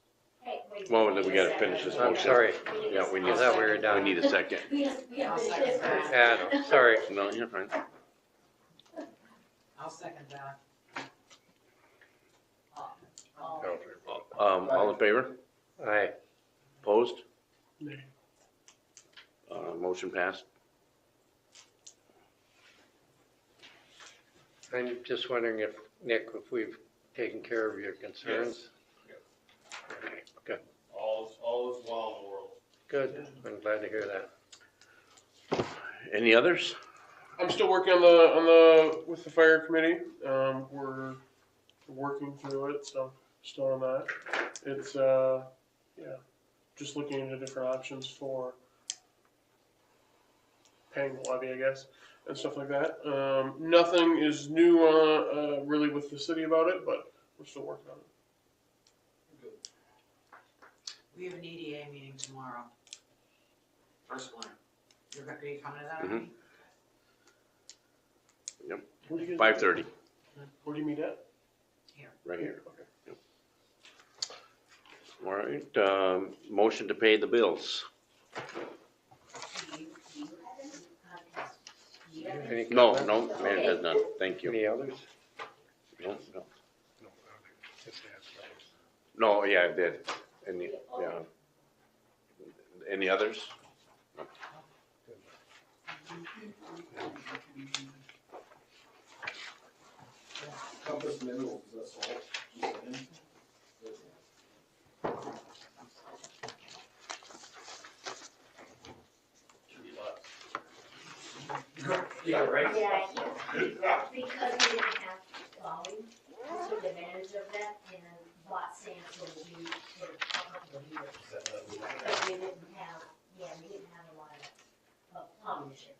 Speaker 5: Hey, wait.
Speaker 4: Well, then we gotta finish this
Speaker 3: I'm
Speaker 4: motion.
Speaker 3: sorry,
Speaker 4: Yeah, we
Speaker 3: I
Speaker 4: need,
Speaker 3: thought we were
Speaker 4: we
Speaker 3: done.
Speaker 4: need a second.
Speaker 5: We have
Speaker 12: I'll
Speaker 5: to
Speaker 12: second
Speaker 5: this
Speaker 12: that.
Speaker 5: first.
Speaker 3: Yeah, no, sorry.
Speaker 4: No, you're fine.
Speaker 12: I'll second that.
Speaker 4: All in favor?
Speaker 3: Aye.
Speaker 4: Opposed?
Speaker 8: Nay.
Speaker 4: Motion passed.
Speaker 3: I'm just wondering if, Nick, if we've taken care of your concerns? Okay, good,
Speaker 14: All is well in the world.
Speaker 3: good. I'm glad to hear that.
Speaker 4: Any others?
Speaker 8: I'm still working on the with the fire committee. We're working through it, so still on that. It's, yeah, just looking into different options for paying the levy, I guess, and stuff like that. Nothing is new, really with the city about it, but we're still working on it.
Speaker 12: We have an EDA meeting tomorrow. First one. Are you coming to that?
Speaker 4: Mhm.
Speaker 12: Ernie?
Speaker 8: Where do you guys-
Speaker 4: 5:30,
Speaker 8: Where do you meet at?
Speaker 4: right here.
Speaker 8: Okay.
Speaker 4: All right, motion to pay the bills.
Speaker 5: Do you have any contacts? Do you have any?
Speaker 3: Any
Speaker 4: No,
Speaker 3: comment?
Speaker 4: no, man has none, thank you.
Speaker 3: Any others?
Speaker 4: No, no.
Speaker 3: No, just ask those.
Speaker 4: No, yeah, I did. Any, yeah. Any others?
Speaker 10: Compass Minerals, that's all.
Speaker 11: Yeah, right?
Speaker 5: Yeah, because we didn't have plowing, we took advantage of that and bought sand so we for a couple of years. But we didn't have, we didn't have a lot of plowing this year.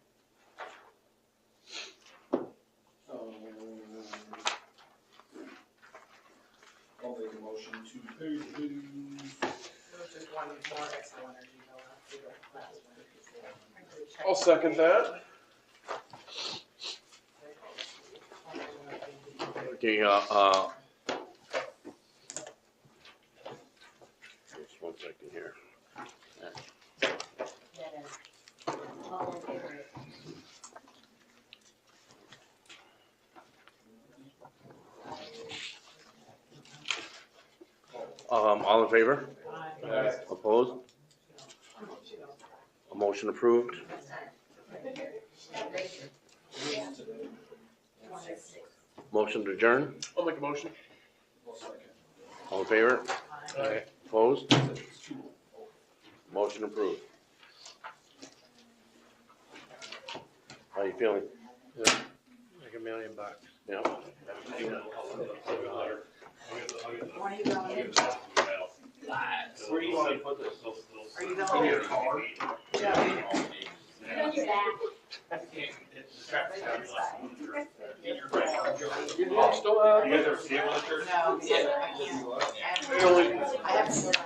Speaker 10: I'll make a motion to pay the bills.
Speaker 12: There's just one more extra energy bill after the last one.
Speaker 8: I'll second that.
Speaker 4: Okay, just 1 second here.
Speaker 5: That is, all in favor.
Speaker 4: All in favor?
Speaker 12: Aye.
Speaker 4: Opposed? A motion approved? Motion to adjourn?
Speaker 8: I'll make a motion.
Speaker 4: All in favor?
Speaker 8: Aye.
Speaker 4: Opposed? Motion approved. How you feeling?
Speaker 3: Like $1 million.
Speaker 4: Yeah.
Speaker 12: When are you going in?
Speaker 14: Where do you want to put this?
Speaker 12: Are you going in? Yeah.
Speaker 8: Still,
Speaker 14: You guys ever see it when it's
Speaker 12: No, I can't.
Speaker 8: Really?
Speaker 12: I haven't.